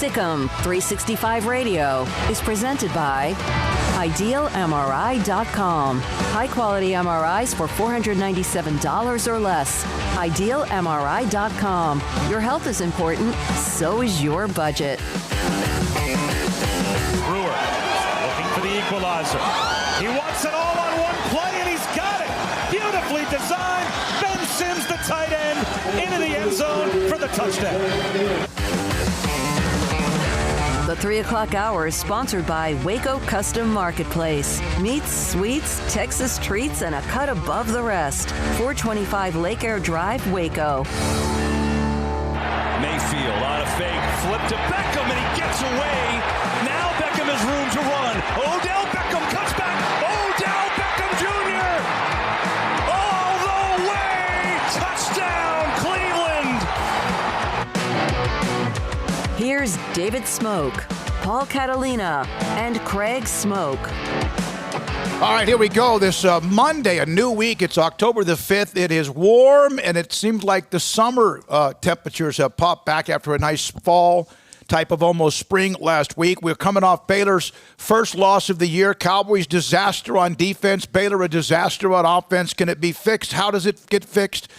Sikkim 365 Radio is presented by IdealMRI.com. High-quality MRIs for $497 or less. IdealMRI.com. Your health is important, so is your budget. Brewer looking for the equalizer. He wants it all on one play, and he's got it. Beautifully designed. Ben Sims, the tight end, into the end zone for the touchdown. The 3 o'clock hour is sponsored by Waco Custom Marketplace. Meats, sweets, Texas treats, and a cut above the rest. 425 Lake Air Drive, Waco. Mayfield on a fake, flip to Beckham, and he gets away. Now Beckham has room to run. Odell Beckham cuts back. Odell Beckham Jr. all the way. Touchdown, Cleveland. Here's David Smoke, Paul Catalina, and Craig Smoke. All right, here we go. This Monday, a new week. It's October the 5th. It is warm, and it seems like the summer temperatures have popped back after a nice fall type of almost spring last week. We're coming off Baylor's first loss of the year. Cowboys disaster on defense. Baylor a disaster on offense. Can it be fixed? How does it get fixed?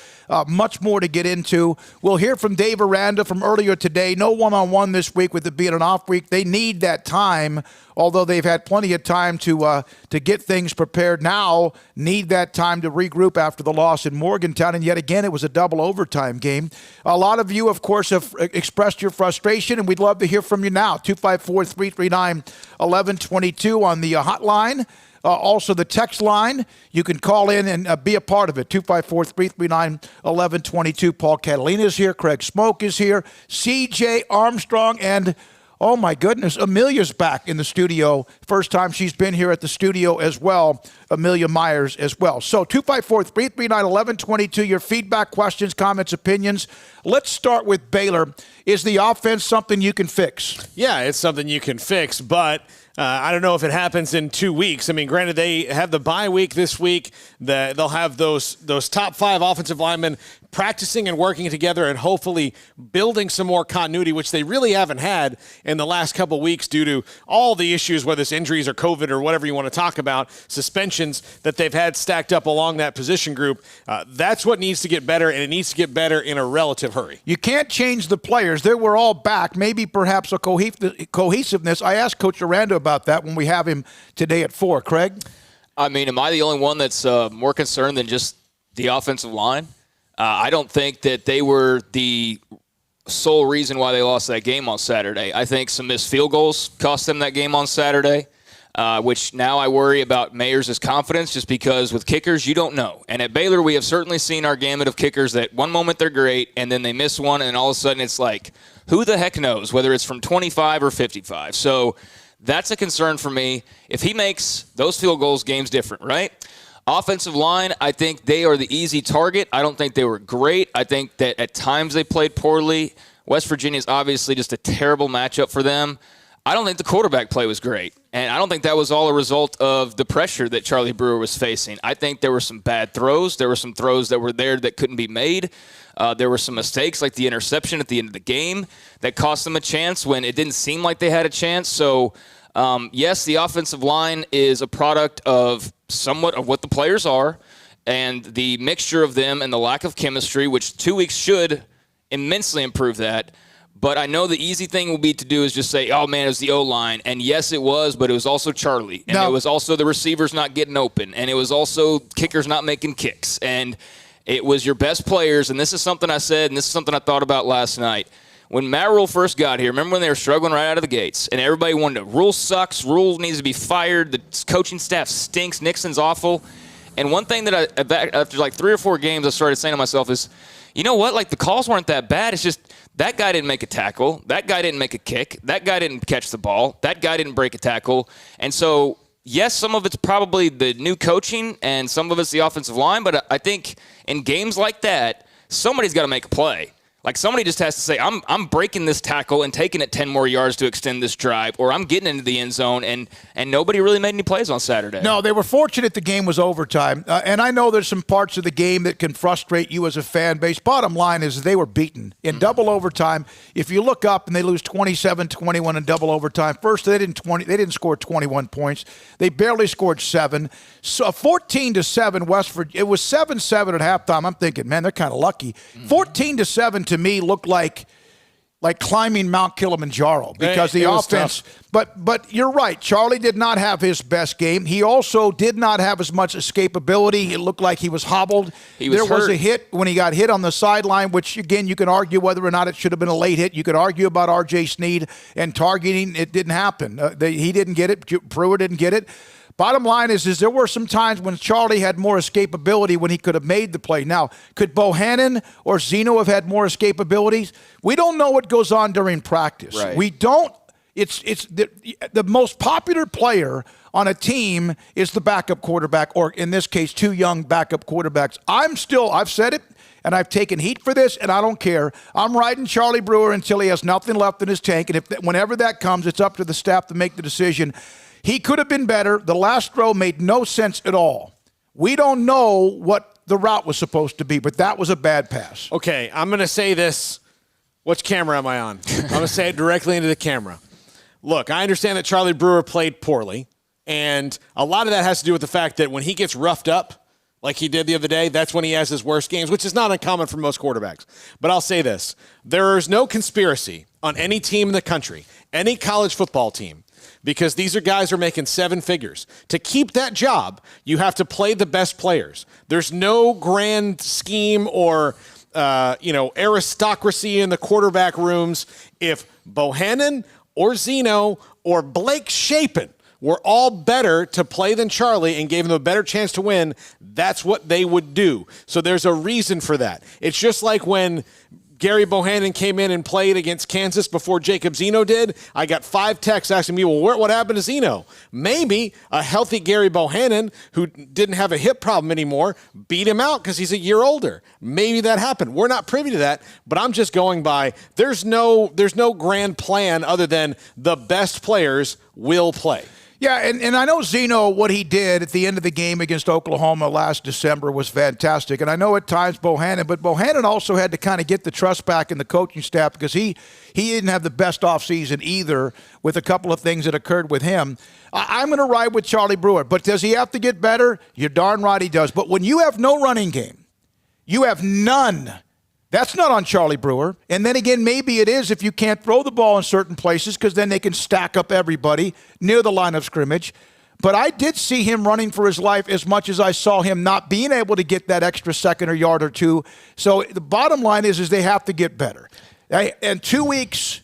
Much more to get into. We'll hear from Dave Aranda from earlier today. No one-on-one this week with it being an off week. They need that time, although they've had plenty of time to get things prepared. Now need that time to regroup after the loss in Morgantown. And yet again, it was a double overtime game. A lot of you, of course, have expressed your frustration, and we'd love to hear from you now. 254-339-1122 on the hotline. Also, the text line, you can call in and be a part of it. 254-339-1122. Paul Catalina is here. Craig Smoke is here. C.J. Armstrong and, oh my goodness, Amelia's back in the studio. First time she's been here at the studio as well. Amelia Myers as well. So 254-339-1122. Your feedback, questions, comments, opinions. Let's start with Baylor. Is the offense something you can fix? Yeah, it's something you can fix, but I don't know if it happens in 2 weeks. I mean, granted, they have the bye week this week. They'll have those top 5 offensive linemen practicing and working together and hopefully building some more continuity, which they really haven't had in the last couple weeks due to all the issues, whether it's injuries or COVID or whatever you want to talk about, suspensions that they've had stacked up along that position group. That's what needs to get better, and it needs to get better in a relative hurry. You can't change the players. They were all back. Maybe perhaps a cohesiveness. I asked Coach Aranda about that when we have him today at 4. Craig? I mean, am I the only one that's more concerned than just the offensive line? I don't think that they were the sole reason why they lost that game on Saturday. I think some missed field goals cost them that game on Saturday, which now I worry about Mayers' confidence just because with kickers, you don't know. And at Baylor, we have certainly seen our gamut of kickers that one moment they're great, and then they miss one, and all of a sudden it's like, who the heck knows, whether it's from 25 or 55. So that's a concern for me. If he makes those field goals, game's different, right? Offensive line, I think they are the easy target. I don't think they were great. I think that at times they played poorly. West Virginia is obviously just a terrible matchup for them. I don't think the quarterback play was great, and I don't think that was all a result of the pressure that Charlie Brewer was facing. I think there were some bad throws. There were some throws that were there that couldn't be made. There were some mistakes like the interception at the end of the game that cost them a chance when it didn't seem like they had a chance. So, yes, the offensive line is a product of somewhat of what the players are and the mixture of them and the lack of chemistry, which 2 weeks should immensely improve that. But I know the easy thing will be to do is just say, oh, man, it was the O-line. And, yes, it was, but it was also Charlie. And it was also the receivers not getting open. And it was also kickers not making kicks. And it was your best players. And this is something I said, and this is something I thought about last night. When Matt Rule first got here, remember when they were struggling right out of the gates? And everybody wanted to, Rule sucks, Rule needs to be fired, the coaching staff stinks, Nixon's awful. And one thing that after like 3 or 4 games I started saying to myself is, you know what, like the calls weren't that bad. It's just that guy didn't make a tackle, that guy didn't make a kick, that guy didn't catch the ball, that guy didn't break a tackle. And so, yes, some of it's probably the new coaching and some of it's the offensive line, but I think in games like that, somebody's got to make a play. Like somebody just has to say, I'm breaking this tackle and taking it 10 more yards to extend this drive, or I'm getting into the end zone, and nobody really made any plays on Saturday. No, they were fortunate the game was overtime. And I know there's some parts of the game that can frustrate you as a fan base. Bottom line is they were beaten in double overtime. If you look up and they lose 27-21 in double overtime, first they didn't score 21 points. They barely scored 7. So 14-7 West Virginia. It was 7-7 at halftime. I'm thinking, man, they're kind of lucky. 14-7 to me looked like climbing Mount Kilimanjaro because the offense. But you're right. Charlie did not have his best game. He also did not have as much escapability. It looked like he was hobbled. There was a hit when he got hit on the sideline, which, again, you can argue whether or not it should have been a late hit. You could argue about R.J. Sneed and targeting. It didn't happen. He didn't get it. Brewer didn't get it. Bottom line is there were some times when Charlie had more escapability when he could have made the play. Now, could Bohannon or Zeno have had more escapabilities? We don't know what goes on during practice. Right. We don't. It's the most popular player on a team is the backup quarterback, or in this case, 2 young backup quarterbacks. I've said it, and I've taken heat for this, and I don't care. I'm riding Charlie Brewer until he has nothing left in his tank, and whenever that comes, it's up to the staff to make the decision. He could have been better. The last throw made no sense at all. We don't know what the route was supposed to be, but that was a bad pass. Okay, I'm going to say this. Which camera am I on? I'm going to say it directly into the camera. Look, I understand that Charlie Brewer played poorly, and a lot of that has to do with the fact that when he gets roughed up, like he did the other day, that's when he has his worst games, which is not uncommon for most quarterbacks. But I'll say this. There is no conspiracy on any team in the country, any college football team, because these are guys who are making 7 figures. To keep that job, you have to play the best players. There's no grand scheme or aristocracy in the quarterback rooms. If Bohannon or Zeno or Blake Shapen were all better to play than Charlie and gave them a better chance to win, that's what they would do. So there's a reason for that. It's just like when Gary Bohannon came in and played against Kansas before Jacob Zeno did. I got 5 texts asking me, well, what happened to Zeno? Maybe a healthy Gary Bohannon, who didn't have a hip problem anymore, beat him out because he's a year older. Maybe that happened. We're not privy to that, but I'm just going by, there's no grand plan other than the best players will play. Yeah, and I know Zeno, what he did at the end of the game against Oklahoma last December was fantastic. And I know at times Bohannon also had to kind of get the trust back in the coaching staff because he didn't have the best offseason either with a couple of things that occurred with him. I'm going to ride with Charlie Brewer. But does he have to get better? You're darn right he does. But when you have no running game, you have none. That's not on Charlie Brewer. And then again, maybe it is if you can't throw the ball in certain places because then they can stack up everybody near the line of scrimmage. But I did see him running for his life as much as I saw him not being able to get that extra second or yard or two. So the bottom line is they have to get better. And 2 weeks,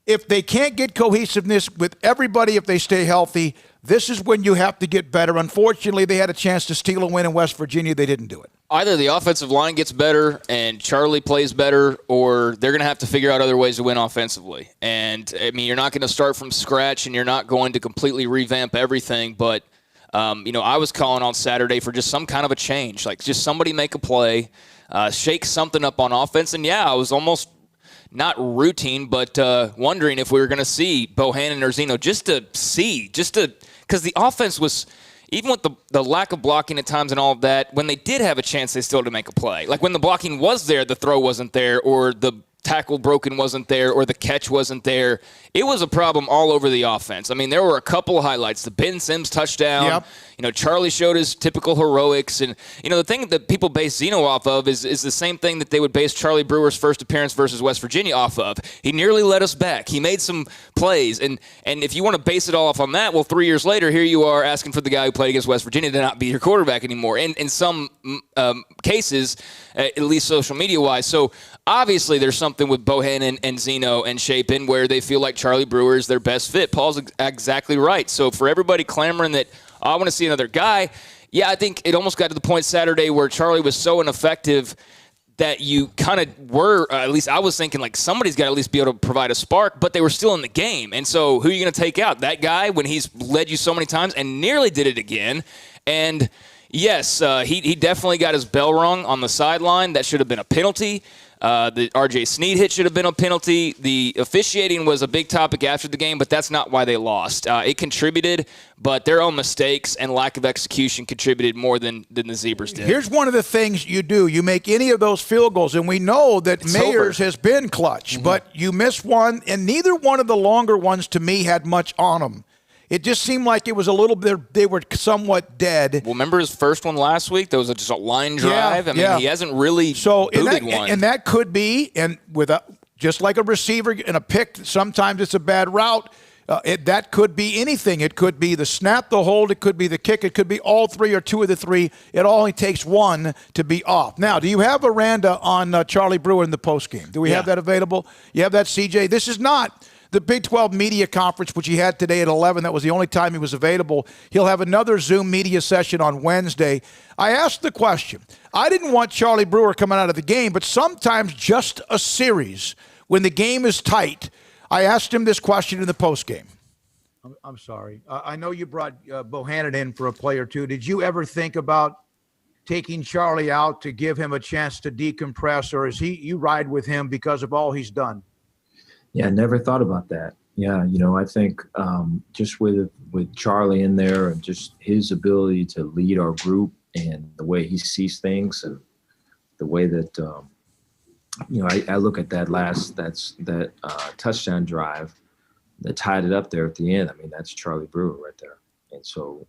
if they can't get cohesiveness with everybody, if they stay healthy, this is when you have to get better. Unfortunately, they had a chance to steal a win in West Virginia. They didn't do it. Either the offensive line gets better and Charlie plays better, or they're going to have to figure out other ways to win offensively. And, I mean, you're not going to start from scratch and you're not going to completely revamp everything. But, I was calling on Saturday for just some kind of a change, like just somebody make a play, shake something up on offense. And, yeah, I was almost not routine, but wondering if we were going to see Bohannon or Zeno just to because the offense was – even with the lack of blocking at times and all of that, when they did have a chance, they still had to make a play. Like when the blocking was there, the throw wasn't there, or the tackle broken wasn't there, or the catch wasn't there. It was a problem all over the offense. I mean, there were a couple of highlights. The Ben Sims touchdown. Yep. Charlie showed his typical heroics. And, the thing that people base Zeno off of is the same thing that they would base Charlie Brewer's first appearance versus West Virginia off of. He nearly led us back. He made some plays. And if you want to base it all off on that, well, 3 years later, here you are asking for the guy who played against West Virginia to not be your quarterback anymore. And in some cases, at least social media-wise. So, obviously, there's something with Bohannon and Zeno and Shapen where they feel like Charlie Brewer is their best fit. Paul's exactly right. So, for everybody clamoring that, I want to see another guy. Yeah, I think it almost got to the point Saturday where Charlie was so ineffective that you kind of were, at least I was thinking, like, somebody's got to at least be able to provide a spark, but they were still in the game. And so who are you going to take out? That guy when he's led you so many times and nearly did it again. And, yes, he definitely got his bell rung on the sideline. That should have been a penalty. The R.J. Sneed hit should have been a penalty. The officiating was a big topic after the game, but that's not why they lost. It contributed, but their own mistakes and lack of execution contributed more than the Zebras did. Here's one of the things you do. You make any of those field goals, and we know that Mayers has been clutch, but you miss one, and neither one of the longer ones to me had much on them. It just seemed like it was a little bit, they were somewhat dead. Well, remember his first one last week? That was just a line drive. I mean, he hasn't really booted one. And that could be, and just like a receiver and a pick, sometimes it's a bad route. That could be anything. It could be the snap, the hold, it could be the kick, it could be all three or two of the three. It only takes one to be off. Now, do you have Aranda on Charlie Brewer in the postgame? Do we have that available? You have that, CJ? This is not the Big 12 media conference, which he had today at 11. That was the only time he was available. He'll have another Zoom media session on Wednesday. I asked the question. I didn't want Charlie Brewer coming out of the game, but sometimes just a series, when the game is tight, I asked him this question in the postgame. I'm sorry. I know you brought Bohannon in for a play or two. Did you ever think about taking Charlie out to give him a chance to decompress, or is you ride with him because of all he's done? Yeah, I never thought about that. Yeah, I think just with Charlie in there and just his ability to lead our group and the way he sees things and the way that I look at that touchdown drive that tied it up there at the end. I mean, that's Charlie Brewer right there. And so,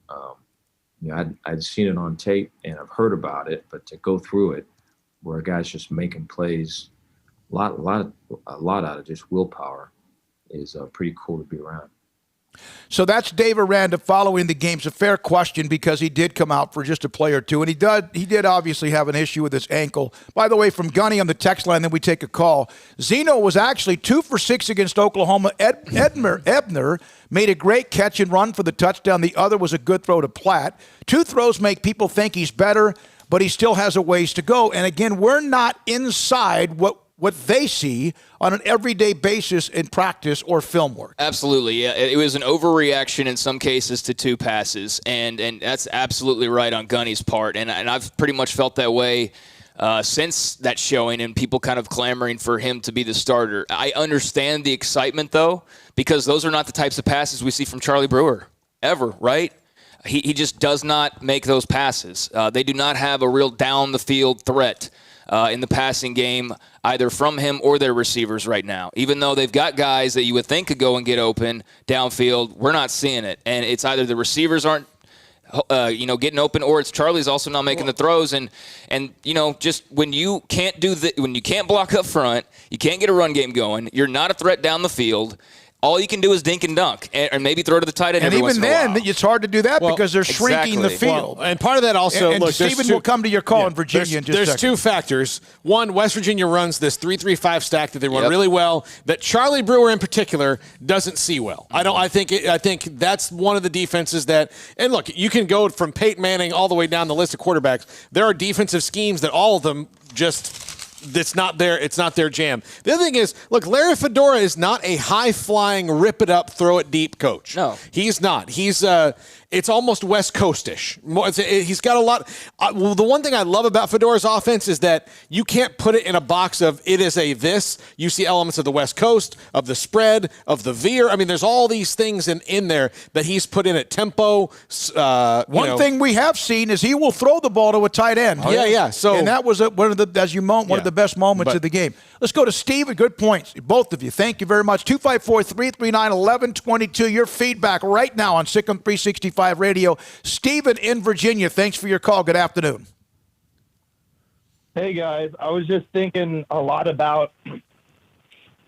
I'd seen it on tape and I've heard about it, but to go through it where a guy's just making plays, a lot out of just willpower is pretty cool to be around. So that's Dave Aranda following the game. It's a fair question because he did come out for just a play or two, and he did obviously have an issue with his ankle. By the way, from Gunny on the text line, then we take a call. Zeno was actually 2 for 6 against Oklahoma. Ebner made a great catch and run for the touchdown. The other was a good throw to Platt. 2 throws make people think he's better, but he still has a ways to go. And again, we're not inside what they see on an everyday basis in practice or film work. Absolutely, yeah. It was an overreaction in some cases to 2 passes, and that's absolutely right on Gunny's part. And I've pretty much felt that way since that showing and people kind of clamoring for him to be the starter. I understand the excitement, though, because those are not the types of passes we see from Charlie Brewer, ever, right? He just does not make those passes. They do not have a real down-the-field threat in the passing game, either from him or their receivers right now. Even though they've got guys that you would think could go and get open downfield, we're not seeing it. And it's either the receivers aren't getting open, or it's Charlie's also not making the throws. And just when you can't when you can't block up front, you can't get a run game going, you're not a threat down the field. All you can do is dink and dunk, and maybe throw to the tight end every once in a while. And even then, it's hard to do that because they're shrinking the field. Well, and part of that also, and Stephen will come to your call in Virginia in just a second. There's 2 factors. One, West Virginia runs this 3-3-5 stack that they run really well, that Charlie Brewer in particular doesn't see well. I think that's one of the defenses that, and look, you can go from Peyton Manning all the way down the list of quarterbacks. There are defensive schemes that all of them just – it's not their jam. The other thing is, look, Larry Fedora is not a high-flying, rip-it-up, throw-it-deep coach. No. He's not. It's almost West Coast-ish. He's got a lot. The one thing I love about Fedora's offense is that you can't put it in a box of it is a this. You see elements of the West Coast, of the spread, of the veer. I mean, there's all these things in there that he's put in at tempo. One thing we have seen is he will throw the ball to a tight end. Yeah. So, and that was one of the best moments of the game. Let's go to Steve. Good points, both of you. Thank you very much. 254-339-1122. Your feedback right now on Sikkim 365 Radio. Steven in Virginia, thanks for your call. Good afternoon. Hey, guys. I was just thinking a lot about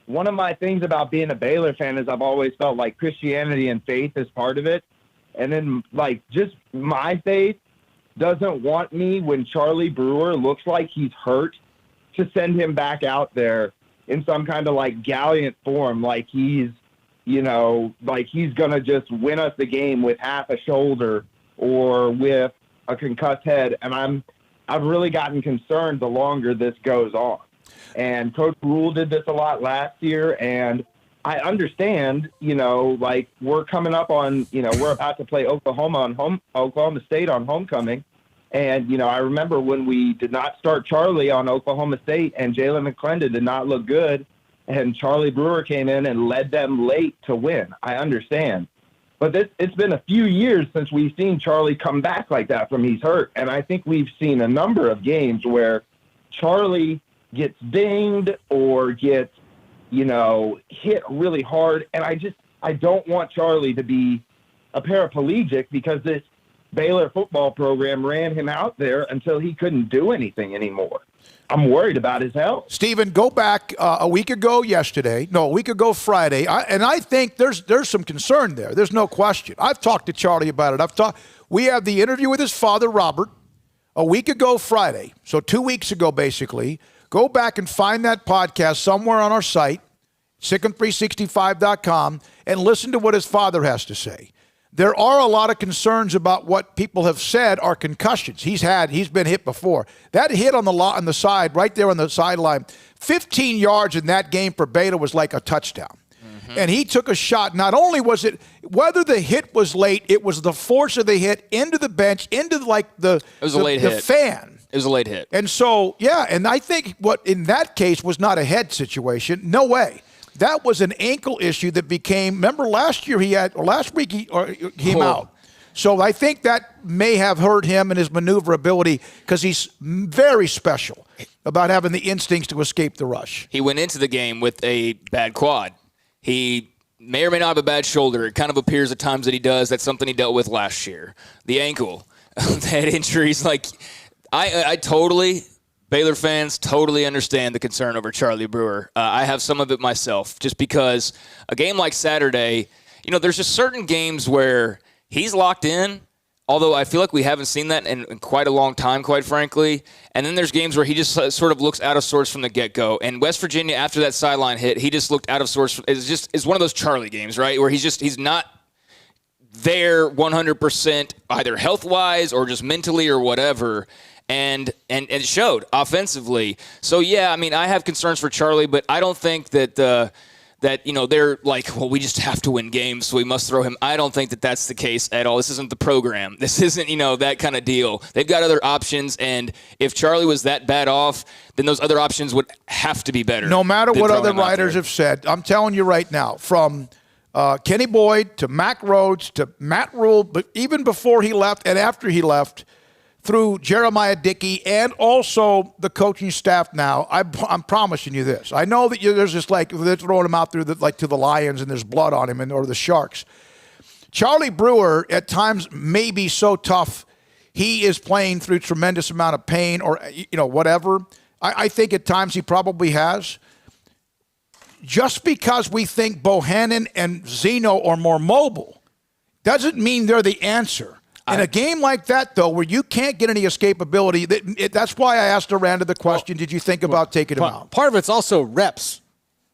one of my things about being a Baylor fan is I've always felt like Christianity and faith is part of it. And then, just my faith doesn't want me when Charlie Brewer looks like he's hurt to send him back out there in some kind of gallant form, like he's going to just win us the game with half a shoulder or with a concussed head. And I've really gotten concerned the longer this goes on. And Coach Rule did this a lot last year, and I understand, we're coming up on, we're about to play Oklahoma State on homecoming. And, I remember when we did not start Charlie on Oklahoma State and Jalen McClendon did not look good, and Charlie Brewer came in and led them late to win. I understand. But it's been a few years since we've seen Charlie come back like that from he's hurt. And I think we've seen a number of games where Charlie gets dinged or gets, hit really hard. And I don't want Charlie to be a paraplegic because this Baylor football program ran him out there until he couldn't do anything anymore. I'm worried about his health. Stephen, go back a week ago Friday, and I think there's some concern there. There's no question. I've talked to Charlie about it. We have the interview with his father, Robert, a week ago Friday, so 2 weeks ago basically. Go back and find that podcast somewhere on our site, Sikkim365.com, and listen to what his father has to say. There are a lot of concerns about what people have said are concussions. He's been hit before. That hit on the side, right there on the sideline, 15 yards in that game for Baylor was like a touchdown. Mm-hmm. And he took a shot. Not only was it, whether the hit was late, it was the force of the hit into the bench, into the fan. It was a late hit. And so, and I think what in that case was not a head situation. No way. That was an ankle issue that remember last week he came out. So I think that may have hurt him and his maneuverability because he's very special about having the instincts to escape the rush. He went into the game with a bad quad. He may or may not have a bad shoulder. It kind of appears at times that he does. That's something he dealt with last year. The ankle, that injuries, I totally... Baylor fans totally understand the concern over Charlie Brewer. I have some of it myself, just because a game like Saturday, there's just certain games where he's locked in, although I feel like we haven't seen that in quite a long time, quite frankly. And then there's games where he just sort of looks out of sorts from the get-go. And West Virginia, after that sideline hit, he just looked out of sorts. It's one of those Charlie games, right, where he's not there 100% either health-wise or just mentally or whatever. And it showed offensively. So, I have concerns for Charlie, but I don't think that they're like, well, we just have to win games, so we must throw him. I don't think that that's the case at all. This isn't the program. This isn't, that kind of deal. They've got other options, and if Charlie was that bad off, then those other options would have to be better. No matter what other writers have said, I'm telling you right now, from Kenny Boyd to Mack Rhodes to Matt Rule, but even before he left and after he left, through Jeremiah Dickey and also the coaching staff now, I'm promising you this. I know that there's just they're throwing him out through to the Lions and there's blood on him or the Sharks. Charlie Brewer at times may be so tough. He is playing through tremendous amount of pain or whatever. I think at times he probably has. Just because we think Bohannon and Zeno are more mobile doesn't mean they're the answer. In a game like that, though, where you can't get any escapability, that's why I asked Aranda the question, did you think about taking him out? Part of it's also reps.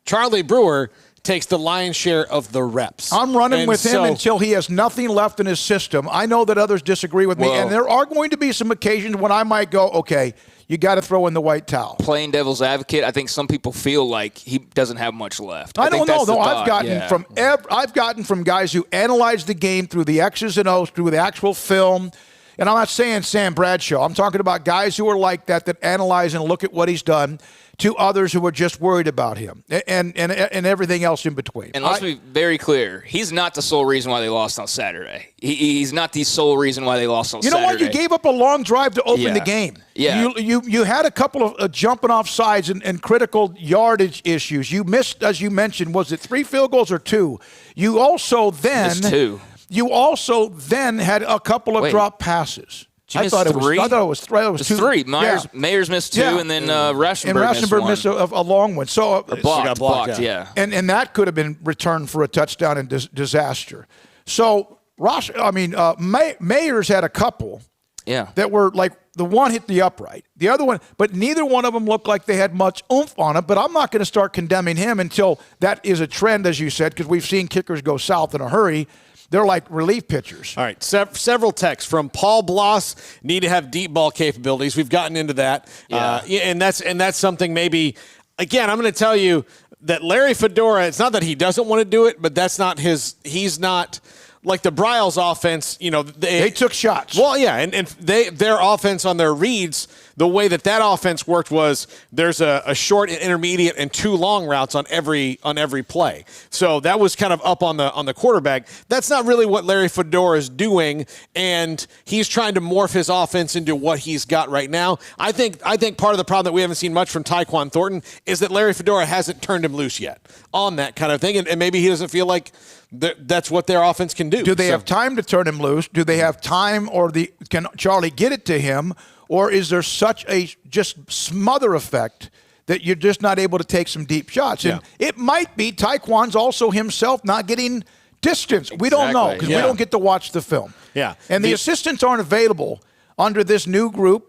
Charlie Brewer takes the lion's share of the reps. I'm running with him until he has nothing left in his system. I know that others disagree with me, and there are going to be some occasions when I might go, okay, you got to throw in the white towel. Playing devil's advocate, I think some people feel like he doesn't have much left. I don't know. I've gotten from guys who analyze the game through the X's and O's, through the actual film. And I'm not saying Sam Bradshaw. I'm talking about guys who are like that analyze and look at what he's done, to others who are just worried about him and everything else in between. And let's be very clear. He's not the sole reason why they lost on Saturday. He's not the sole reason why they lost on Saturday. You know what? You gave up a long drive to open the game. Yeah. You had a couple of jumping off sides and critical yardage issues. You missed, as you mentioned, was it 3 field goals or 2? You also then missed 2. You also then had a couple of drop passes. I thought it was 3. I thought it was 3. It was 2. 3. Mayers missed 2, and then Raschenberg missed a long one. So blocked, yeah. And that could have been returned for a touchdown and disaster. So Mayers had a couple that were like, the one hit the upright, the other one, but neither one of them looked like they had much oomph on it. But I'm not going to start condemning him until that is a trend, as you said, because we've seen kickers go south in a hurry. They're like relief pitchers. All right, several texts from Paul Bloss. Need to have deep ball capabilities. We've gotten into that, and that's something maybe. Again, I'm going to tell you that Larry Fedora. It's not that he doesn't want to do it, but that's not his. He's not like the Bryles offense, they took shots. Well, yeah, and their offense on their reads, the way that offense worked was there's a short and intermediate and 2 long routes on every play. So that was kind of up on the quarterback. That's not really what Larry Fedora is doing, and he's trying to morph his offense into what he's got right now. I think part of the problem that we haven't seen much from Tyquan Thornton is that Larry Fedora hasn't turned him loose yet on that kind of thing, and maybe he doesn't feel like that's what their offense can do. Do they have time to turn him loose? Do they have time, or can Charlie get it to him? Or is there such a just smother effect that you're just not able to take some deep shots? And it might be Tyquan's also himself not getting distance. We don't know because we don't get to watch the film. Yeah. And the assistants aren't available under this new group.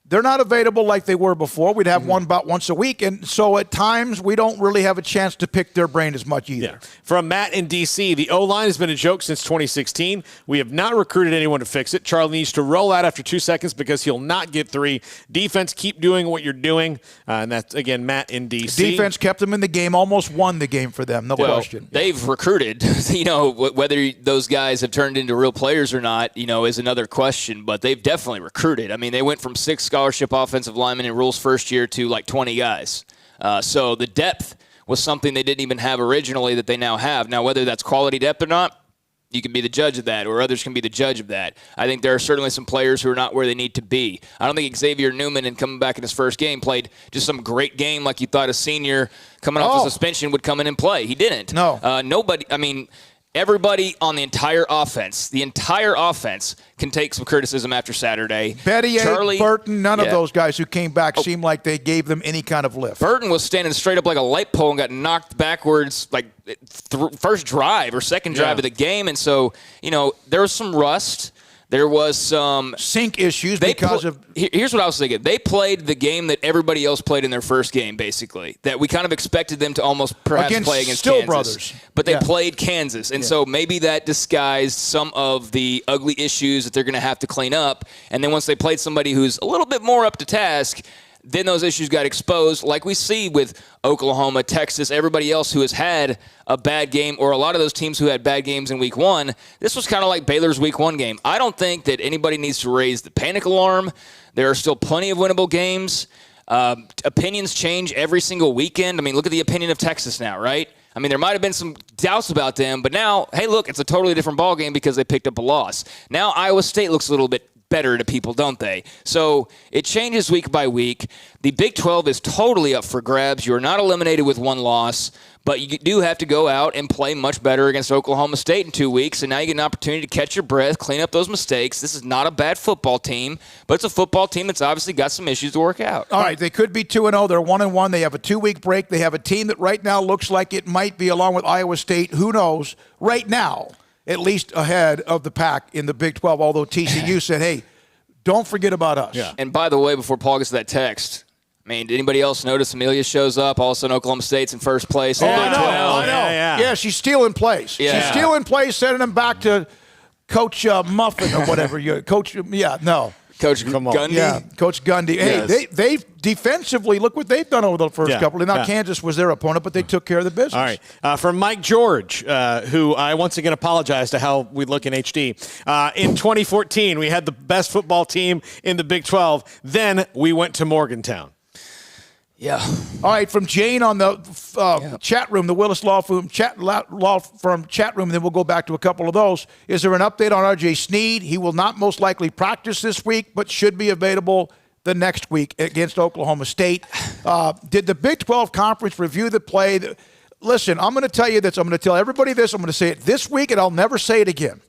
They're not available like they were before. We'd have one about once a week. And so at times we don't really have a chance to pick their brain as much either. Yeah. From Matt in D.C., the O-line has been a joke since 2016. We have not recruited anyone to fix it. Charlie needs to roll out after 2 seconds because he'll not get 3. Defense, keep doing what you're doing. And that's, again, Matt in D.C. Defense kept them in the game, almost won the game for them, no question. They've recruited. Whether those guys have turned into real players or not, is another question. But they've definitely recruited. I mean, they went from 6 scholarship offensive linemen in Rule's first year to like 20 guys. So the depth was something they didn't even have originally that they now have. Now, whether that's quality depth or not, you can be the judge of that, or others can be the judge of that. I think there are certainly some players who are not where they need to be. I don't think Xavier Newman, in coming back in his first game, played just some great game like you thought a senior coming off a suspension would come in and play. He didn't. No. Everybody on the entire offense can take some criticism after Saturday. Charlie, Burton, none of those guys who came back seemed like they gave them any kind of lift. Burton was standing straight up like a light pole and got knocked backwards like first drive or second drive of the game. And so, there was some rust. There was some sink issues Here's what I was thinking. They played the game that everybody else played in their first game, basically. That we kind of expected them to almost perhaps play against Still Kansas. Brothers. But they played Kansas. And so maybe that disguised some of the ugly issues that they're going to have to clean up. And then once they played somebody who's a little bit more up to task, then those issues got exposed, like we see with Oklahoma, Texas, everybody else who has had a bad game, or a lot of those teams who had bad games in week 1. This was kind of like Baylor's week 1 game. I don't think that anybody needs to raise the panic alarm. There are still plenty of winnable games. Opinions change every single weekend. I mean, look at the opinion of Texas now, right? I mean, there might have been some doubts about them, but now, hey, look, it's a totally different ballgame because they picked up a loss. Now Iowa State looks a little bit better to people, don't they? So it changes week by week. The Big 12 is totally up for grabs. You're not eliminated with 1 loss, but you do have to go out and play much better against Oklahoma State in 2 weeks, and now you get an opportunity to catch your breath, clean up those mistakes. This is not a bad football team, but it's a football team that's obviously got some issues to work out. All right, they could be 2-0. They're 1-1. They have a 2-week break. They have a team that right now looks like it might be, along with Iowa State, who knows, right now, at least ahead of the pack in the Big 12, although TCU said, hey, don't forget about us. Yeah. And by the way, before Paul gets to that text, did anybody else notice Amelia shows up? All of a sudden, Oklahoma State's in first place. I know. Yeah, she's stealing plays. Yeah. She's stealing plays, sending them back to Coach Muffin or whatever. Coach Gundy? Yeah, Coach Gundy. Yes. Hey, they defensively, look what they've done over the first couple. Now, Kansas was their opponent, but they took care of the business. All right. From Mike George, who I once again apologize to how we look in HD. In 2014, we had the best football team in the Big 12. Then we went to Morgantown. Yeah. All right, from Jane on the chat room, the Willis Law Firm chat room, and then we'll go back to a couple of those. Is there an update on R.J. Sneed? He will not most likely practice this week, but should be available the next week against Oklahoma State. Did the Big 12 Conference review the play? Listen, I'm going to tell you this. I'm going to tell everybody this. I'm going to say it this week, and I'll never say it again.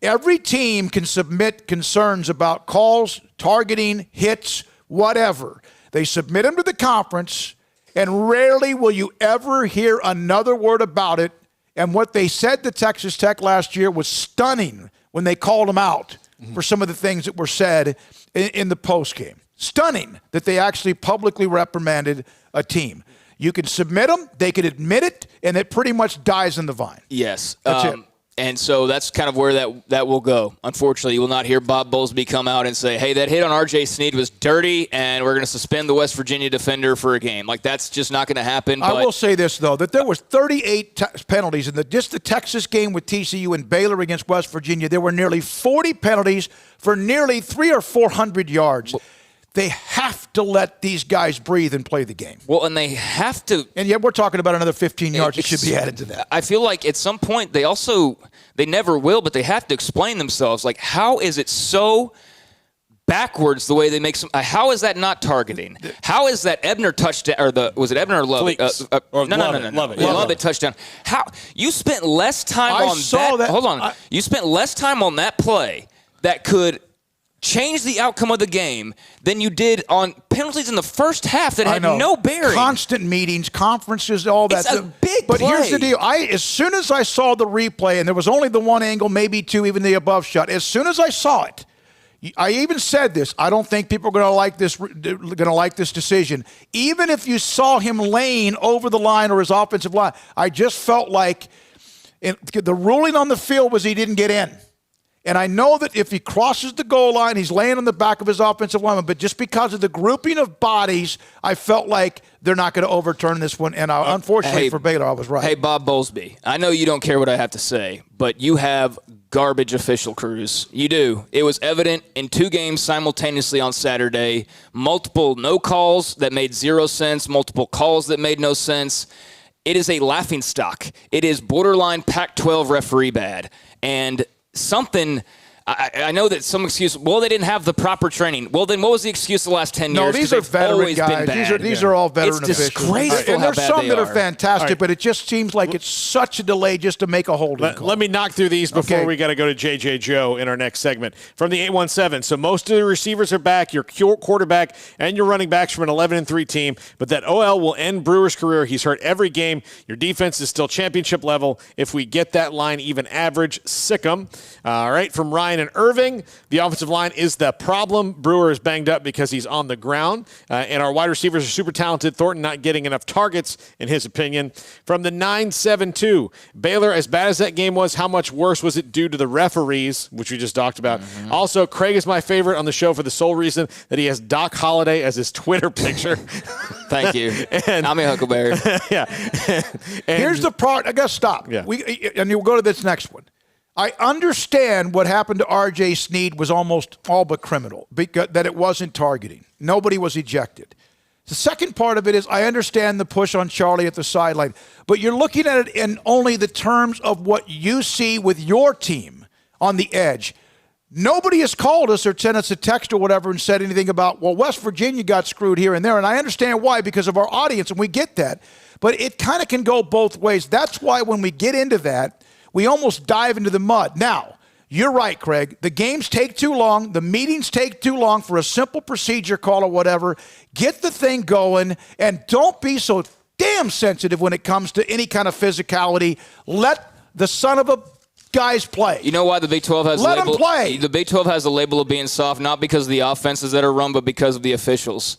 Every team can submit concerns about calls, targeting, hits, whatever. They submit them to the conference, and rarely will you ever hear another word about it. And what they said to Texas Tech last year was stunning when they called them out for some of the things that were said in the postgame. Stunning that they actually publicly reprimanded a team. You can submit them, they can admit it, and it pretty much dies in the vine. Yes. That's it. And so that's kind of where that will go. Unfortunately, you will not hear Bob Bowlesby come out and say, hey, that hit on R.J. Sneed was dirty, and we're going to suspend the West Virginia defender for a game. Like, that's just not going to happen. I will say this, though, that there was 38 penalties in just the Texas game with TCU and Baylor against West Virginia. There were nearly 40 penalties for nearly 300 or 400 yards. They have to let these guys breathe and play the game. Well, and they have to. And yet we're talking about another 15 yards that should be added to that. I feel like at some point they never will, but they have to explain themselves. Like, how is it so backwards the way they make some? How is that not targeting? How is that Ebner touchdown, or was it Ebner or Love? No. Love it touchdown. How you spent less time on that? Hold on. You spent less time on that play that could change the outcome of the game than you did on penalties in the first half that had no bearing. Constant meetings, conferences, all that. It's a big But play. here's the deal. As soon as I saw the replay, and there was only the one angle, maybe two, even the above shot, as soon as I saw it, I even said this, I don't think people are going to like this decision. Even if you saw him laying over the line or his offensive line, I just felt like the ruling on the field was he didn't get in. And I know that if he crosses the goal line, he's laying on the back of his offensive lineman. But just because of the grouping of bodies, I felt like they're not going to overturn this one. And unfortunately for Baylor, I was right. Hey, Bob Bowlesby, I know you don't care what I have to say, but you have garbage official crews. You do. It was evident in 2 games simultaneously on Saturday. Multiple no calls that made 0 sense, multiple calls that made no sense. It is a laughingstock. It is borderline Pac-12 referee bad. And something, I know that some excuse, well, they didn't have the proper training. Well, then what was the excuse the last 10 years? No, these are veteran guys. These are all veteran officials. It's disgraceful and there's some that are fantastic, right. But it just seems like it's such a delay just to make a holding call. Let me knock through these before we got to go to JJ Joe in our next segment. From the 817, so most of the receivers are back, your quarterback and your running backs from an 11-3 team, but that OL will end Brewer's career. He's hurt every game. Your defense is still championship level. If we get that line even average, sick 'em. All right, from Ryan and Irving, the offensive line is the problem. Brewer is banged up because he's on the ground, and our wide receivers are super talented. Thornton not getting enough targets, in his opinion. From the 972, Baylor, as bad as that game was, how much worse was it due to the referees, which we just talked about? Mm-hmm. Also, Craig is my favorite on the show for the sole reason that he has Doc Holliday as his Twitter picture. Thank you. I'm a Huckleberry. Yeah. Here's the part. I got to stop. Yeah. And you'll go to this next one. I understand what happened to R.J. Sneed was almost all but criminal, because that it wasn't targeting. Nobody was ejected. The second part of it is I understand the push on Charlie at the sideline, but you're looking at it in only the terms of what you see with your team on the edge. Nobody has called us or sent us a text or whatever and said anything about, well, West Virginia got screwed here and there, and I understand why, because of our audience, and we get that. But it kind of can go both ways. That's why when we get into that, we almost dive into the mud. Now, you're right, Craig. The games take too long. The meetings take too long for a simple procedure call or whatever. Get the thing going, and don't be so damn sensitive when it comes to any kind of physicality. Let the son of a guys play. You know why the Big 12 has Let the label? them play. The Big 12 has the label of being soft, not because of the offenses that are run, but because of the officials.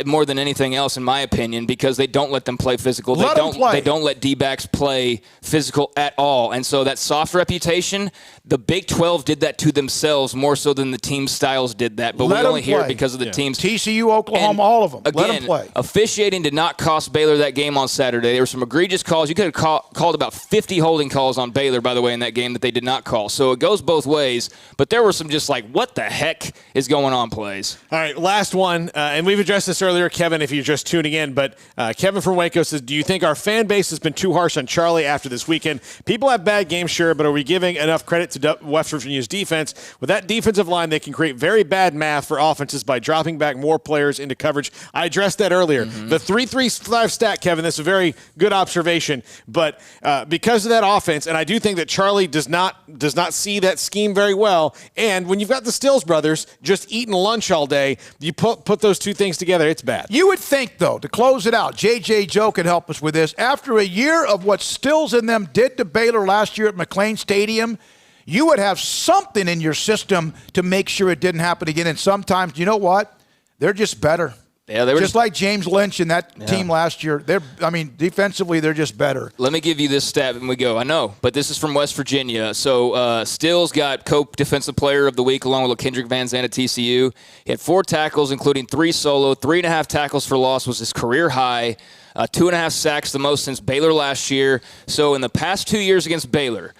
More than anything else, in my opinion, because they don't let them play physical. Let them play. They don't let D-backs play physical at all. And so that soft reputation, the Big 12 did that to themselves more so than the team styles did that. But we only hear it because of the teams. TCU, Oklahoma, and all of them. Again, let them play. Officiating did not cost Baylor that game on Saturday. There were some egregious calls. You could have called about 50 holding calls on Baylor, by the way, in that game that they did not call. So it goes both ways. But there were some just like, what the heck is going on plays. All right, last one. And we've addressed this earlier, Kevin, if you're just tuning in. But Kevin from Waco says, do you think our fan base has been too harsh on Charlie after this weekend? People have bad games, sure, but are we giving enough credit to West Virginia's defense? With that defensive line, they can create very bad math for offenses by dropping back more players into coverage. I addressed that earlier. Mm-hmm. The 3-3-5 stat, Kevin, that's a very good observation. But because of that offense, and I do think that Charlie does not see that scheme very well. And when you've got the Stills brothers just eating lunch all day, you put those two things together, it's bad. You would think, though, to close it out, JJ Joe can help us with this. After a year of what Stills and them did to Baylor last year at McLean Stadium, you would have something in your system to make sure it didn't happen again. And sometimes, you know what? They're just better. Yeah, they were just like James Lynch and that team last year. Defensively, they're just better. Let me give you this stat and we go. I know, but this is from West Virginia. So Stills got Cope Defensive Player of the Week along with Kendrick Van Zandt at TCU. He had 4 tackles, including 3 solo. 3.5 tackles for loss was his career high. 2.5 sacks, the most since Baylor last year. So in the past 2 years against Baylor,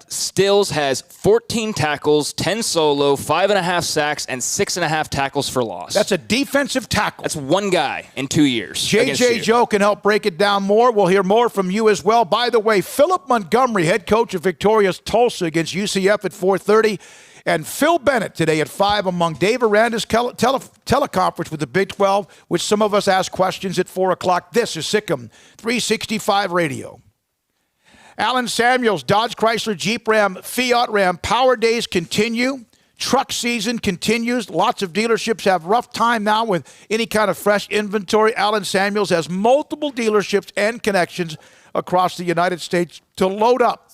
Stills has 14 tackles, 10 solo, 5.5 sacks, and 6.5 tackles for loss. That's a defensive tackle. That's one guy in 2 years. JJ Joe can help break it down more. We'll hear more from you as well. By the way, Philip Montgomery, head coach of Victoria's Tulsa against UCF at 4:30. And Phil Bennett today at 5 among Dave Aranda's teleconference with the Big 12, which some of us ask questions at 4 o'clock. This is Sikkim 365 Radio. Alan Samuels, Dodge Chrysler Jeep Ram Fiat Ram Power Days continue. Truck season continues. Lots of dealerships have rough time now with any kind of fresh inventory. Alan Samuels has multiple dealerships and connections across the United States to load up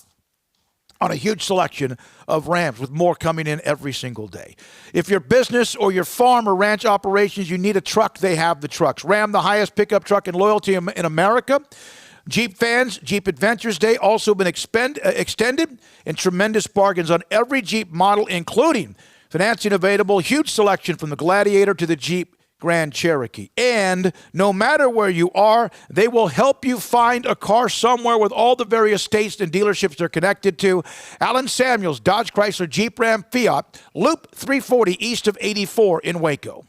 on a huge selection of Rams, with more coming in every single day. If your business or your farm or ranch operations, you need a truck, they have the trucks. Ram, the highest pickup truck in loyalty in America. Jeep fans, Jeep Adventures Day also been extended, and tremendous bargains on every Jeep model, including financing available, huge selection from the Gladiator to the Jeep Grand Cherokee. And no matter where you are, they will help you find a car somewhere with all the various states and dealerships they're connected to. Alan Samuels, Dodge Chrysler Jeep Ram Fiat, Loop 340 east of 84 in Waco.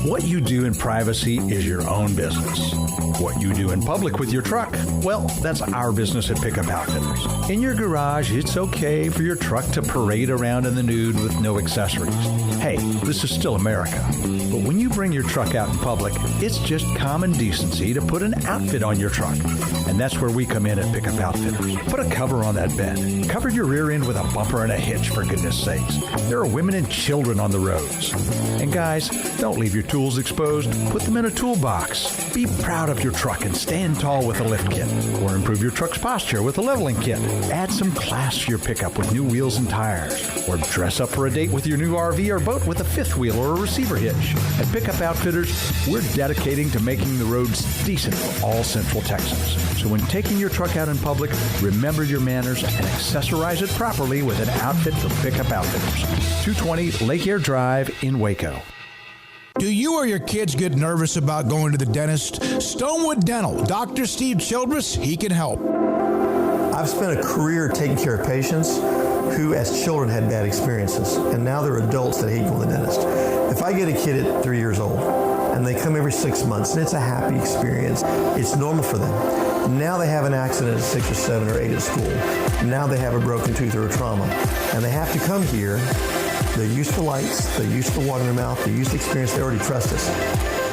What you do in privacy is your own business. What you do in public with your truck, well, that's our business at Pickup Outfitters. In your garage, it's okay for your truck to parade around in the nude with no accessories. Hey, this is still America. But when you bring your truck out in public, it's just common decency to put an outfit on your truck. And that's where we come in at Pickup Outfitters. Put a cover on that bed. Cover your rear end with a bumper and a hitch, for goodness sakes. There are women and children on the roads. And guys, don't leave your tools exposed. Put them in a toolbox. Be proud of your truck and stand tall with a lift kit. Or improve your truck's posture with a leveling kit. Add some class to your pickup with new wheels and tires. Or dress up for a date with your new RV or boat with a fifth wheel or a receiver hitch. At Pickup Outfitters, we're dedicating to making the roads decent for all Central Texans. So when taking your truck out in public, remember your manners and accessorize it properly with an outfit from Pickup Outfitters. 220 Lake Air Drive in Waco. Do you or your kids get nervous about going to the dentist? Stonewood Dental, Dr. Steve Childress, he can help. I've spent a career taking care of patients who as children had bad experiences, and now they're adults that hate going to the dentist. If I get a kid at 3 years old and they come every 6 months and it's a happy experience, it's normal for them. Now they have an accident at 6 or 7 or 8 at school. Now they have a broken tooth or a trauma, and they have to come here. They're used to lights, they're used to water in their mouth, they're used to experience, they already trust us.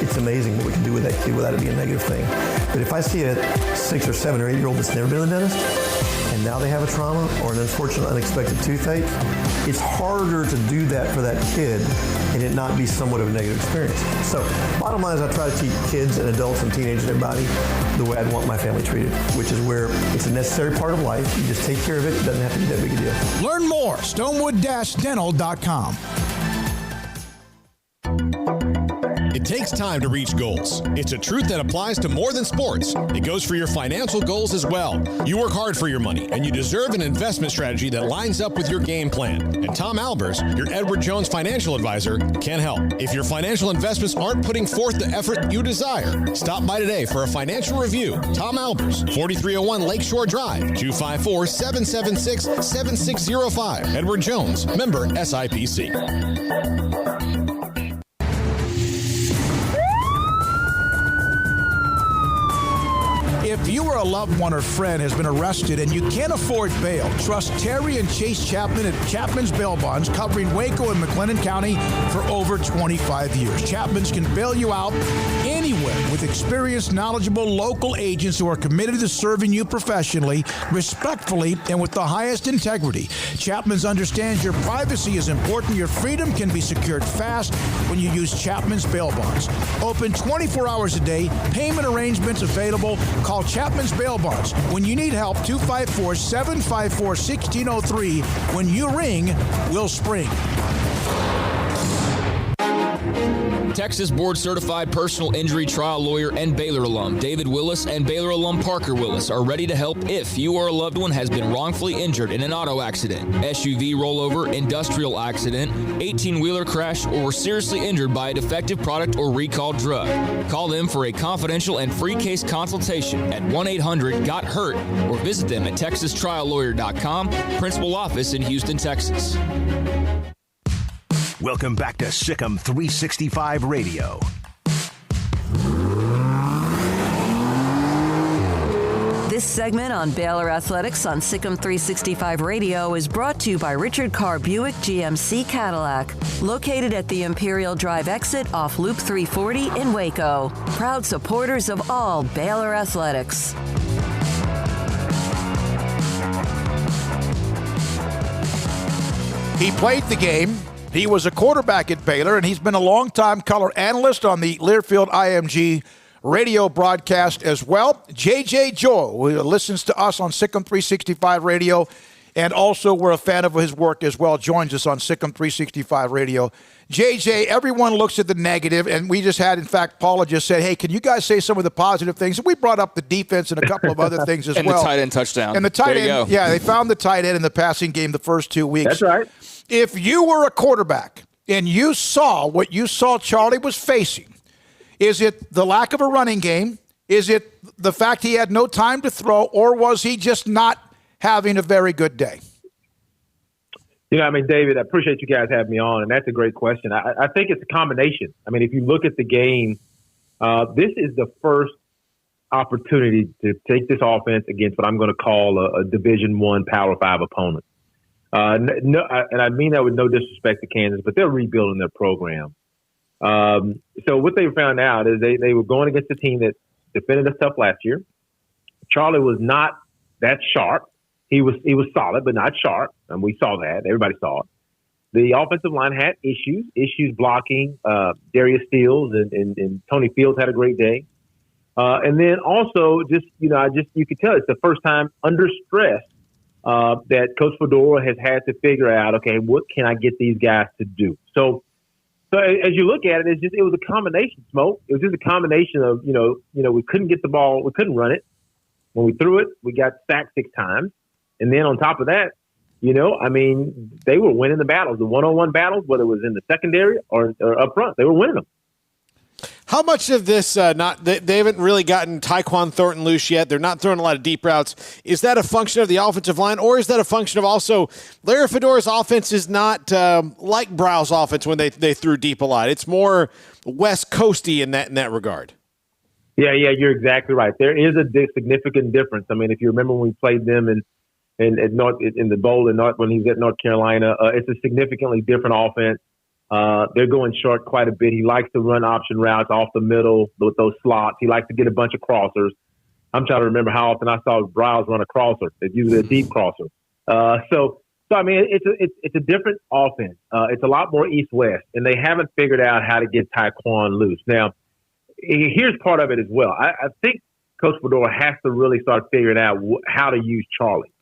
It's amazing what we can do with that kid without it being a negative thing. But if I see a 6 or 7 or 8 year old that's never been to the dentist, and now they have a trauma or an unfortunate unexpected toothache, it's harder to do that for that kid and it not be somewhat of a negative experience. So bottom line is I try to teach kids and adults and teenagers and everybody the way I'd want my family treated, which is where it's a necessary part of life. You just take care of it. It doesn't have to be that big a deal. Learn more, stonewood-dental.com. It takes time to reach goals. It's a truth that applies to more than sports. It goes for your financial goals as well. You work hard for your money, and you deserve an investment strategy that lines up with your game plan. And Tom Albers, your Edward Jones financial advisor, can help. If your financial investments aren't putting forth the effort you desire, stop by today for a financial review. Tom Albers, 4301 Lakeshore Drive, 254-776-7605. Edward Jones, member SIPC. If you or a loved one or friend has been arrested and you can't afford bail, trust Terry and Chase Chapman at Chapman's Bail Bonds, covering Waco and McLennan County for over 25 years. Chapman's can bail you out anywhere with experienced, knowledgeable local agents who are committed to serving you professionally, respectfully, and with the highest integrity. Chapman's understands your privacy is important. Your freedom can be secured fast when you use Chapman's Bail Bonds. Open 24 hours a day. Payment arrangements available. Call Chapman's Bail Bonds. When you need help, 254-754-1603. When you ring, we'll spring. Texas board-certified personal injury trial lawyer and Baylor alum David Willis and Baylor alum Parker Willis are ready to help if you or a loved one has been wrongfully injured in an auto accident, SUV rollover, industrial accident, 18-wheeler crash, or were seriously injured by a defective product or recalled drug. Call them for a confidential and free case consultation at 1-800-GOT-HURT or visit them at texastriallawyer.com, principal office in Houston, Texas. Welcome back to Sikkim 365 Radio. This segment on Baylor Athletics on Sikkim 365 Radio is brought to you by Richard Carr Buick GMC Cadillac, located at the Imperial Drive exit off Loop 340 in Waco. Proud supporters of all Baylor Athletics. He played the game. He was a quarterback at Baylor, and he's been a longtime color analyst on the Learfield IMG radio broadcast as well. J.J. Joel, who listens to us on Sikkim 365 Radio, and also we're a fan of his work as well, joins us on Sikkim 365 Radio. J.J., everyone looks at the negative, and we just had, in fact, Paula just said, hey, can you guys say some of the positive things? And we brought up the defense and a couple of other things as and well. And the tight end touchdown. And the tight end, yeah, they found the tight end in the passing game the first 2 weeks. That's right. If you were a quarterback and you saw what you saw Charlie was facing, is it the lack of a running game? Is it the fact he had no time to throw, or was he just not having a very good day? You know, I mean, David, I appreciate you guys having me on, and that's a great question. I think it's a combination. I mean, if you look at the game, this is the first opportunity to take this offense against what I'm going to call a Division I Power 5 opponent. And I mean that with no disrespect to Kansas, but they're rebuilding their program. So what they found out is they were going against a team that defended us tough last year. Charlie was not that sharp. He was solid, but not sharp, and we saw that. Everybody saw it. The offensive line had issues blocking. Darius Steele and Tony Fields had a great day. And then also you could tell it's the first time under stress that Coach Fedora has had to figure out, okay, what can I get these guys to do? So as you look at it, it was a combination, Smoke. It was just a combination of, we couldn't get the ball, we couldn't run it. When we threw it, we got sacked 6 times. And then on top of that, they were winning the battles, the one-on-one battles, whether it was in the secondary or up front, they were winning them. How much of this, they haven't really gotten Tyquan Thornton loose yet. They're not throwing a lot of deep routes. Is that a function of the offensive line, or is that a function of also Larry Fedora's offense is not like Brow's offense when they threw deep a lot? It's more West Coasty in that regard. Yeah, you're exactly right. There is a significant difference. I mean, if you remember when we played them in the bowl when he was at North Carolina, it's a significantly different offense. They're going short quite a bit. He likes to run option routes off the middle with those slots. He likes to get a bunch of crossers. I'm trying to remember how often I saw Browse run a crosser. It's usually a deep crosser. So I mean, it's a different offense. It's a lot more east-west, and they haven't figured out how to get Tyquan loose. Now, here's part of it as well. I think Coach Fedora has to really start figuring out how to use Charlie.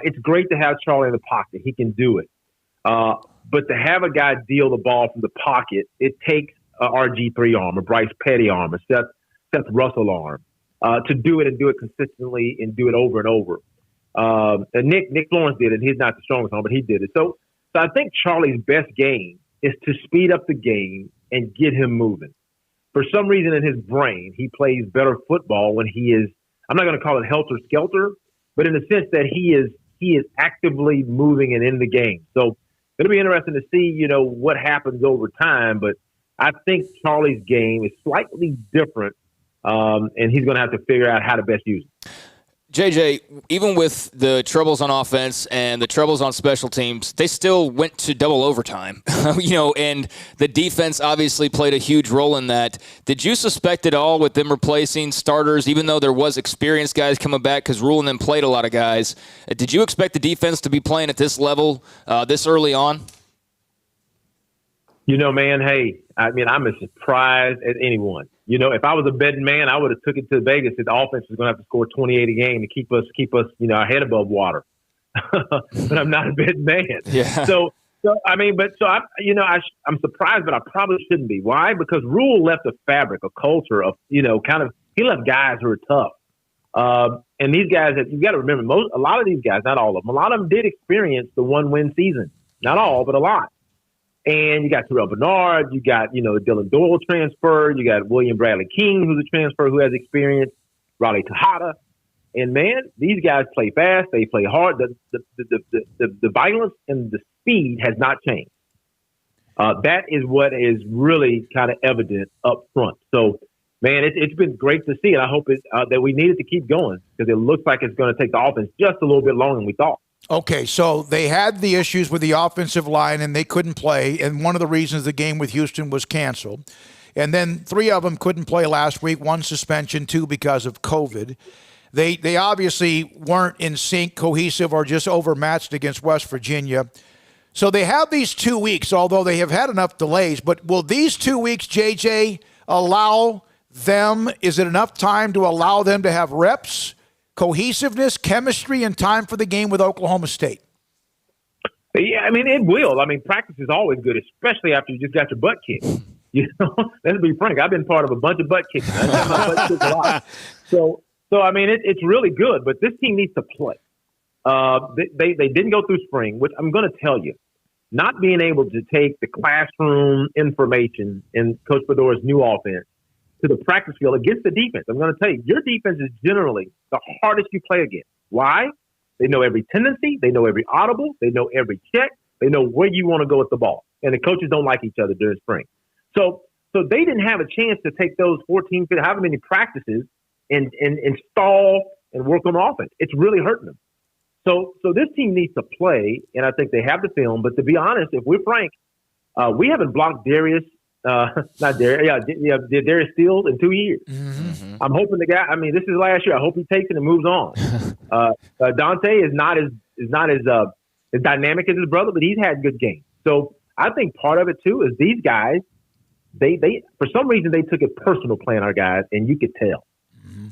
It's great to have Charlie in the pocket. He can do it. But to have a guy deal the ball from the pocket, it takes a RG3 arm, a Bryce Petty arm, a Seth Russell arm to do it and do it consistently and do it over and over. And Nick Florence did it. He's not the strongest arm, but he did it. So I think Charlie's best game is to speed up the game and get him moving. For some reason in his brain, he plays better football when he is, I'm not going to call it helter-skelter, but in the sense that he is actively moving and in the game. So it'll be interesting to see, what happens over time. But I think Charlie's game is slightly different, and he's going to have to figure out how to best use it. JJ, even with the troubles on offense and the troubles on special teams, they still went to double overtime, and the defense obviously played a huge role in that. Did you suspect at all with them replacing starters, even though there was experienced guys coming back because Rule and them played a lot of guys? Did you expect the defense to be playing at this level this early on? Man, hey, I'm as surprised as anyone. If I was a betting man, I would have took it to Vegas that the offense was going to have to score 28 a game to keep us, our head above water. But I'm not a betting man. Yeah. So So I mean, I'm surprised, but I probably shouldn't be. Why? Because Rule left a fabric, a culture of he left guys who are tough. And these guys that you got to remember, a lot of these guys, not all of them, a lot of them did experience the 1-win season. Not all, but a lot. And you got Terrell Bernard, you got Dylan Doyle transfer, you got William Bradley King, who's a transfer who has experience, Raleigh Tejada. And man, these guys play fast, they play hard. The violence and the speed has not changed. That is what is really kind of evident up front. So, man, it's been great to see it. I hope that we needed to keep going because it looks like it's going to take the offense just a little bit longer than we thought. Okay, so they had the issues with the offensive line and they couldn't play, and one of the reasons the game with Houston was canceled. And then 3 of them couldn't play last week, 1 suspension, 2 because of COVID. They obviously weren't in sync, cohesive, or just overmatched against West Virginia. So they have these 2 weeks, although they have had enough delays. But will these 2 weeks, JJ, allow them, is it enough time to allow them to have reps, cohesiveness, chemistry, and time for the game with Oklahoma State? Yeah, I mean, it will. I mean, practice is always good, especially after you just got your butt kicked. Let's be frank. I've been part of a bunch of butt kicks. I've got my butt kicked a lot. So I mean, it's really good, but this team needs to play. They didn't go through spring, which I'm going to tell you, not being able to take the classroom information in Coach Fedora's new offense to the practice field against the defense. I'm going to tell you, your defense is generally the hardest you play against. Why? They know every tendency. They know every audible. They know every check. They know where you want to go with the ball. And the coaches don't like each other during spring. So they didn't have a chance to take those 14, however many practices and install and work on offense. It's really hurting them. So this team needs to play, and I think they have the film. But to be honest, if we're frank, we haven't blocked Darius Steele in 2 years. Mm-hmm. I'm hoping the guy. I mean, this is last year. I hope he takes it and moves on. Dante is not as dynamic as his brother, but he's had good games. So I think part of it too is these guys. They for some reason they took it personal playing our guys, and you could tell. Mm-hmm.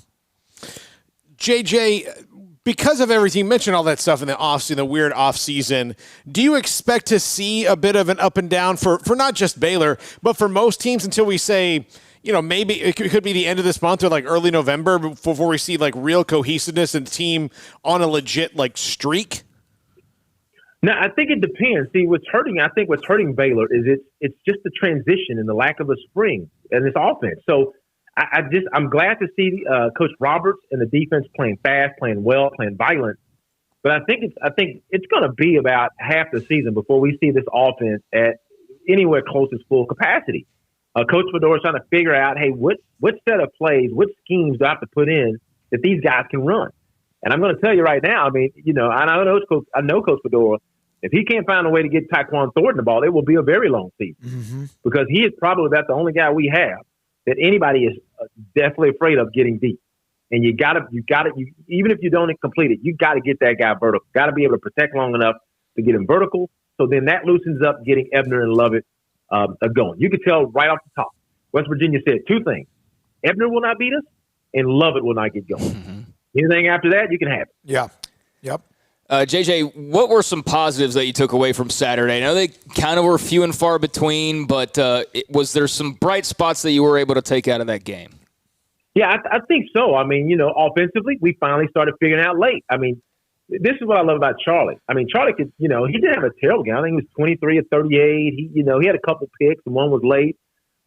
JJ, because of everything, you mentioned all that stuff in the offseason, the weird offseason, do you expect to see a bit of an up and down for not just Baylor, but for most teams until we say, maybe it could be the end of this month or like early November before we see like real cohesiveness and team on a legit like streak? No, I think it depends. See, what's hurting Baylor is it's just the transition and the lack of a spring and this offense. So I'm glad to see Coach Roberts and the defense playing fast, playing well, playing violent. But I think it's going to be about half the season before we see this offense at anywhere close to full capacity. Coach Fedora is trying to figure out, hey, what set of plays, what schemes do I have to put in that these guys can run? And I'm going to tell you right now. I mean, I know Coach Fedora. If he can't find a way to get Tyquan Thornton the ball, it will be a very long season because he is probably about the only guy we have that anybody is definitely afraid of getting deep. And you got to, even if you don't complete it, you got to get that guy vertical. Got to be able to protect long enough to get him vertical. So then that loosens up getting Ebner and Lovett going. You could tell right off the top. West Virginia said 2 things: Ebner will not beat us, and Lovett will not get going. Mm-hmm. Anything after that, you can have it. Yeah. Yep. JJ, what were some positives that you took away from Saturday? I know they kind of were few and far between, but was there some bright spots that you were able to take out of that game? Yeah, I think so. I mean, offensively, we finally started figuring out late. I mean, this is what I love about Charlie. I mean, Charlie could, he didn't have a terrible game. I think he was 23 of 38. He had a couple picks and one was late,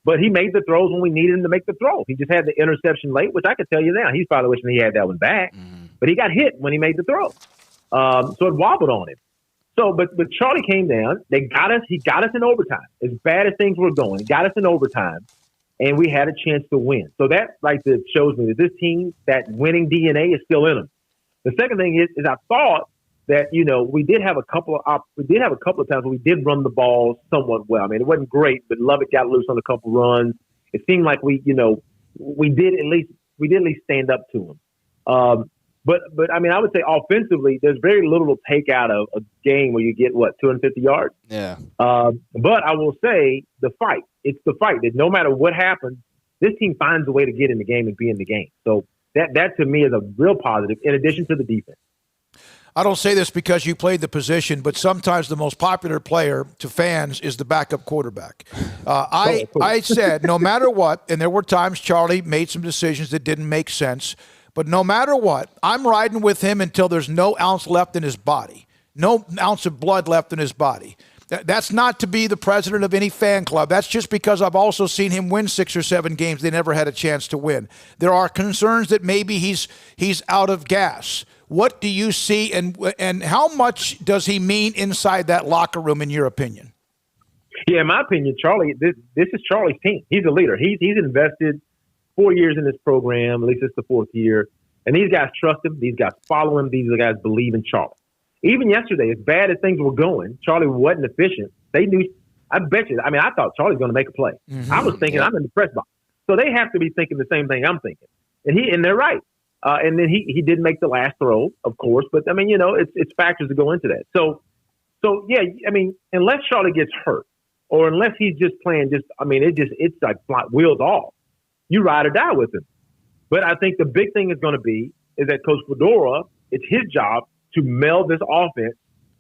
but he made the throws when we needed him to make the throw. He just had the interception late, which I could tell you now. He's probably wishing he had that one back, but he got hit when he made the throw. So it wobbled on him. So, but Charlie came down. He got us in overtime. As bad as things were going, he got us in overtime, and we had a chance to win. So that right there shows me that this team, that winning DNA is still in them. The second thing is I thought that we did have a couple of times where we did run the ball somewhat well. I mean, it wasn't great, but Lovett got loose on a couple runs. It seemed like we did at least stand up to him. But I mean, I would say offensively, there's very little to take out of a game where you get 250 yards. Yeah. But I will say the fight. It's the fight that no matter what happens, this team finds a way to get in the game and be in the game. So that to me is a real positive. In addition to the defense. I don't say this because you played the position, but sometimes the most popular player to fans is the backup quarterback. I said no matter what, and there were times Charlie made some decisions that didn't make sense, but no matter what, I'm riding with him until there's no ounce left in his body, no ounce of blood left in his body. That's not to be the president of any fan club. That's just because I've also seen him win 6 or 7 games they never had a chance to win. There are concerns that maybe he's out of gas. What do you see, and how much does he mean inside that locker room, in your opinion? Yeah, in my opinion, Charlie, this is Charlie's team. He's a leader. He's invested 4 years in this program. At least it's the 4th year. And these guys trust him. These guys follow him. These guys believe in Charlie. Even yesterday, as bad as things were going, Charlie wasn't efficient. They knew, I bet you, I thought Charlie was going to make a play. Mm-hmm. I was thinking, I'm in the press box. So they have to be thinking the same thing I'm thinking. And they're right. And then he didn't make the last throw, of course. But, it's factors that go into that. So yeah, unless Charlie gets hurt or unless he's just playing it's like wheels off. You ride or die with him. But I think the big thing is going to be is that Coach Fedora, it's his job to meld this offense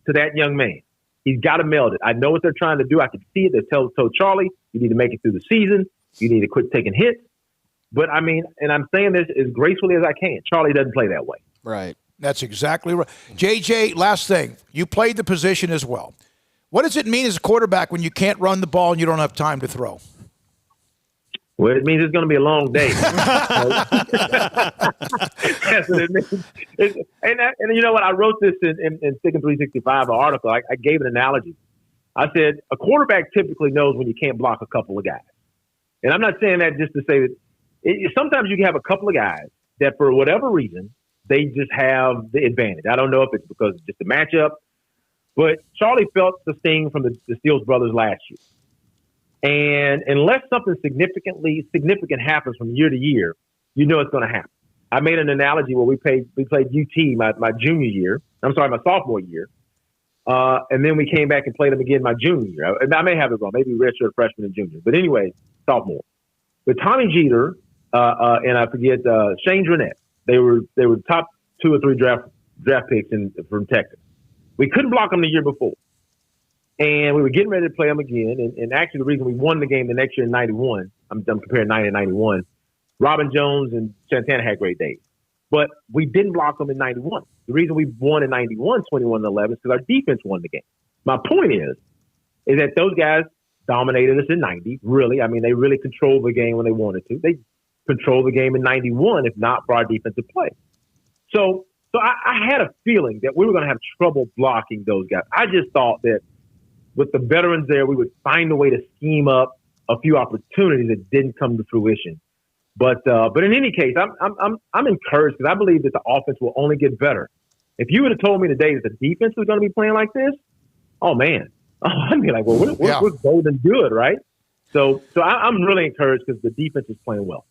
to that young man. He's got to meld it. I know what they're trying to do. I can see it. They told Charlie, you need to make it through the season. You need to quit taking hits. But, and I'm saying this as gracefully as I can. Charlie doesn't play that way. Right. That's exactly right. JJ, last thing. You played the position as well. What does it mean as a quarterback when you can't run the ball and you don't have time to throw? Well, it means it's going to be a long day. That's what it means. And you know what? I wrote this in Sticking 365, an article. I gave an analogy. I said, a quarterback typically knows when you can't block a couple of guys. And I'm not saying that just to say that. Sometimes you can have a couple of guys that for whatever reason, they just have the advantage. I don't know if it's because it's just a matchup, but Charlie felt the sting from the Steele brothers last year. And unless something significant happens from year to year, you know it's going to happen. I made an analogy where we played UT my junior year. I'm sorry, my sophomore year. And then we came back and played them again my junior year. I may have it wrong. Maybe redshirt freshman and junior. But anyway, sophomore. But Tommy Jeter and I forget Shane Dronette. They were top 2 or 3 draft picks from Texas. We couldn't block them the year before. And we were getting ready to play them again. And actually, the reason we won the game the next year in 91, I'm comparing 90 and 91, Robin Jones and Santana had great days. But we didn't block them in 91. The reason we won in 91, 21-11, is because our defense won the game. My point is that those guys dominated us in 90, really. They really controlled the game when they wanted to. They controlled the game in 91, if not for our defensive play. So I had a feeling that we were going to have trouble blocking those guys. I just thought that with the veterans there, we would find a way to scheme up a few opportunities that didn't come to fruition. But in any case, I'm encouraged because I believe that the offense will only get better. If you would have told me today that the defense was going to be playing like this, oh man, I'd be like, well, we're golden good, right? So I'm really encouraged because the defense is playing well.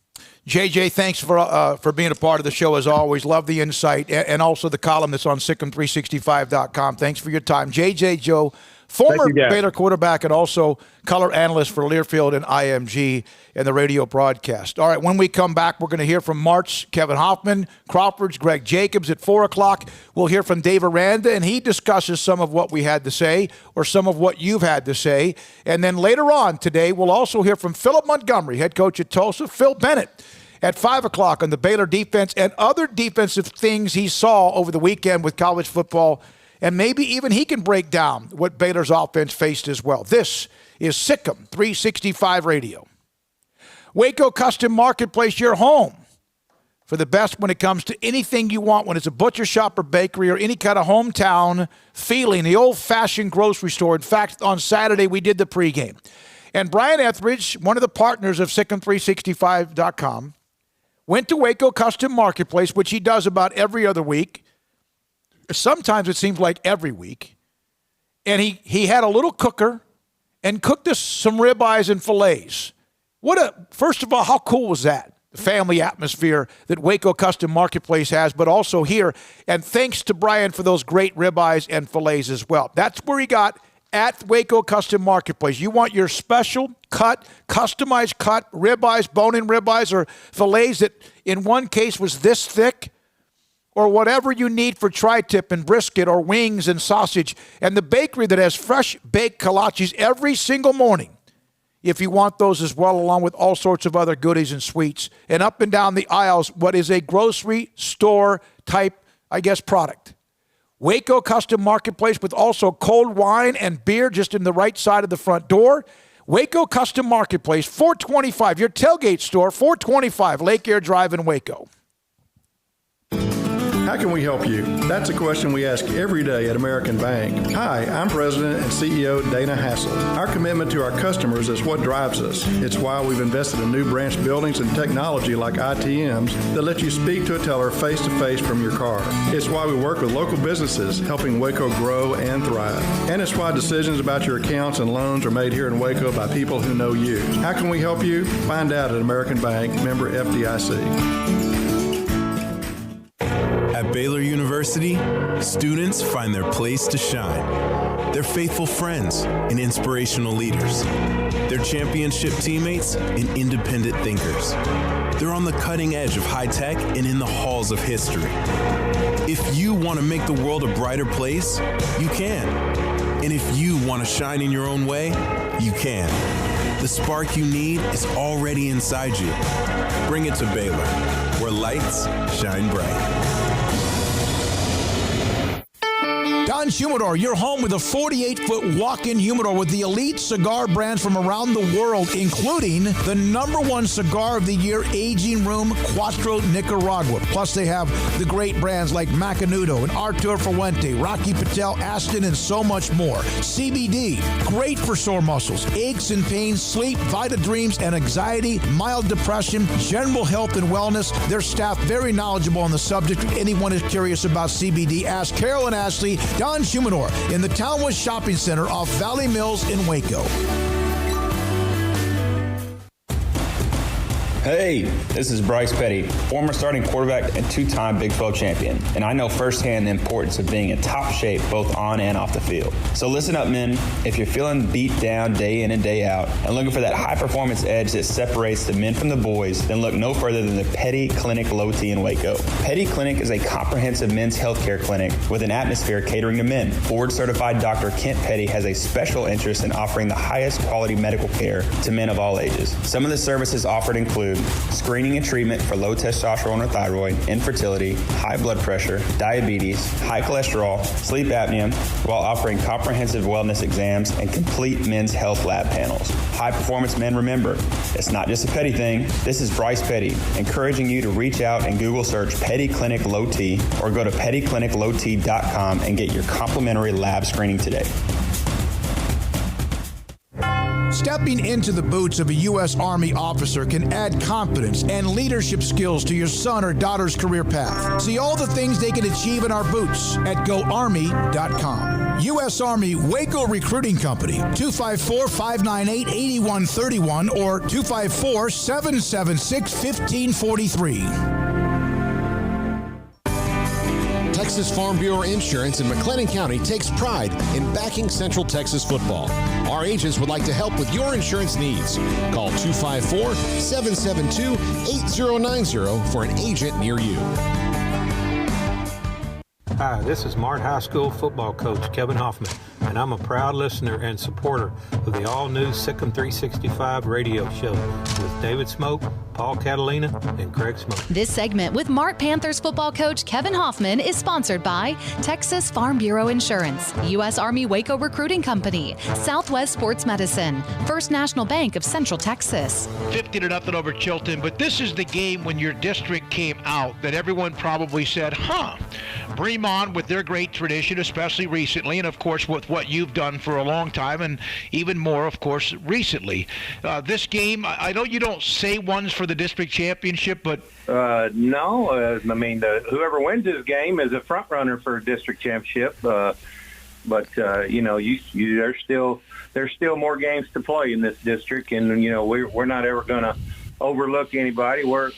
JJ, thanks for being a part of the show as always. Love the insight and also the column that's on Sikkim365.com. Thanks for your time. JJ Joe, former Baylor quarterback and also color analyst for Learfield and IMG and the radio broadcast. All right, when we come back, we're going to hear from March, Kevin Hoffman, Crawford's Greg Jacobs at 4 o'clock. We'll hear from Dave Aranda, and he discusses some of what we had to say or some of what you've had to say. And then later on today, we'll also hear from Philip Montgomery, head coach at Tulsa, Phil Bennett, at 5 o'clock on the Baylor defense and other defensive things he saw over the weekend with college football. And maybe even he can break down what Baylor's offense faced as well. This is Sikkim 365 Radio. Waco Custom Marketplace, your home for the best when it comes to anything you want, when it's a butcher shop or bakery or any kind of hometown feeling, the old-fashioned grocery store. In fact, on Saturday, we did the pregame. And Brian Etheridge, one of the partners of Sikkim365.com, went to Waco Custom Marketplace, which he does about every other week. Sometimes it seems like every week. And he had a little cooker and cooked us some ribeyes and fillets. First of all, how cool was that? The family atmosphere that Waco Custom Marketplace has, but also here. And thanks to Brian for those great ribeyes and fillets as well. That's where he got at Waco Custom Marketplace. You want your special cut, customized cut ribeyes, bone-in ribeyes, or fillets that in one case was this thick, or whatever you need for tri-tip and brisket or wings and sausage, and the bakery that has fresh baked kolaches every single morning, if you want those as well, along with all sorts of other goodies and sweets. And up and down the aisles, what is a grocery store type, product. Waco Custom Marketplace with also cold wine and beer just in the right side of the front door. Waco Custom Marketplace, 425, your tailgate store, 425 Lake Air Drive in Waco. How can we help you? That's a question we ask every day at American Bank. Hi, I'm President and CEO Dana Hassel. Our commitment to our customers is what drives us. It's why we've invested in new branch buildings and technology like ITMs that let you speak to a teller face-to-face from your car. It's why we work with local businesses, helping Waco grow and thrive. And it's why decisions about your accounts and loans are made here in Waco by people who know you. How can we help you? Find out at American Bank, member FDIC. At Baylor University, students find their place to shine. They're faithful friends and inspirational leaders. They're championship teammates and independent thinkers. They're on the cutting edge of high tech and in the halls of history. If you want to make the world a brighter place, you can. And if you want to shine in your own way, you can. The spark you need is already inside you. Bring it to Baylor, where lights shine bright. Don Humidor, your home with a 48-foot walk-in humidor with the elite cigar brands from around the world, including the #1 cigar of the year, Aging Room Cuatro Nicaragua. Plus, they have the great brands like Macanudo and Artur Fuente, Rocky Patel, Aston, and so much more. CBD, great for sore muscles, aches and pains, sleep, Vita Dreams, and anxiety, mild depression, general health and wellness. Their staff very knowledgeable on the subject. If anyone is curious about CBD, ask Carol and Ashley. Don Humidor in the Townwest Shopping Center off Valley Mills in Waco. Hey, this is Bryce Petty, former starting quarterback and two-time Big 12 champion, and I know firsthand the importance of being in top shape both on and off the field. So listen up, men. If you're feeling beat down day in and day out and looking for that high-performance edge that separates the men from the boys, then look no further than the Petty Clinic Low T in Waco. Petty Clinic is a comprehensive men's healthcare clinic with an atmosphere catering to men. Board-certified Dr. Kent Petty has a special interest in offering the highest quality medical care to men of all ages. Some of the services offered include screening and treatment for low testosterone or thyroid, infertility, high blood pressure, diabetes, high cholesterol, sleep apnea, while offering comprehensive wellness exams and complete men's health lab panels. High performance men, remember, it's not just a Petty thing. This is Bryce Petty, encouraging you to reach out and Google search Petty Clinic Low T or go to pettycliniclowt.com and get your complimentary lab screening today. Stepping into the boots of a U.S. Army officer can add confidence and leadership skills to your son or daughter's career path. See all the things they can achieve in our boots at GoArmy.com. U.S. Army Waco Recruiting Company, 254-598-8131 or 254-776-1543. Texas Farm Bureau Insurance in McLennan County takes pride in backing Central Texas football. Our agents would like to help with your insurance needs. Call 254-772-8090 for an agent near you. Hi, this is Mart High School football coach Kevin Hoffman, and I'm a proud listener and supporter of the all-new Sikkim 365 radio show with David Smoke, Paul Catalina, and Craig Smoke. This segment with Mart Panthers football coach Kevin Hoffman is sponsored by Texas Farm Bureau Insurance, U.S. Army Waco Recruiting Company, Southwest Sports Medicine, First National Bank of Central Texas. 50-0 over Chilton, but this is the game when your district came out that everyone probably said, Bremond with their great tradition, especially recently, and of course with what you've done for a long time, and even more, of course, recently. This game, I know you don't say one's for the district championship, but no. I mean, whoever wins this game is a front runner for a district championship. But you know, there's still more games to play in this district, and you know, we're not ever going to overlook anybody. We're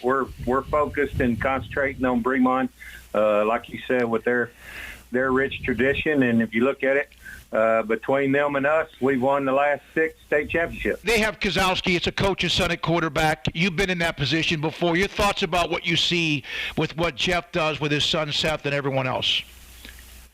focused and concentrating on Bremond. Like you said, with their their rich tradition. And if you look at it, between them and us, we've won the last 6 state championships. They have Kozlowski. It's a coach's son at quarterback. You've been in that position before. Your thoughts about what you see with what Jeff does with his son Seth and everyone else?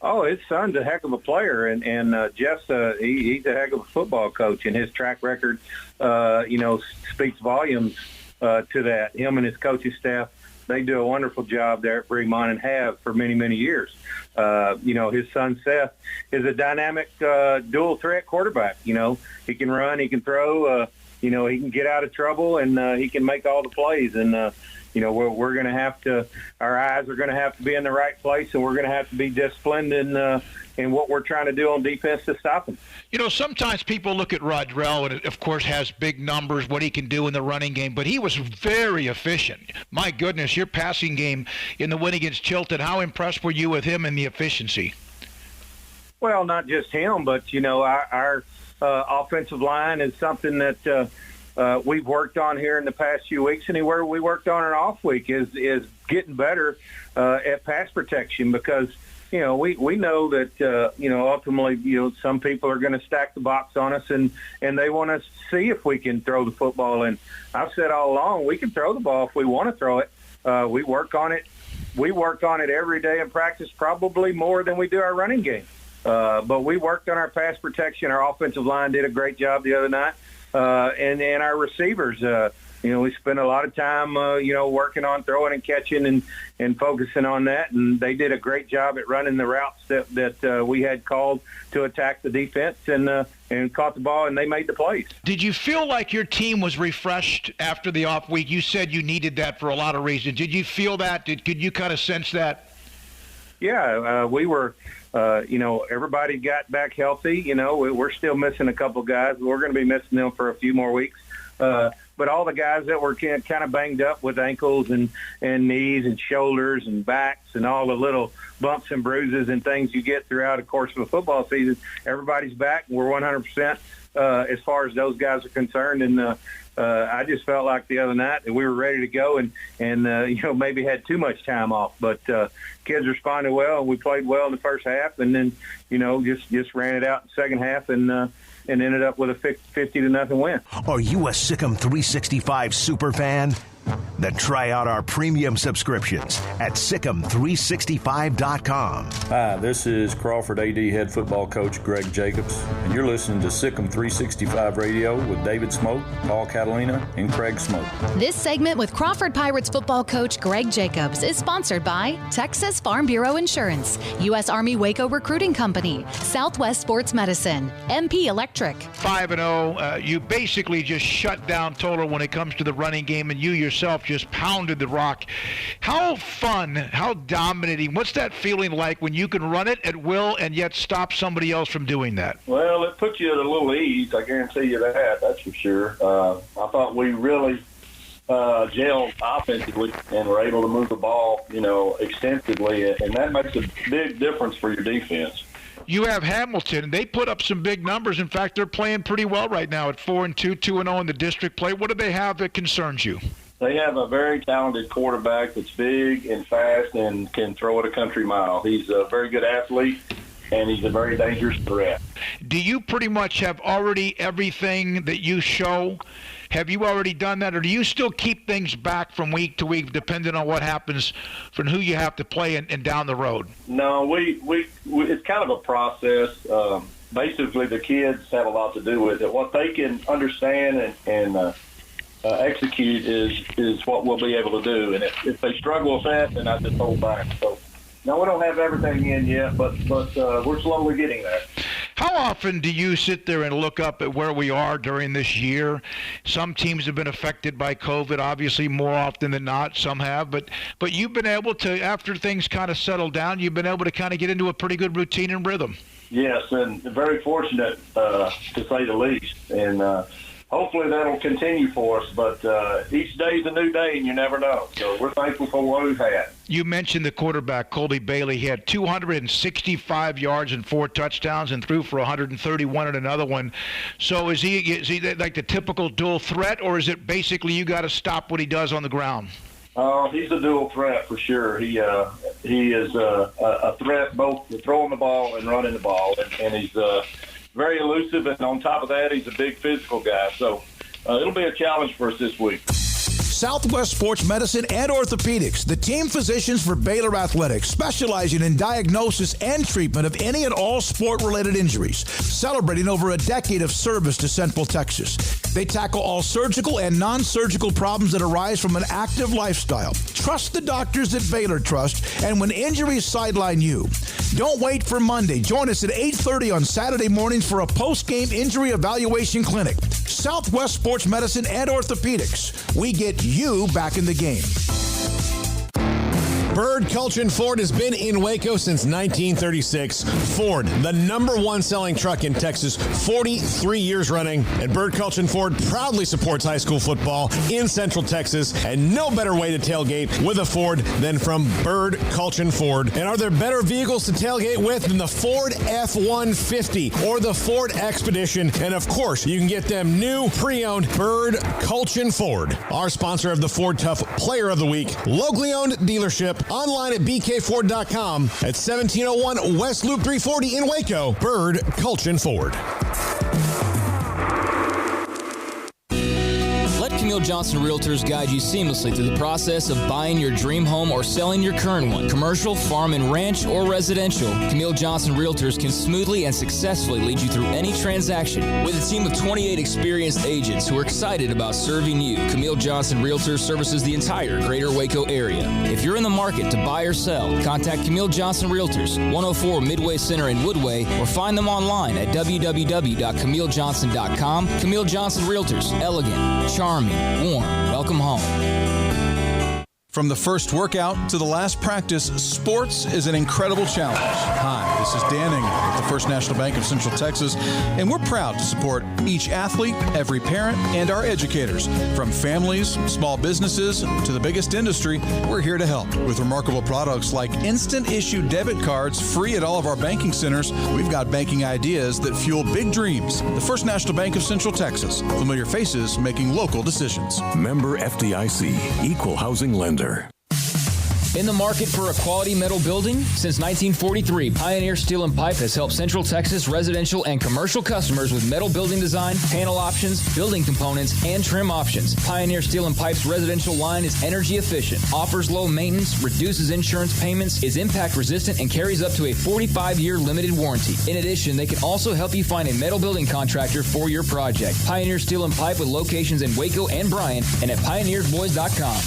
Oh, his son's a heck of a player, and Jeff's he's a heck of a football coach, and his track record, speaks volumes to that. Him and his coaching staff, they do a wonderful job there at Fremont and have for many, many years. His son Seth is a dynamic dual threat quarterback. He can run, he can throw, he can get out of trouble, and he can make all the plays. And we're going to have to, our eyes are going to have to be in the right place, and we're going to have to be disciplined in what we're trying to do on defense to stop him. Sometimes people look at Rodrell, and of course has big numbers, what he can do in the running game, but he was very efficient. My goodness, your passing game in the win against Chilton, how impressed were you with him and the efficiency? Well, not just him, but, our offensive line is something that we've worked on here in the past few weeks, and where we worked on an off week is getting better at pass protection, because we know that, ultimately, some people are going to stack the box on us, and they want to see if we can throw the football. And I've said all along, we can throw the ball if we want to throw it. We work on it. We work on it every day in practice, probably more than we do our running game. But we worked on our pass protection. Our offensive line did a great job the other night. And our receivers, we spent a lot of time, working on throwing and catching and focusing on that. And they did a great job at running the routes that we had called to attack the defense, and caught the ball, and they made the plays. Did you feel like your team was refreshed after the off week? You said you needed that for a lot of reasons. Did you feel that? Could you kind of sense that? Yeah, we were, everybody got back healthy. We're still missing a couple guys. We're going to be missing them for a few more weeks. But all the guys that were kind of banged up with ankles and knees and shoulders and backs and all the little bumps and bruises and things you get throughout the course of a football season, everybody's back. We're 100% as far as those guys are concerned. And I just felt like the other night that we were ready to go and maybe had too much time off. But kids responded well, and we played well in the first half, and then, just ran it out in the second half and ended up with a 50-0 win. Are you a Sikkim 365 super fan? Then try out our premium subscriptions at Sikkim365.com. Hi, this is Crawford AD head football coach Greg Jacobs, and you're listening to Sikkim 365 Radio with David Smoke, Paul Catalina, and Craig Smoke. This segment with Crawford Pirates football coach Greg Jacobs is sponsored by Texas Farm Bureau Insurance, U.S. Army Waco Recruiting Company, Southwest Sports Medicine, MP Electric. 5-0, you basically just shut down total when it comes to the running game, and you yourself just pounded the rock. How fun, how dominating, what's that feeling like when you can run it at will and yet stop somebody else from doing that? Well, it puts you at a little ease, I guarantee you that's for sure. I thought we really gelled offensively and were able to move the ball, extensively, and that makes a big difference for your defense. You have Hamilton, and they put up some big numbers. In fact, they're playing pretty well right now at 4-2, 2-0 in the district play. What do they have that concerns you? They have a very talented quarterback that's big and fast and can throw it a country mile. He's a very good athlete, and he's a very dangerous threat. Do you pretty much have already everything that you show? Have you already done that, or do you still keep things back from week to week depending on what happens from who you have to play and down the road? No, we it's kind of a process. Basically, the kids have a lot to do with it. What they can understand and execute is what we'll be able to do. And if they struggle with that, then I just hold back. So, no, we don't have everything in yet, but we're slowly getting there. How often do you sit there and look up at where we are during this year? Some teams have been affected by COVID, obviously more often than not. Some have, but you've been able to, after things kind of settle down, you've been able to kind of get into a pretty good routine and rhythm. Yes, and very fortunate to say the least. And hopefully that'll continue for us, but each day's a new day, and you never know. So we're thankful for what we've had. You mentioned the quarterback, Colby Bailey. He had 265 yards and 4 touchdowns and threw for 131 in another one. So is he like the typical dual threat, or is it basically you got to stop what he does on the ground? He's a dual threat for sure. He he is a threat both to throwing the ball and running the ball, and he's very elusive, and on top of that, he's a big physical guy. So it'll be a challenge for us this week. Southwest Sports Medicine and Orthopedics, the team physicians for Baylor Athletics, specializing in diagnosis and treatment of any and all sport-related injuries, celebrating over a decade of service to Central Texas. They tackle all surgical and non-surgical problems that arise from an active lifestyle. Trust the doctors that Baylor trusts, and when injuries sideline you, don't wait for Monday. Join us at 8:30 on Saturday mornings for a post-game injury evaluation clinic. Southwest Sports Medicine and Orthopedics. We get you back in the game. Bird Culture Ford has been in Waco since 1936. Ford, the #1 selling truck in Texas, 43 years running. And Bird Culture Ford proudly supports high school football in Central Texas. And no better way to tailgate with a Ford than from Bird Culture Ford. And are there better vehicles to tailgate with than the Ford F-150 or the Ford Expedition? And of course, you can get them new, pre-owned Bird Culture Ford. Our sponsor of the Ford Tough Player of the Week, locally owned dealership. Online at bkford.com at 1701 West Loop 340 in Waco. Bird Culture Ford. Let Camille Johnson Realtors guide you seamlessly through the process of buying your dream home or selling your current one. Commercial, farm and ranch, or residential, Camille Johnson Realtors can smoothly and successfully lead you through any transaction. With a team of 28 experienced agents who are excited about serving you, Camille Johnson Realtors services the entire greater Waco area. If you're in the market to buy or sell, contact Camille Johnson Realtors, 104 Midway Center in Woodway, or find them online at www.camillejohnson.com. Camille Johnson Realtors, elegant, charming, warm. Welcome home. From the first workout to the last practice, sports is an incredible challenge. Hi, this is Dan Engel with the First National Bank of Central Texas, and we're proud to support each athlete, every parent, and our educators. From families, small businesses, to the biggest industry, we're here to help. With remarkable products like instant issue debit cards free at all of our banking centers, we've got banking ideas that fuel big dreams. The First National Bank of Central Texas. Familiar faces making local decisions. Member FDIC, Equal Housing Lender. In the market for a quality metal building? Since 1943, Pioneer Steel and Pipe has helped Central Texas residential and commercial customers with metal building design, panel options, building components, and trim options. Pioneer Steel and Pipe's residential line is energy efficient, offers low maintenance, reduces insurance payments, is impact resistant, and carries up to a 45-year limited warranty. In addition, they can also help you find a metal building contractor for your project. Pioneer Steel and Pipe with locations in Waco and Bryan and at pioneersboys.com.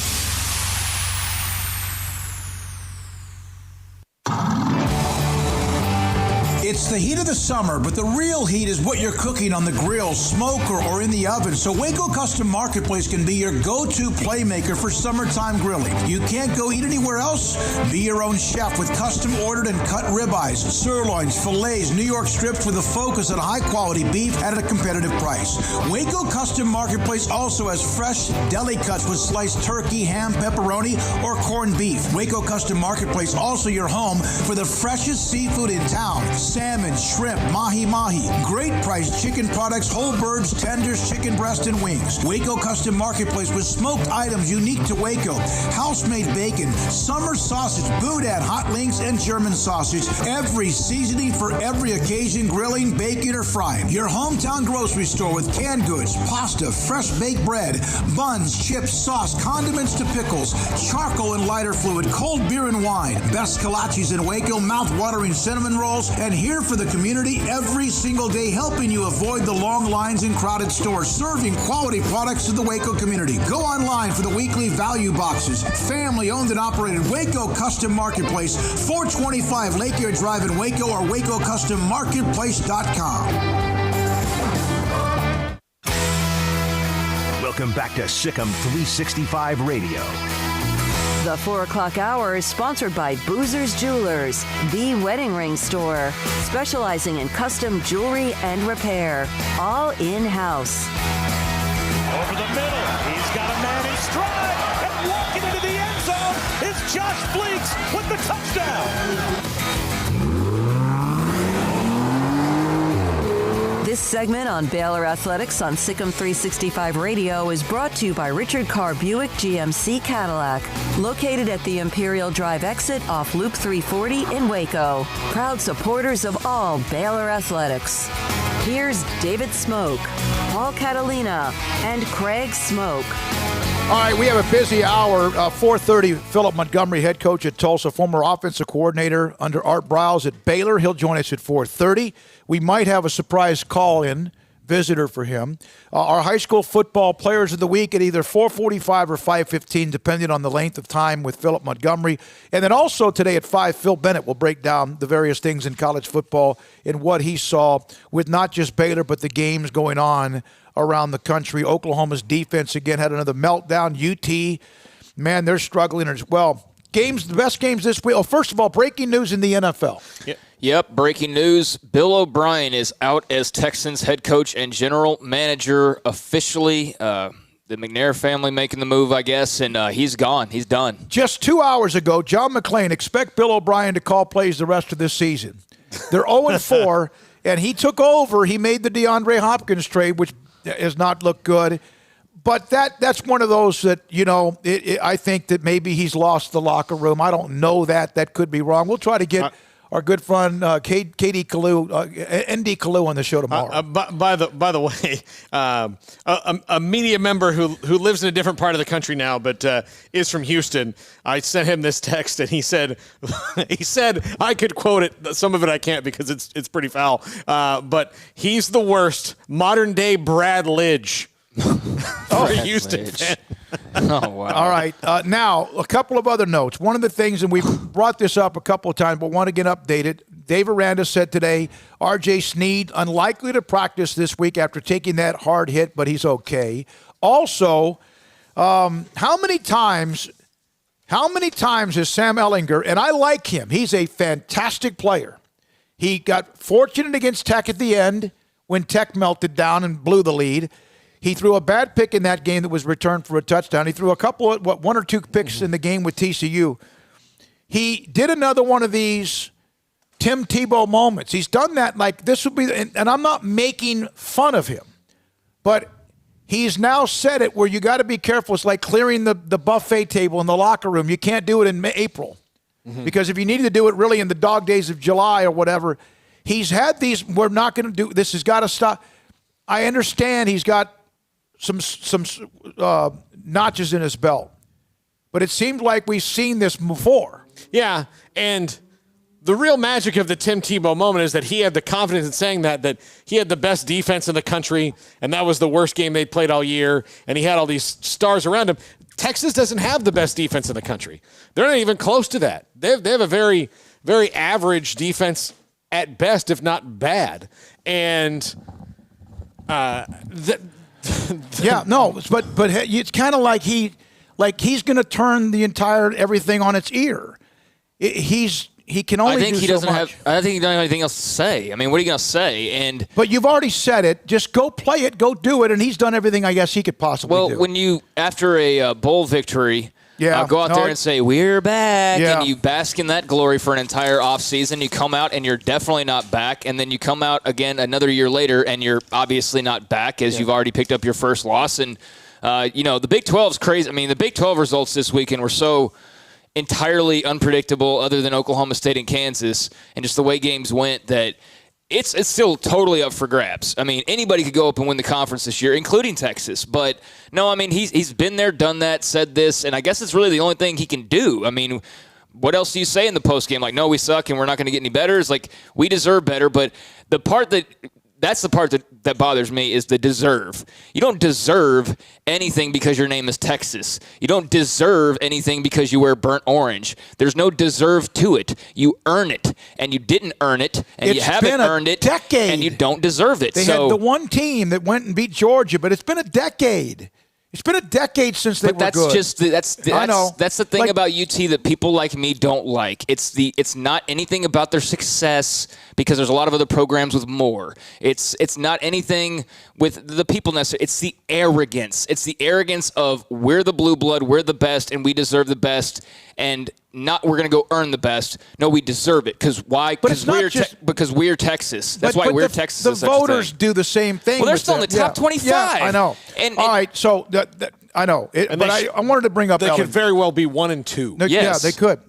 It's the heat of the summer, but the real heat is what you're cooking on the grill, smoker, or in the oven. So Waco Custom Marketplace can be your go-to playmaker for summertime grilling. You can't go eat anywhere else? Be your own chef with custom ordered and cut ribeyes, sirloins, fillets, New York strips with a focus on high-quality beef at a competitive price. Waco Custom Marketplace also has fresh deli cuts with sliced turkey, ham, pepperoni, or corned beef. Waco Custom Marketplace also your home for the freshest seafood in town. Salmon, shrimp, mahi-mahi. Great priced chicken products, whole birds, tenders, chicken breast, and wings. Waco Custom Marketplace with smoked items unique to Waco. House-made bacon, summer sausage, boudin, hot links, and German sausage. Every seasoning for every occasion, grilling, baking, or frying. Your hometown grocery store with canned goods, pasta, fresh baked bread, buns, chips, sauce, condiments to pickles, charcoal and lighter fluid, cold beer and wine. Best kolaches in Waco, mouth-watering cinnamon rolls, and here for the community every single day, helping you avoid the long lines in crowded stores, serving quality products to the Waco community. Go online for the weekly value boxes. Family owned and operated Waco Custom Marketplace, 425 Lake Air Drive in Waco, or WacoCustomMarketplace.com. Welcome back to Sikkim 365 Radio. The 4 o'clock hour is sponsored by Boozer's Jewelers, the wedding ring store, specializing in custom jewelry and repair, all in-house. Over the middle, he's got a man in stride, and walking into the end zone is Josh Fleeks with the touchdown. This segment on Baylor Athletics on Sikkim 365 Radio is brought to you by Richard Carr Buick GMC Cadillac, located at the Imperial Drive exit off Loop 340 in Waco. Proud supporters of all Baylor Athletics. Here's David Smoke, Paul Catalina, and Craig Smoke. All right, we have a busy hour. 4:30, Philip Montgomery, head coach at Tulsa, former offensive coordinator under Art Briles at Baylor. He'll join us at 4:30. We might have a surprise call-in visitor for him. Our high school football players of the week at either 4:45 or 5:15, depending on the length of time with Philip Montgomery. And then also today at 5, Phil Bennett will break down the various things in college football and what he saw with not just Baylor, but the games going on around the country. Oklahoma's defense again had another meltdown. UT, man, they're struggling as well. Games, the best games this week. Oh, first of all, breaking news in the NFL. Yep, breaking news. Bill O'Brien is out as Texans head coach and general manager officially. The McNair family making the move, I guess, and he's gone. He's done. Just 2 hours ago, John McClain expect Bill O'Brien to call plays the rest of this season. They're 0-4, and he took over. He made the DeAndre Hopkins trade, which has not looked good. But that's one of those that, you know, I think that maybe he's lost the locker room. I don't know that. That could be wrong. We'll try to get our good friend Katie Kalu, ND Kalu on the show tomorrow. By the way, a media member who lives in a different part of the country now, but is from Houston. I sent him this text, and he said I could quote it. Some of it I can't because it's pretty foul. But he's the worst modern day Brad Lidge. For a Houston fan. Oh, wow. All right. Now, a couple of other notes. One of the things, and we've brought this up a couple of times, but want to get updated. Dave Aranda said today, R.J. Sneed unlikely to practice this week after taking that hard hit, but he's okay. Also, how many times has Sam Ehlinger, and I like him, he's a fantastic player. He got fortunate against Tech at the end when Tech melted down and blew the lead. He threw a bad pick in that game that was returned for a touchdown. He threw a couple of, one or two picks in the game with TCU. He did another one of these Tim Tebow moments. He's done that like this would be, and I'm not making fun of him, but he's now said it where you got to be careful. It's like clearing the buffet table in the locker room. You can't do it in April because if you needed to do it really in the dog days of July or whatever, he's had these, we're not going to do, this has got to stop. I understand he's got some notches in his belt, but it seems like we've seen this before. Yeah, and the real magic of the Tim Tebow moment is that he had the confidence in saying that he had the best defense in the country, and that was the worst game they played all year, and he had all these stars around him. Texas doesn't have the best defense in the country. They're not even close to that. They have a very, very average defense at best, if not bad. And yeah, no, but it's kind of like he's going to turn the entire everything on its ear. He can only. I think do he so doesn't much. have. I think he doesn't have anything else to say. I mean, what are you going to say? But you've already said it. Just go play it, go do it, and he's done everything I guess he could possibly do. Well, when you after a bowl victory. Go out there and say, we're back, and you bask in that glory for an entire offseason. You come out, and you're definitely not back, and then you come out again another year later, and you're obviously not back as you've already picked up your first loss. And, the Big 12 is crazy. I mean, the Big 12 results this weekend were so entirely unpredictable other than Oklahoma State and Kansas, and just the way games went that it's still totally up for grabs. I mean, anybody could go up and win the conference this year, including Texas. But, no, I mean, he's been there, done that, said this, and I guess it's really the only thing he can do. I mean, what else do you say in the postgame? Like, no, we suck and we're not going to get any better? It's like, we deserve better. But the part that's the part that bothers me is the deserve. You don't deserve anything because your name is Texas. You don't deserve anything because you wear burnt orange. There's no deserve to it. You earn it, and you didn't earn it, and you haven't earned it, and you don't deserve it. They had the one team that went and beat Georgia, but it's been a decade. It's been a decade since they were good. I know. That's the thing about UT that people like me don't like. It's not anything about their success because there's a lot of other programs with more. It's not anything with the people necessarily. It's the arrogance. It's the arrogance of we're the blue blood, we're the best, and we deserve the best. and not we're going to go earn the best. No, we deserve it. Because why? Because we're Texas. That's why we're Texas. The voters do the same thing. Well, they're still in the top 25. Yeah, I know. All right, so I know. I wanted to bring up they Ellen. could very well be 1 and 2. Yes. Yeah, they could.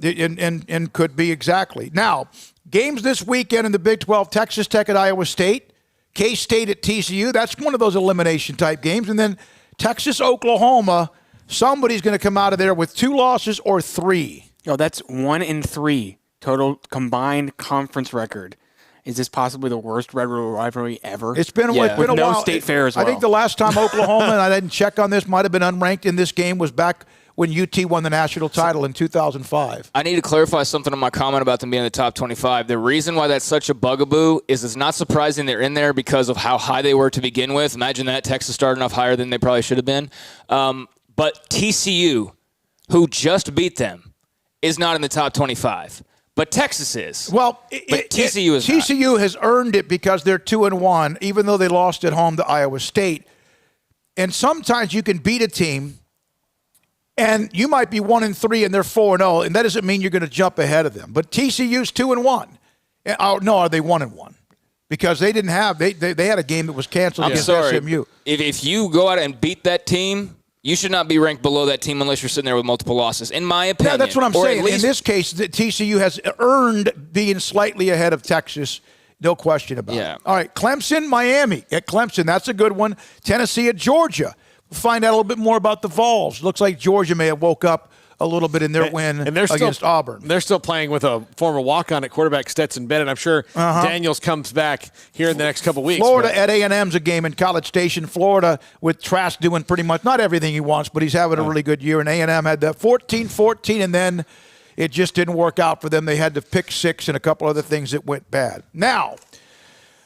And could be exactly. Now, games this weekend in the Big 12, Texas Tech at Iowa State, K-State at TCU. That's one of those elimination-type games. And then Texas, Oklahoma, somebody's going to come out of there with 2 losses or 3. Yo, that's 1 and 3 total combined conference record. Is this possibly the worst Red River rivalry ever? It's been, with a no while. state fair as well. I think the last time Oklahoma, and I didn't check on this, might have been unranked in this game, was back when UT won the national title in 2005. I need to clarify something on my comment about them being in the top 25. The reason why that's such a bugaboo is it's not surprising they're in there because of how high they were to begin with. Imagine that. Texas started off higher than they probably should have been. But TCU, who just beat them, is not in the top 25. But Texas is. Well, TCU is not. TCU has earned it because they're 2-1, even though they lost at home to Iowa State. And sometimes you can beat a team, and you might be 1-3 and they're 4-0, and that doesn't mean you're going to jump ahead of them. But TCU's 2-1. No, are they 1-1? Because they didn't have they had a game that was canceled against SMU. If you go out and beat that team, you should not be ranked below that team unless you're sitting there with multiple losses, in my opinion. Yeah, that's what I'm saying. In this case, the TCU has earned being slightly ahead of Texas. No question about it. All right, Clemson, Miami. At Clemson, that's a good one. Tennessee at Georgia. We'll find out a little bit more about the Vols. Looks like Georgia may have woke up a little bit in their win against Auburn. They're still playing with a former walk-on at quarterback, Stetson Bennett. I'm sure Daniels comes back here in the next couple weeks. Florida at A&M's a game in College Station, Florida, with Trask doing pretty much not everything he wants, but he's having a really good year. And A&M had the 14-14, and then it just didn't work out for them. They had to pick 6 and a couple other things that went bad. Now,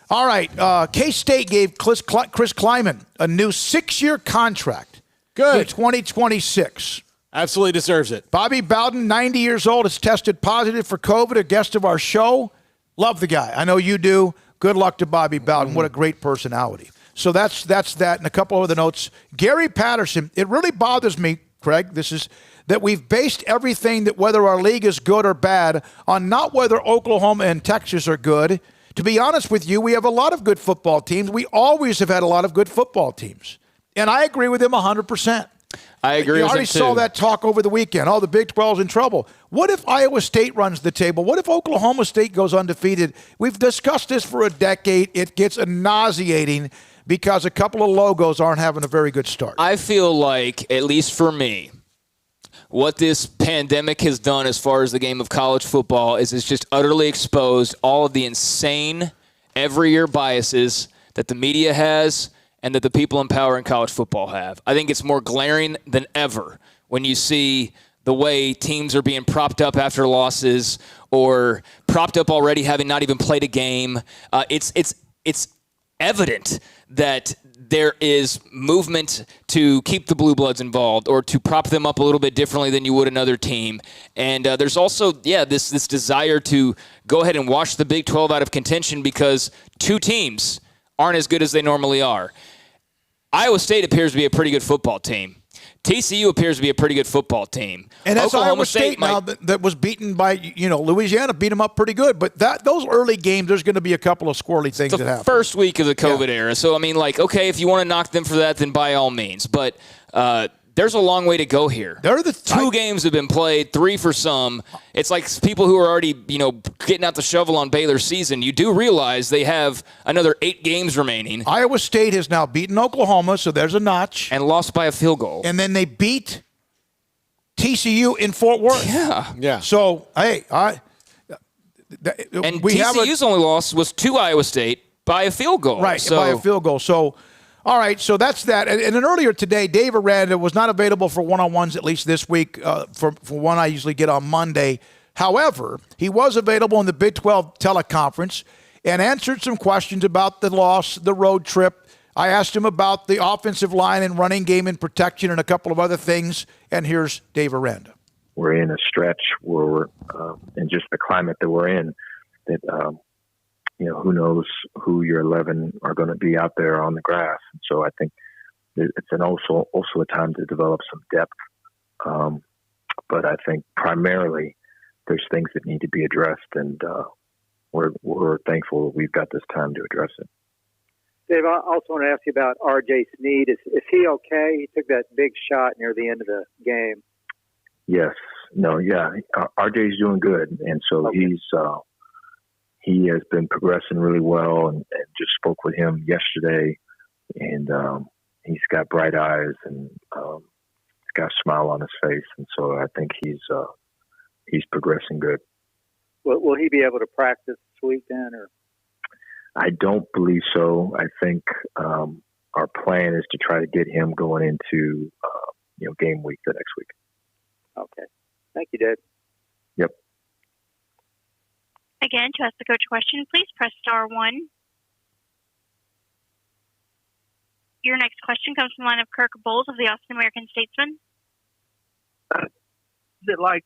all right, K-State gave Chris Kleiman a new 6-year contract. Good. 2026. Absolutely deserves it. Bobby Bowden, 90 years old, has tested positive for COVID, a guest of our show. Love the guy. I know you do. Good luck to Bobby Bowden. What a great personality. So that's that. And a couple of other notes. Gary Patterson, it really bothers me, Craig, that we've based everything that whether our league is good or bad on not whether Oklahoma and Texas are good. To be honest with you, we have a lot of good football teams. We always have had a lot of good football teams. And I agree with him 100%. I agree with him, too. You already saw that talk over the weekend. Oh, the Big 12's in trouble. What if Iowa State runs the table? What if Oklahoma State goes undefeated? We've discussed this for a decade. It gets nauseating because a couple of logos aren't having a very good start. I feel like, at least for me, what this pandemic has done as far as the game of college football is it's just utterly exposed all of the insane every-year biases that the media has and that the people in power in college football have. I think it's more glaring than ever when you see the way teams are being propped up after losses or propped up already having not even played a game. It's evident that there is movement to keep the Blue Bloods involved or to prop them up a little bit differently than you would another team. And there's also, this desire to go ahead and wash the Big 12 out of contention because 2 teams aren't as good as they normally are. Iowa State appears to be a pretty good football team. TCU appears to be a pretty good football team. And that's Iowa State now that was beaten by, Louisiana beat them up pretty good. But those early games, there's going to be a couple of squirrely things that happen. First week of the COVID era. So, okay, if you want to knock them for that, then by all means. But there's a long way to go here. They're the 2 games have been played, 3 for some. It's like people who are already, getting out the shovel on Baylor's season. You do realize they have another 8 games remaining. Iowa State has now beaten Oklahoma, so there's a notch. And lost by a field goal. And then they beat TCU in Fort Worth. Yeah. So, hey, TCU's only loss was to Iowa State by a field goal. Right, by a field goal. So, all right, so that's that. And then earlier today, Dave Aranda was not available for one-on-ones, at least this week, for one I usually get on Monday. However, he was available in the Big 12 teleconference and answered some questions about the loss, the road trip. I asked him about the offensive line and running game and protection and a couple of other things. And here's Dave Aranda. We're in a stretch where we're in just the climate that we're in that who knows who your 11 are going to be out there on the grass. And so I think it's also a time to develop some depth But I think primarily there's things that need to be addressed, and we're thankful we've got this time to address it. Dave, I also want to ask you about R.J. Sneed. Is he okay? He took that big shot near the end of the game. Yes. No, yeah. RJ's doing good. And so he has been progressing really well, and just spoke with him yesterday, and he's got bright eyes, and he's got a smile on his face. And so I think he's progressing good. Will he be able to practice this week then, or? I don't believe so. I think our plan is to try to get him going into game week the next week. Okay. Thank you, Dave. Yep. Again, to ask the coach a question, please press star 1. Your next question comes from the line of Kirk Bowles of the Austin American-Statesman. Is it like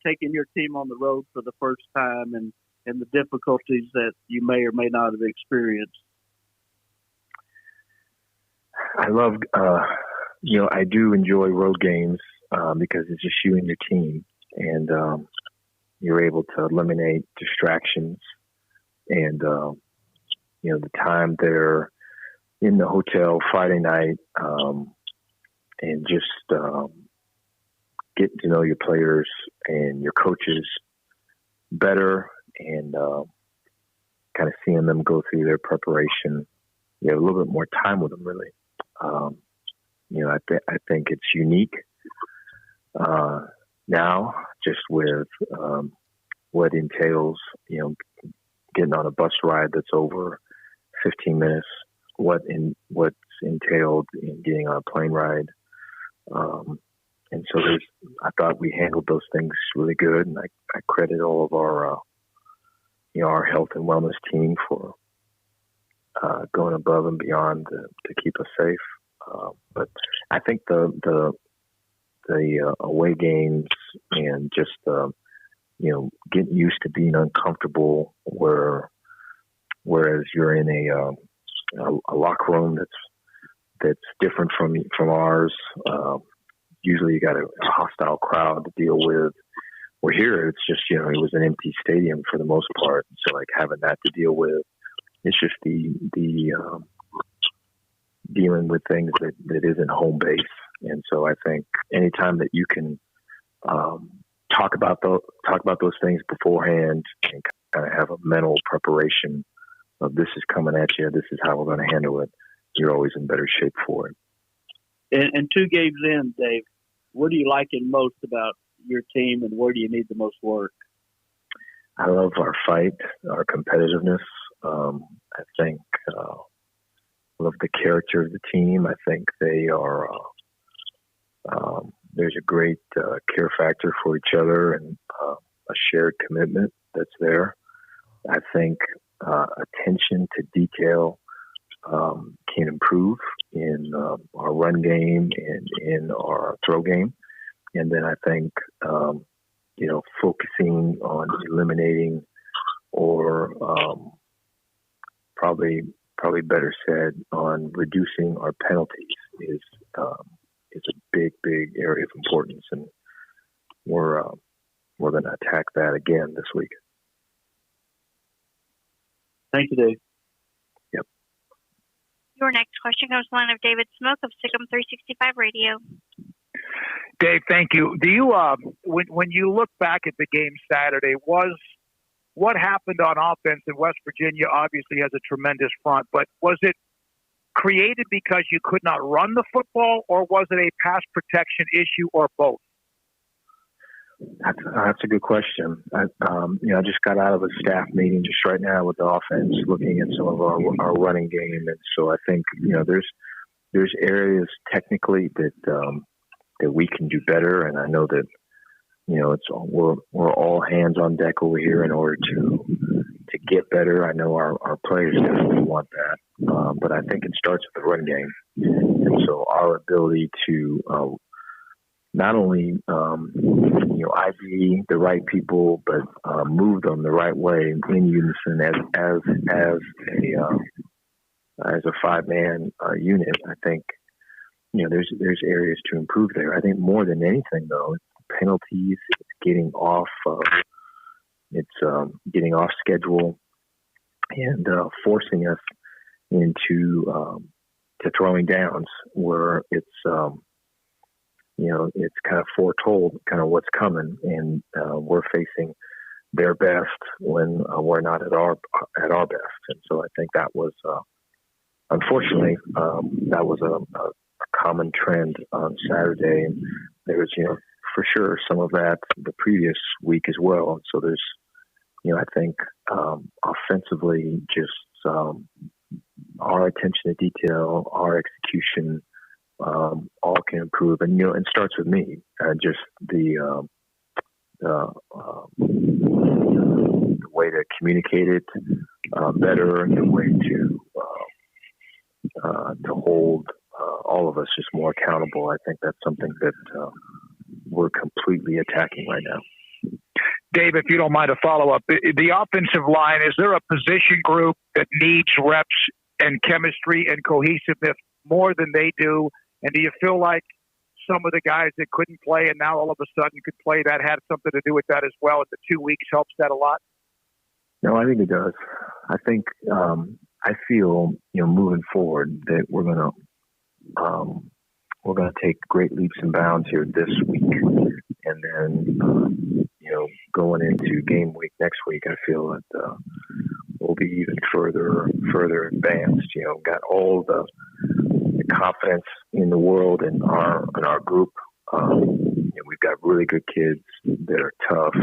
taking your team on the road for the first time and the difficulties that you may or may not have experienced? I love, I do enjoy road games because it's just you and your team, and you're able to eliminate distractions, and the time they're in the hotel Friday night, and just getting to know your players and your coaches better, and kind of seeing them go through their preparation. You have a little bit more time with them, really. I think it's unique now, just with what entails, getting on a bus ride that's over 15 minutes, what's entailed in getting on a plane ride. And so I thought we handled those things really good, and I credit all of our our health and wellness team for going above and beyond to keep us safe. But I think the away games and just getting used to being uncomfortable, whereas you're in a locker room that's different from ours. Usually you got a hostile crowd to deal with. We're here, it's just, it was an empty stadium for the most part. So like having that to deal with, it's just the dealing with things that isn't home base. And so I think anytime that you can talk about those things beforehand and kind of have a mental preparation of this is coming at you, this is how we're going to handle it, you're always in better shape for it. And 2 games in, Dave, what are you liking most about your team, and where do you need the most work? I love our fight, our competitiveness. I think I love the character of the team. I think they are. There's a great care factor for each other, and a shared commitment that's there. I think attention to detail can improve in our run game and in our throw game. And then I think, focusing on eliminating, or probably better said, on reducing our penalties is a big area of importance. And we're going to attack that again this week. Thank you, Dave. Yep. Your next question comes from the line of David Smoke of Sikkim 365 Radio. Dave, thank you. Do you, when you look back at the game Saturday, was what happened on offense in West Virginia obviously has a tremendous front, but was it created because you could not run the football, or was it a pass protection issue, or both? That's a good question. I just got out of a staff meeting just right now with the offense, looking at some of our running game, and so I think there's areas technically that we can do better, and I know that we're all hands on deck over here in order to get better. I know our players definitely want that, but I think it starts with the run game, and so our ability to not only ID the right people, but move them the right way in unison as a 5-man unit. I think there's areas to improve there. I think more than anything, though, it's penalties. It's getting off. Getting off schedule and forcing us into to throwing downs where it's it's kind of foretold kind of what's coming, and we're facing their best when we're not at our best. And so I think that was unfortunately that was a common trend on Saturday, and there was for sure some of that the previous week as well. So there's I think offensively just our attention to detail, our execution, all can improve, and it starts with me. Just the way to communicate it better, the way to hold all of us just more accountable. I think that's something that we're completely attacking right now. Dave, if you don't mind a follow-up, the offensive line, is there a position group that needs reps and chemistry and cohesiveness more than they do? And do you feel like some of the guys that couldn't play and now all of a sudden could play, that had something to do with that as well, and the 2 weeks helps that a lot? No, I think it does. I think I feel moving forward that we're gonna take great leaps and bounds here this week, and then going into game week next week, I feel that we'll be even further advanced. Got all the confidence in the world in our group. We've got really good kids that are tough,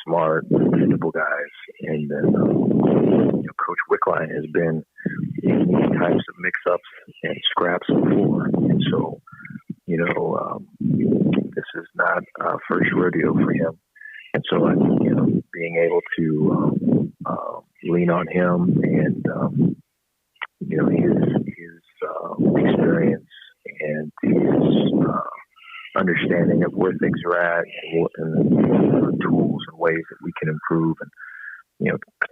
smart, dependable guys, and then Coach Wickline has been in these types of mix-ups and scraps before, and so this is not first rodeo for him. And so, being able to lean on him and his experience and his understanding of where things are at and tools and ways that we can improve. And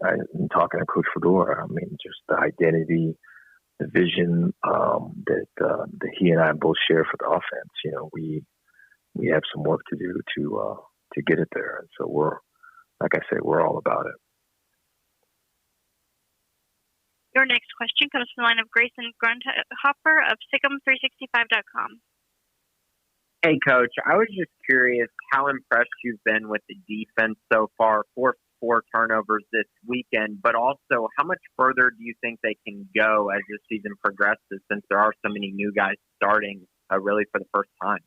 I'm talking to Coach Fedora. I mean, just the identity, the vision that he and I both share for the offense. We have some work to do to get it there. And so we're all about it. Your next question comes from the line of Grayson Grundhopper of Sikkim365.com. Hey, Coach. I was just curious how impressed you've been with the defense so far. 4 turnovers this weekend, but also how much further do you think they can go as this season progresses, since there are so many new guys starting really for the first time?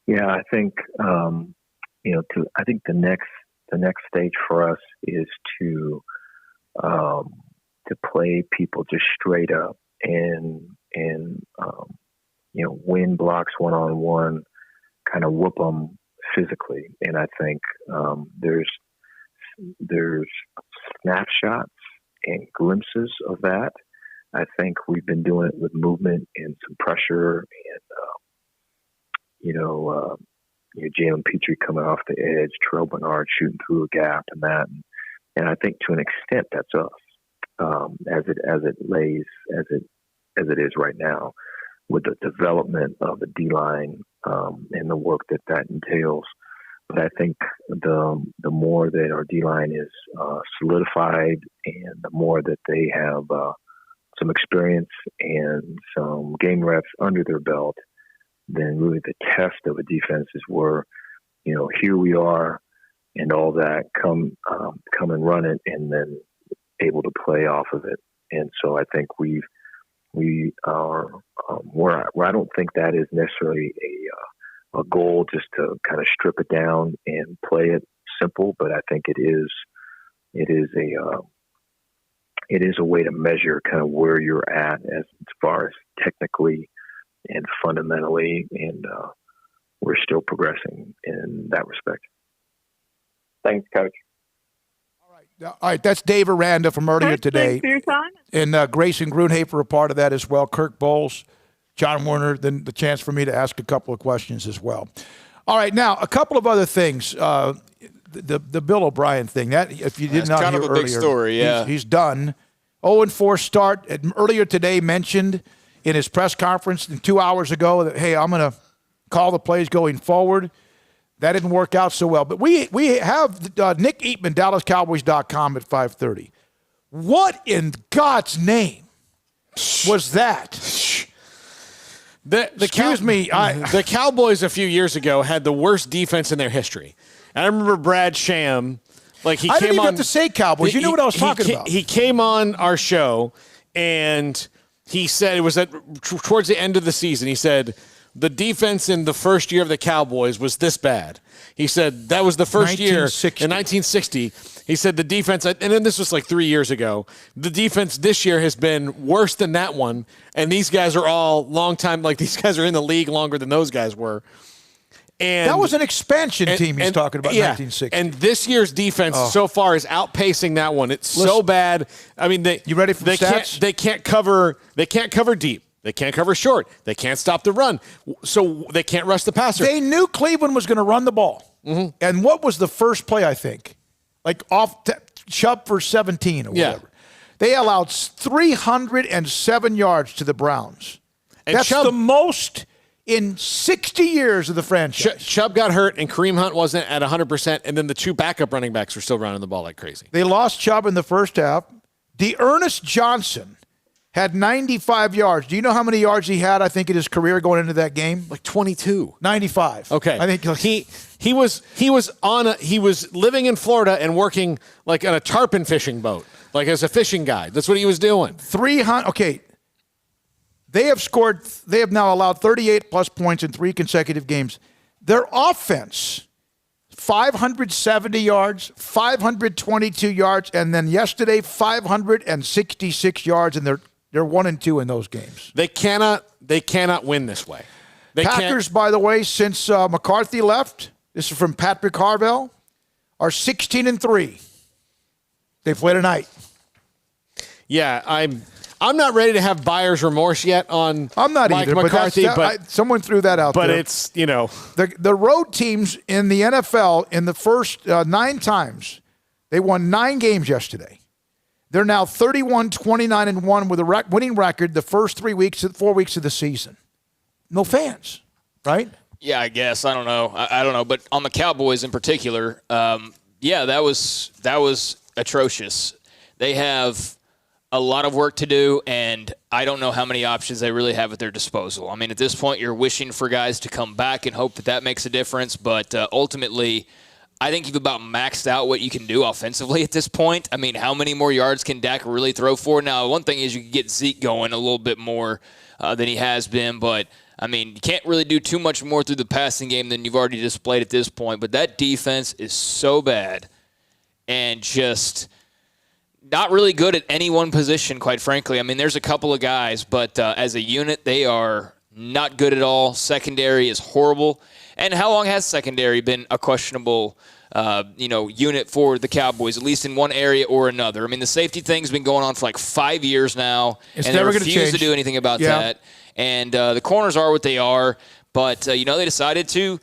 Yeah, I think I think the next stage for us is to play people just straight up and win blocks one-on-one, kind of whoop them physically. And I think there's snapshots and glimpses of that. I think we've been doing it with movement and some pressure and Jalen Petrie coming off the edge, Terrell Bernard shooting through a gap, and that. And I think to an extent that's us, as it is right now, with the development of the D-line and the work that entails. But I think the more that our D-line is solidified, and the more that they have some experience and some game reps under their belt, then really the test of a defense is where, here we are and all that, come and run it, and then able to play off of it. And so I think we are where I don't think that is necessarily a goal just to kind of strip it down and play it simple, but I think it is a way to measure kind of where you're at as far as technically and fundamentally, and we're still progressing in that respect. Thanks, Coach. All right, that's Dave Aranda from earlier today. Thanks for your time. And Grayson Grunhafer a part of that as well. Kirk Bowles, John Werner, then the chance for me to ask a couple of questions as well. All right, now a couple of other things. The Bill O'Brien thing, that if you did not hear earlier, kind of a big story, yeah. He's done. 0-4 start. Earlier today mentioned in his press conference 2 hours ago that, hey, I'm going to call the plays going forward. That didn't work out so well. But we have Nick Eatman, DallasCowboys.com at 5:30. What in God's name was that? The Cowboys a few years ago had the worst defense in their history. And I remember Brad Sham. I didn't even have to say Cowboys. You knew what I was talking about. He came on our show, and he said, it was towards the end of the season, he said, the defense in the first year of the Cowboys was this bad. He said that was the first year in 1960. He said the defense, and then this was 3 years ago, the defense this year has been worse than that one, and these guys are all long time, these guys are in the league longer than those guys were. And that was an expansion team he's talking about, 1960. And this year's defense so far is outpacing that one. It's so bad. I mean, you ready for the stats? They can't cover deep. They can't cover short. They can't stop the run. So they can't rush the passer. They knew Cleveland was going to run the ball. Mm-hmm. And what was the first play, I think? Chubb for 17 or whatever. They allowed 307 yards to the Browns. And that's the most in 60 years of the franchise. Chubb got hurt, and Kareem Hunt wasn't at 100%, and then the two backup running backs were still running the ball like crazy. They lost Chubb in the first half. D'Ernest Johnson had 95 yards. Do you know how many yards he had, I think, in his career going into that game? 22. 95. Okay. I think he was living in Florida and working on a tarpon fishing boat, as a fishing guide. That's what he was doing. 300. Okay. They have now allowed 38 plus points in 3 consecutive games. Their offense, 570 yards, 522 yards, and then yesterday 566 yards, and they're 1-2 in those games. They cannot win this way. Packers, by the way, since McCarthy left, this is from Patrick Harvell, are 16-3. They play tonight. Yeah, I'm not ready to have buyer's remorse yet on I'm not Mike either, McCarthy, but someone threw that out there. But it's, The road teams in the NFL in the first 9 times, they won 9 games yesterday. They're now 31-29-1 with a winning record the first 4 weeks of the season. No fans, right? Yeah, I guess. I don't know. I don't know. But on the Cowboys in particular, that was atrocious. They have a lot of work to do, and I don't know how many options they really have at their disposal. I mean, at this point, you're wishing for guys to come back and hope that makes a difference, but ultimately, I think you've about maxed out what you can do offensively at this point. I mean, how many more yards can Dak really throw for? Now, one thing is you can get Zeke going a little bit more than he has been, but, I mean, you can't really do too much more through the passing game than you've already displayed at this point, but that defense is so bad and just not really good at any one position, quite frankly. I mean, there's a couple of guys, but as a unit, they are not good at all. Secondary is horrible. And how long has secondary been a questionable unit for the Cowboys, at least in one area or another? I mean, the safety thing's been going on for 5 years now, and they refuse to do anything about that. And the corners are what they are, but, they decided to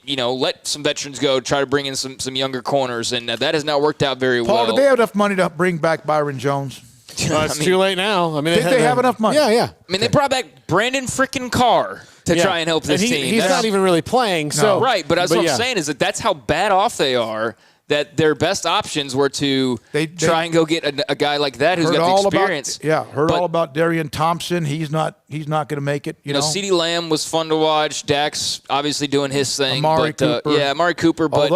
let some veterans go, try to bring in some younger corners, and that has not worked out very well. Paul, do they have enough money to bring back Byron Jones? It's too late now. I mean, did they have enough money? Yeah. I mean, they brought back Brandon frickin' Carr to try and help this team. He's not even really playing. So right, but that's what I'm saying is that's how bad off they are. That their best options were to try and go get a guy like that who's got the experience. All about Darian Thompson. He's not going to make it. You know, CeeDee Lamb was fun to watch. Dak's obviously doing his thing. Amari Cooper. But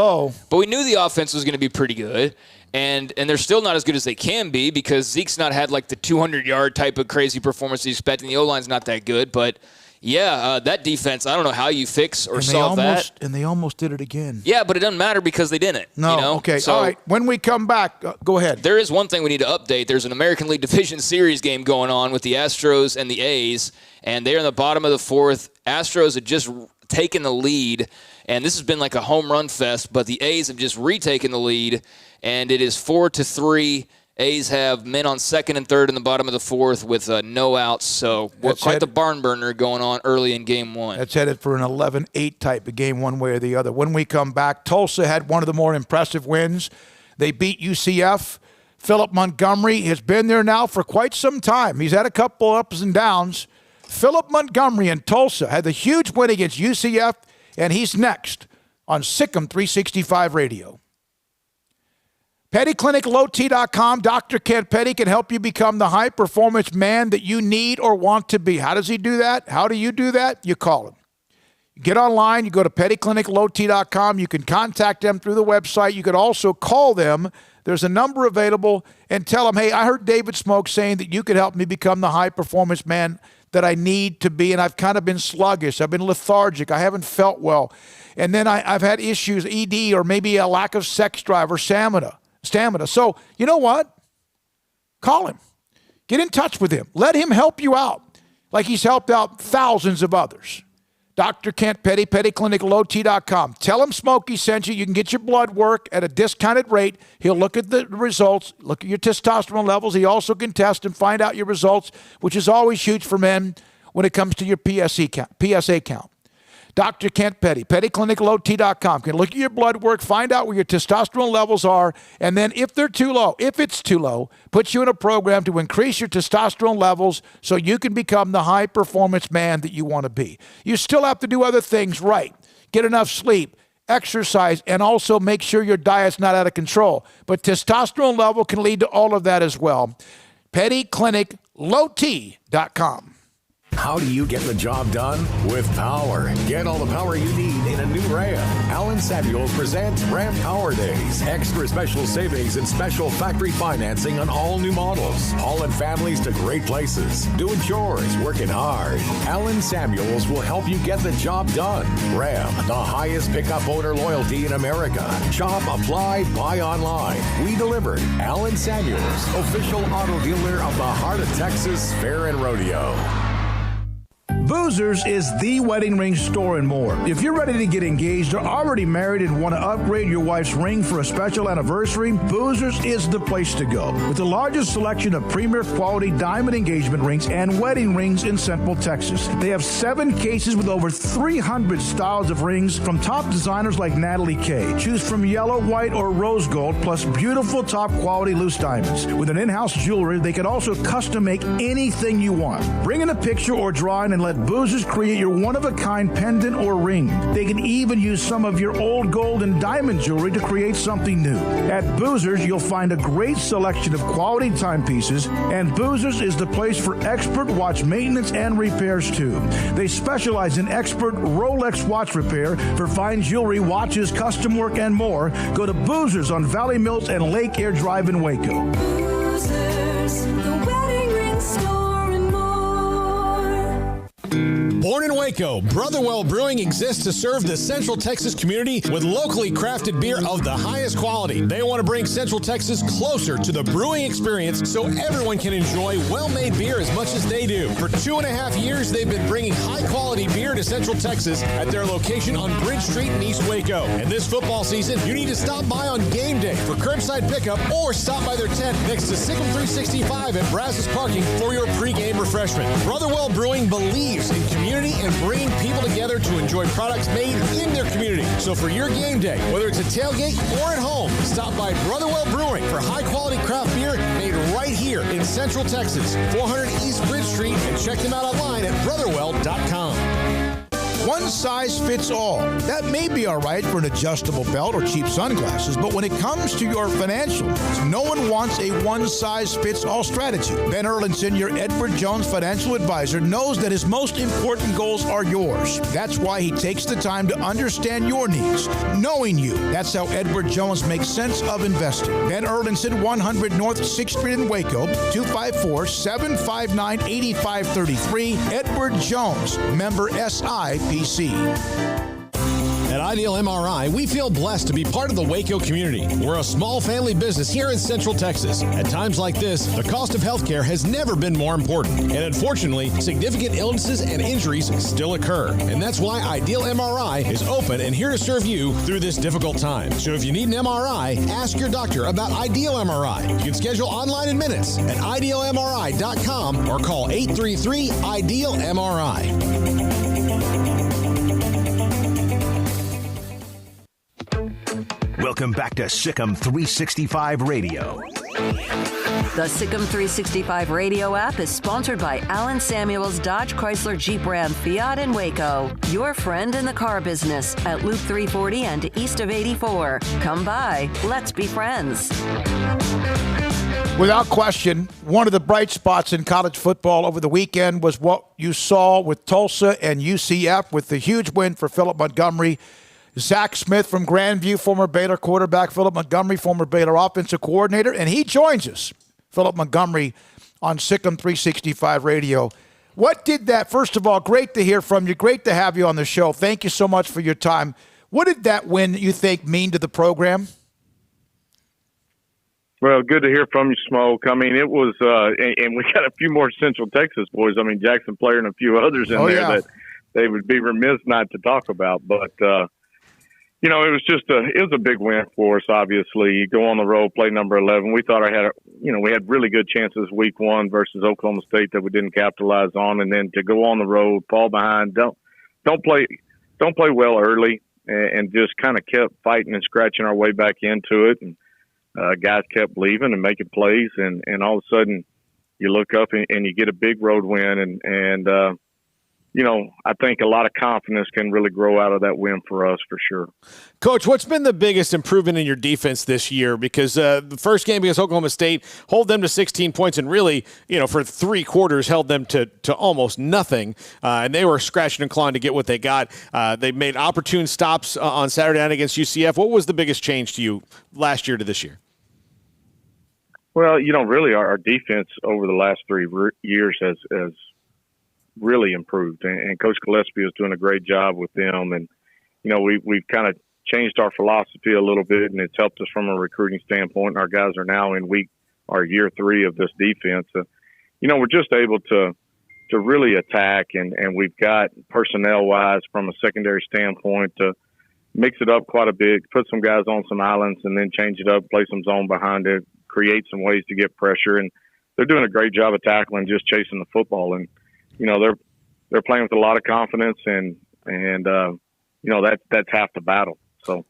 we knew the offense was going to be pretty good. And they're still not as good as they can be because Zeke's not had the 200-yard type of crazy performance he's expecting. The O-line's not that good, but that defense, I don't know how you fix or solve that. And they almost did it again. Yeah, but it doesn't matter because they didn't. No, okay. So, all right, when we come back, go ahead. There is one thing we need to update. There's an American League Division Series game going on with the Astros and the A's, and they're in the bottom of the 4th. Astros had just taken the lead, and this has been like a home run fest, but the A's have just retaken the lead, and it is 4-3. A's have men on 2nd and 3rd in the bottom of the 4th with no outs, so quite the barn burner going on early in Game 1. That's headed for an 11-8 type of game one way or the other. When we come back, Tulsa had one of the more impressive wins. They beat UCF. Philip Montgomery has been there now for quite some time. He's had a couple ups and downs. Philip Montgomery in Tulsa had the huge win against UCF, and he's next on Sikkim 365 Radio. PettyClinicLowT.com. Dr. Kent Petty can help you become the high-performance man that you need or want to be. How does he do that? How do you do that? You call him. You get online. You go to PettyClinicLowT.com. You can contact them through the website. You could also call them. There's a number available, and tell them, hey, I heard David Smoke saying that you could help me become the high-performance man that I need to be, and I've kind of been sluggish. I've been lethargic. I haven't felt well. And then I've had issues, ED, or maybe a lack of sex drive or stamina. So, you know what? Call him. Get in touch with him. Let him help you out like he's helped out thousands of others. Dr. Kent Petty, PettyClinicLowT.com. Tell him Smokey sent you. You can get your blood work at a discounted rate. He'll look at the results, look at your testosterone levels. He also can test and find out your results, which is always huge for men when it comes to your PSA count. Dr. Kent Petty, PettyClinicLowT.com. Can look at your blood work, find out where your testosterone levels are, and then if it's too low, put you in a program to increase your testosterone levels so you can become the high-performance man that you want to be. You still have to do other things right. Get enough sleep, exercise, and also make sure your diet's not out of control. But testosterone level can lead to all of that as well. PettyClinicLowT.com. How do you get the job done? With power. Get all the power you need in a new Ram. Allen Samuels presents Ram Power Days. Extra special savings and special factory financing on all new models. Hauling families to great places. Doing chores, working hard. Allen Samuels will help you get the job done. Ram, the highest pickup owner loyalty in America. Shop, apply, buy online. We delivered. Allen Samuels, official auto dealer of the Heart of Texas Fair and Rodeo. Boozers is the wedding ring store and more. If you're ready to get engaged or already married and want to upgrade your wife's ring for a special anniversary, Boozers is the place to go. With the largest selection of premier quality diamond engagement rings and wedding rings in Central Texas. They have 7 cases with over 300 styles of rings from top designers like Natalie Kay. Choose from yellow, white, or rose gold, plus beautiful top quality loose diamonds. With an in-house jewelry, they can also custom make anything you want. Bring in a picture or drawing and let Boozers create your one-of-a-kind pendant or ring. They can even use some of your old gold and diamond jewelry to create something new. At Boozers, you'll find a great selection of quality timepieces, and Boozers is the place for expert watch maintenance and repairs too. They specialize in expert Rolex watch repair for fine jewelry, watches, custom work, and more. Go to Boozers on Valley Mills and Lake Air Drive in Waco. Boozers, the wedding ring store. Born in Waco, Brotherwell Brewing exists to serve the Central Texas community with locally crafted beer of the highest quality. They want to bring Central Texas closer to the brewing experience so everyone can enjoy well-made beer as much as they do. For 2.5 years, they've been bringing high-quality beer to Central Texas at their location on Bridge Street in East Waco. And this football season, you need to stop by on game day for curbside pickup or stop by their tent next to Sikkim 365 at Brazos Parking for your pregame refreshment. Brotherwell Brewing believes in community and bringing people together to enjoy products made in their community. So for your game day, whether it's a tailgate or at home, stop by Brotherwell Brewing for high-quality craft beer made right here in Central Texas, 400 East Bridge Street, and check them out online at brotherwell.com. One size fits all. That may be all right for an adjustable belt or cheap sunglasses, but when it comes to your financial needs, no one wants a one-size-fits-all strategy. Ben Erlinson, your Edward Jones financial advisor, knows that his most important goals are yours. That's why he takes the time to understand your needs, knowing you. That's how Edward Jones makes sense of investing. Ben Erlinson, 100 North 6th Street in Waco, 254-759-8533. Edward Jones, member SIPC. At Ideal MRI, we feel blessed to be part of the Waco community. We're a small family business here in Central Texas. At times like this, the cost of healthcare has never been more important. And unfortunately, significant illnesses and injuries still occur. And that's why Ideal MRI is open and here to serve you through this difficult time. So if you need an MRI, ask your doctor about Ideal MRI. You can schedule online in minutes at idealmri.com or call 833-IDEAL-MRI. Welcome back to Sikkim 365 Radio. The Sikkim 365 radio app is sponsored by Alan Samuels Dodge Chrysler Jeep Ram Fiat in Waco. Your friend in the car business at Loop 340 and east of 84. Come by. Let's be friends. Without question, one of the bright spots in college football over the weekend was what you saw with Tulsa and UCF with the huge win for Philip Montgomery. Zach Smith from Grandview, former Baylor quarterback, Philip Montgomery, former Baylor offensive coordinator, and he joins us, Philip Montgomery, on Sikkim 365 Radio. What did that, first of all, great to hear from you, great to have you on the show. Thank you so much for your time. What did that win, you think, mean to the program? Well, good to hear from you, Smoke. I mean, it was, and we got a few more Central Texas boys. I mean, Jackson Player and a few others in there that they would be remiss not to talk about. But, you know, it was a big win for us, obviously. You go on the road, play number 11. We thought we had really good chances week one versus Oklahoma State that we didn't capitalize on. And then to go on the road, fall behind, don't play well early, and just kind of kept fighting and scratching our way back into it. And guys kept leaving and making plays, and all of a sudden you look up and you get a big road win, and you know, I think a lot of confidence can really grow out of that win for us for sure. Coach, what's been the biggest improvement in your defense this year? Because the first game against Oklahoma State, hold them to 16 points and really, you know, for 3 quarters held them to almost nothing. And they were scratching and clawing to get what they got. They made opportune stops on Saturday night against UCF. What was the biggest change to you last year to this year? Well, you know, really our defense over the last 3 years has really improved, and Coach Gillespie is doing a great job with them. And you know, we've kind of changed our philosophy a little bit, and it's helped us from a recruiting standpoint. And our guys are now in year 3 of this defense. You know, we're just able to really attack, and we've got personnel wise from a secondary standpoint to mix it up quite a bit, put some guys on some islands, and then change it up, play some zone behind it, create some ways to get pressure. And they're doing a great job of tackling, just chasing the football. And you know, they're playing with a lot of confidence, and you know, that's half the battle. So,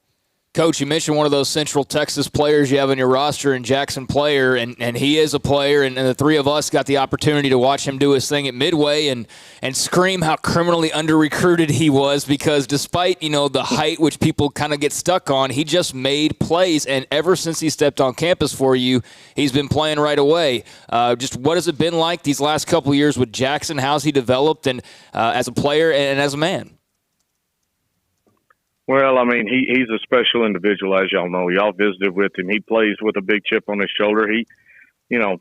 Coach, you mentioned one of those Central Texas players you have in your roster, and Jackson Player, and he is a player, and the 3 of us got the opportunity to watch him do his thing at Midway and scream how criminally under-recruited he was, because despite, you know, the height which people kind of get stuck on, he just made plays, and ever since he stepped on campus for you, he's been playing right away. Just what has it been like these last couple of years with Jackson? How's he developed and as a player and as a man? Well, I mean, he's a special individual, as y'all know. Y'all visited with him. He plays with a big chip on his shoulder. You know,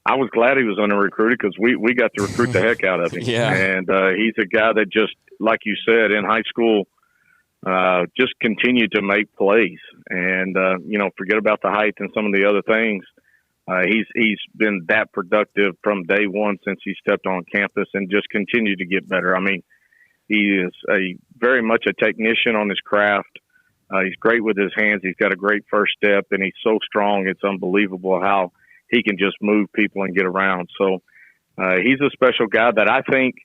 I was glad he was under-recruited because we got to recruit the heck out of him. Yeah. And he's a guy that just, like you said, in high school, just continued to make plays. And, you know, forget about the height and some of the other things. He's been that productive from day one since he stepped on campus, and just continued to get better. I mean, he is very much a technician on his craft. He's great with his hands. He's got a great first step, and he's so strong. It's unbelievable how he can just move people and get around. So he's a special guy that I think,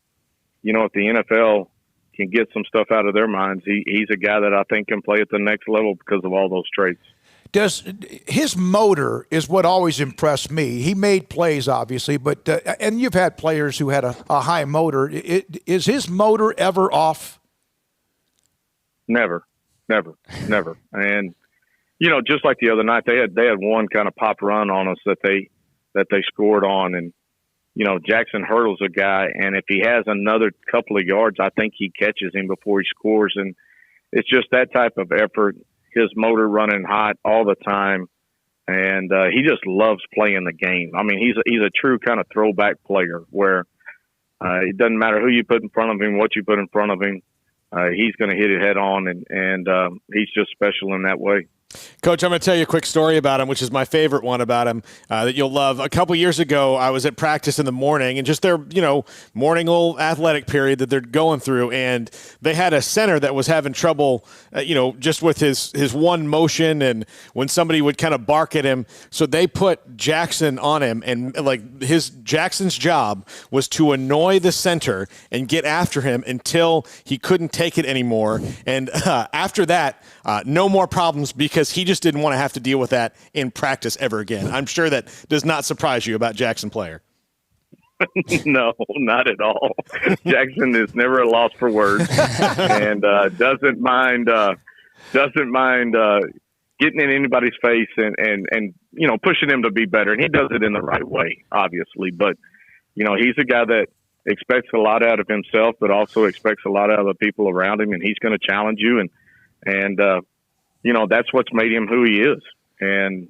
you know, if the NFL can get some stuff out of their minds, he's a guy that I think can play at the next level because of all those traits. His motor is what always impressed me. He made plays, obviously, but and you've had players who had a high motor. Is his motor ever off? Never. And you know, just like the other night, they had one kind of pop run on us that they scored on, and you know, Jackson hurdles a guy, and if he has another couple of yards, I think he catches him before he scores, and it's just that type of effort. His motor running hot all the time, and he just loves playing the game. I mean, he's a true kind of throwback player where it doesn't matter who you put in front of him, what you put in front of him, he's going to hit it head on, and he's just special in that way. Coach, I'm going to tell you a quick story about him, which is my favorite one about him that you'll love. A couple years ago, I was at practice in the morning, and just their, you know, morning little athletic period that they're going through, and they had a center that was having trouble, you know, just with his one motion, and when somebody would kind of bark at him, so they put Jackson on him, and like Jackson's job was to annoy the center and get after him until he couldn't take it anymore, and after that, no more problems because he just didn't want to have to deal with that in practice ever again. I'm sure that does not surprise you about Jackson Player. No, not at all. Jackson is never a loss for words, and doesn't mind getting in anybody's face and pushing them to be better. And he does it in the right way, obviously. But he's a guy that expects a lot out of himself, but also expects a lot out of the people around him. And he's going to challenge you, and that's what's made him who he is. And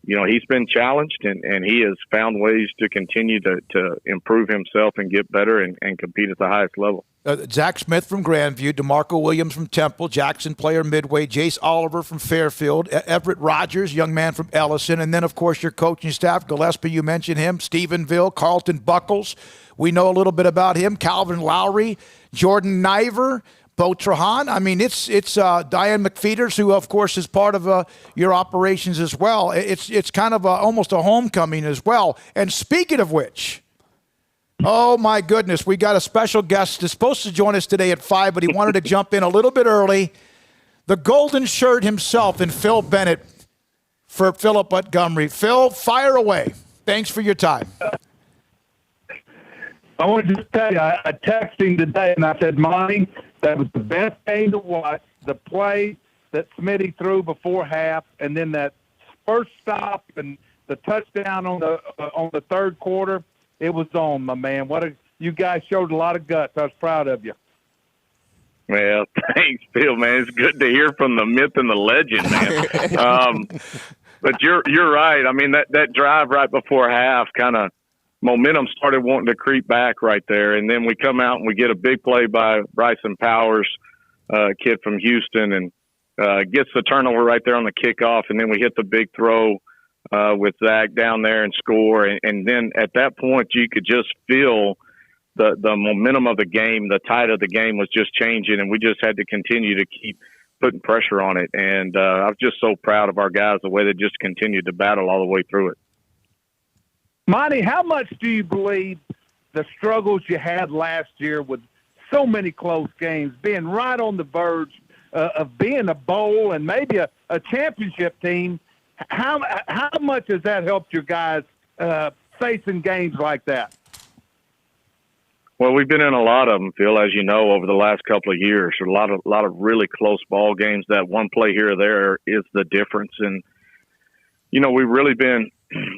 he's been challenged, and he has found ways to continue to improve himself and get better and compete at the highest level. Zach Smith from Grandview, DeMarco Williams from Temple, Jackson Player Midway, Jace Oliver from Fairfield, Everett Rogers, young man from Ellison, and then, of course, your coaching staff, Gillespie, you mentioned him, Stephenville, Carlton Buckles. We know a little bit about him, Calvin Lowry, Jordan Niver, Bo Trahan. I mean, it's Diane McFeeters, who, of course, is part of your operations as well. It's kind of almost a homecoming as well. And speaking of which, oh, my goodness, we got a special guest that's supposed to join us today at 5, but he wanted to jump in a little bit early. The golden shirt himself and Phil Bennett for Philip Montgomery. Phil, fire away. Thanks for your time. I want to just tell you, I texted him today, and I said, Monty, that was the best game to watch. The play that Smitty threw before half, and then that first stop and the touchdown on the third quarter. It was on, my man. You guys showed a lot of guts. I was proud of you. Well, thanks, Phil, man. It's good to hear from the myth and the legend, man. But you're right. I mean, that drive right before half kind of momentum started wanting to creep back right there. And then we come out and we get a big play by Bryson Powers, kid from Houston, and gets the turnover right there on the kickoff. And then we hit the big throw with Zach down there and score. And then at that point, you could just feel the momentum of the game, the tide of the game was just changing, and we just had to continue to keep putting pressure on it. And I was just so proud of our guys, the way they just continued to battle all the way through it. Monty, how much do you believe the struggles you had last year with so many close games, being right on the verge of being a bowl and maybe a championship team, how much has that helped your guys facing games like that? Well, we've been in a lot of them, Phil, as you know, over the last couple of years. A lot of really close ball games. That one play here or there is the difference. And, we've really been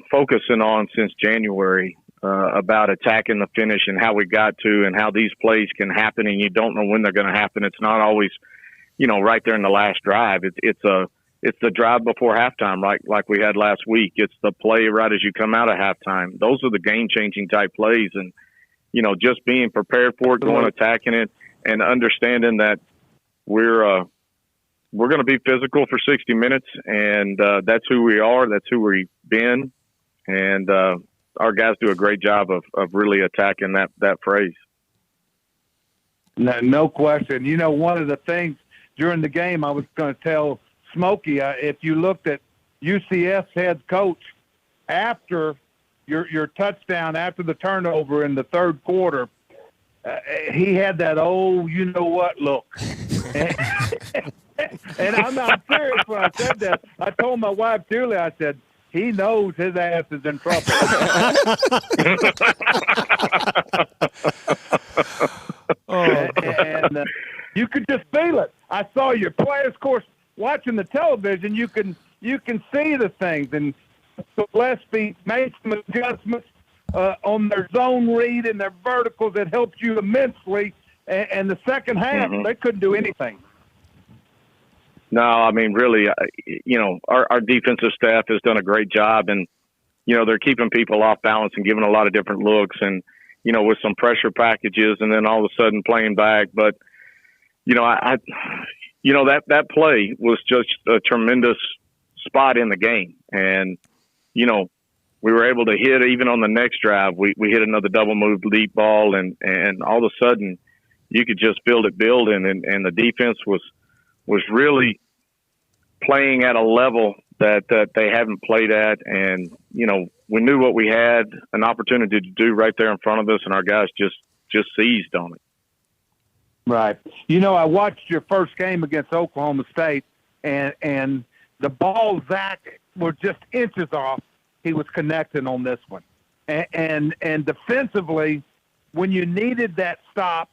focusing on since January about attacking the finish and how we got to and how these plays can happen, and you don't know when they're going to happen. It's not always, right there in the last drive. It's the drive before halftime, like we had last week. It's the play right as you come out of halftime. Those are the game-changing type plays, and just being prepared for it, going attacking it, and understanding that we're going to be physical for 60 minutes, and that's who we are. That's who we've been, and our guys do a great job of really attacking that phrase. No question. One of the things during the game I was going to tell Smokey, if you looked at UCF's head coach after your touchdown, after the turnover in the third quarter, he had that you-know-what look. And I'm not serious when I said that. I told my wife, Julie, I said, he knows his ass is in trouble. And you could just feel it. I saw your players, of course, watching the television. You can see the things. And Gillespie made some adjustments on their zone read and their verticals that helped you immensely. And the second half, they couldn't do anything. No, I mean, really, our defensive staff has done a great job, and, they're keeping people off balance and giving a lot of different looks and, with some pressure packages and then all of a sudden playing back. But, that play was just a tremendous spot in the game. And, we were able to hit even on the next drive. We hit another double move deep ball, and all of a sudden you could just feel it building, and the defense was really playing at a level that they haven't played at. And, we knew what we had an opportunity to do right there in front of us, and our guys just seized on it. Right. I watched your first game against Oklahoma State, and the ball Zach was just inches off. He was connecting on this one. And defensively, when you needed that stop,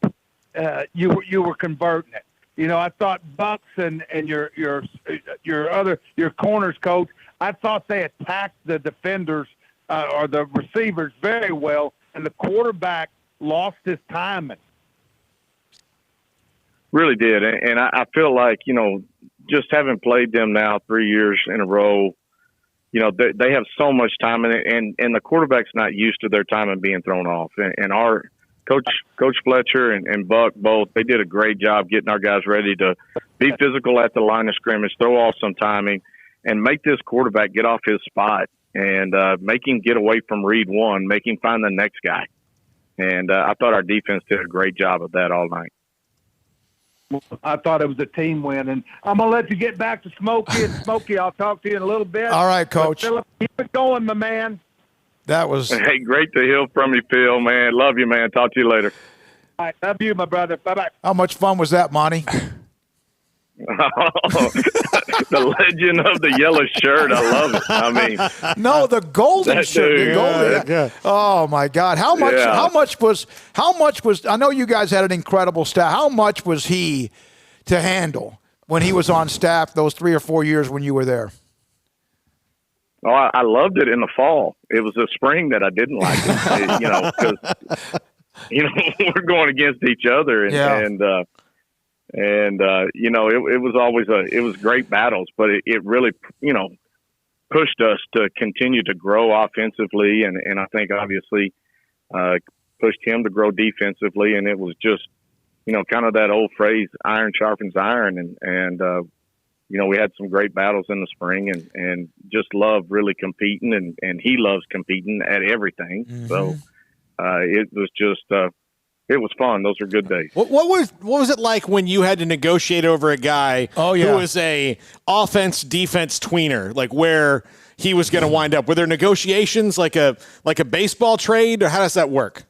you were converting it. You know, I thought Bucks and your corners coach, I thought they attacked the defenders or the receivers very well, and the quarterback lost his timing. Really did, and I feel like, you know, just having played them now 3 years in a row, you know, they have so much time, and the quarterback's not used to their timing being thrown off. And our Coach Fletcher and Buck both, they did a great job getting our guys ready to be physical at the line of scrimmage, throw off some timing, and make this quarterback get off his spot and make him get away from read one, make him find the next guy. And I thought our defense did a great job of that all night. I thought it was a team win, and I'm going to let you get back to Smokey. And Smokey, I'll talk to you in a little bit. All right, Coach. But Phillip, keep it going, my man. That was. Hey, great to hear from you, Phil, man. Love you, man. Talk to you later. All right, love you, my brother. Bye-bye. How much fun was that, Monty? The legend of the yellow shirt. I love it. I mean, no, the golden that shirt. dude, The golden. yeah. Oh my God! How much? Yeah. How much was? I know you guys had an incredible staff. How much was he to handle when he was on staff those 3 or 4 years when you were there? Oh, I loved it in the fall. It was the spring that I didn't like it, you know, because we're going against each other, and you know, it was always it was great battles, but it really, you know, pushed us to continue to grow offensively, and I think obviously pushed him to grow defensively, and it was just, you know, kind of that old phrase, iron sharpens iron, and you know, we had some great battles in the spring, and just love really competing, and he loves competing at everything. Mm-hmm. So it was just it was fun. Those were good days. What was it like when you had to negotiate over a guy who was a offense defense tweener, like where he was going to wind up? Were there negotiations like a baseball trade, or how does that work?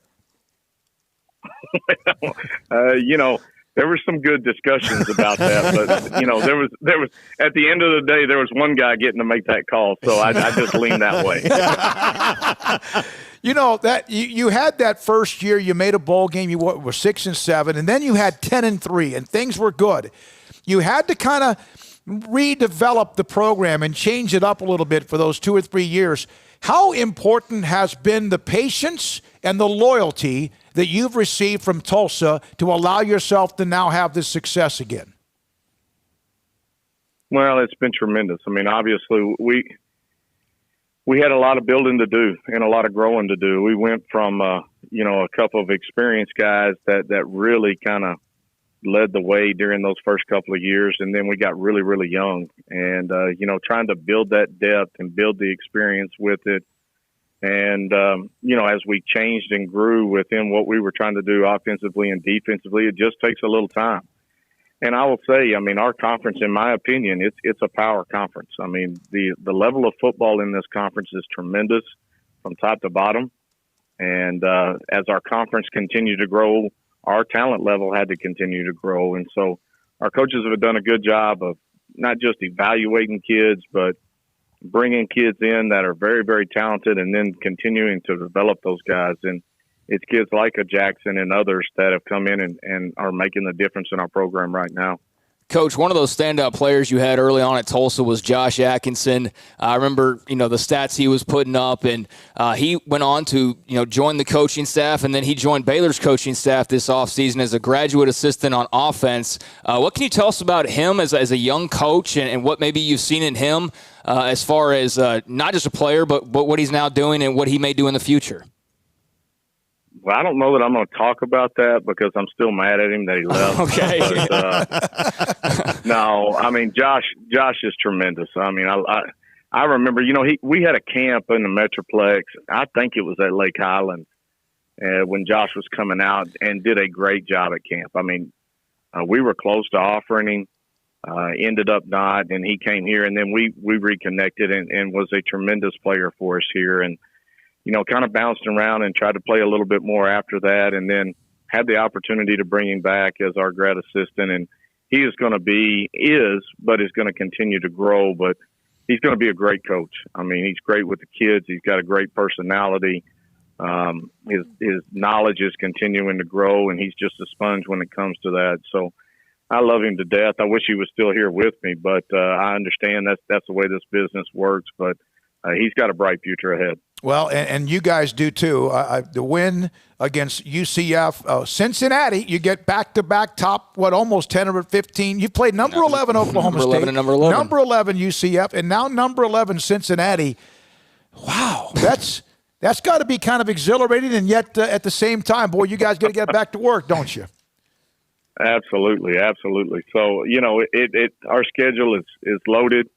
You know, there were some good discussions about that, but you know, there was at the end of the day, there was one guy getting to make that call, so I just leaned that way. You know that you had that first year, you made a bowl game, you were 6-7, and then you had 10-3, and things were good. You had to kind of redevelop the program and change it up a little bit for those 2 or 3 years. How important has been the patience and the loyalty that you've received from Tulsa to allow yourself to now have this success again? Well, it's been tremendous. I mean, obviously we had a lot of building to do and a lot of growing to do. We went from you know, a couple of experienced guys that really kind of led the way during those first couple of years, and then we got really, really young, and you know, trying to build that depth and build the experience with it. And, you know, as we changed and grew within what we were trying to do offensively and defensively, it just takes a little time. And I will say, I mean, our conference, in my opinion, it's a power conference. I mean, the level of football in this conference is tremendous from top to bottom. And as our conference continued to grow, our talent level had to continue to grow. And so our coaches have done a good job of not just evaluating kids, but bringing kids in that are very, very talented, and then continuing to develop those guys. And it's kids like a Jackson and others that have come in and are making the difference in our program right now. Coach, one of those standout players you had early on at Tulsa was Josh Atkinson. I remember, you know, the stats he was putting up, and he went on to, you know, join the coaching staff, and then he joined Baylor's coaching staff this offseason as a graduate assistant on offense. What can you tell us about him as a young coach, and what maybe you've seen in him as far as not just a player, but what he's now doing and what he may do in the future? Well, I don't know that I'm going to talk about that because I'm still mad at him that he left. Okay. But, no, I mean, Josh is tremendous. I mean, I remember, you know, we had a camp in the Metroplex. I think it was at Lake Highland when Josh was coming out, and did a great job at camp. I mean, we were close to offering him, ended up not, and he came here, and then we reconnected and was a tremendous player for us here. And, you know, kind of bounced around and tried to play a little bit more after that, and then had the opportunity to bring him back as our grad assistant. And he is going to but is going to continue to grow. But he's going to be a great coach. I mean, he's great with the kids. He's got a great personality. His knowledge is continuing to grow, and he's just a sponge when it comes to that. So I love him to death. I wish he was still here with me, but I understand that's the way this business works. But he's got a bright future ahead. Well, and you guys do too. The win against UCF, Cincinnati, you get back-to-back top, almost 10 or 15. You played number 11 Oklahoma State, 11 and number 11. Number 11 UCF, and now number 11 Cincinnati. Wow, that's got to be kind of exhilarating, and yet at the same time, boy, you guys got to get back to work, don't you? Absolutely. So, our schedule is loaded.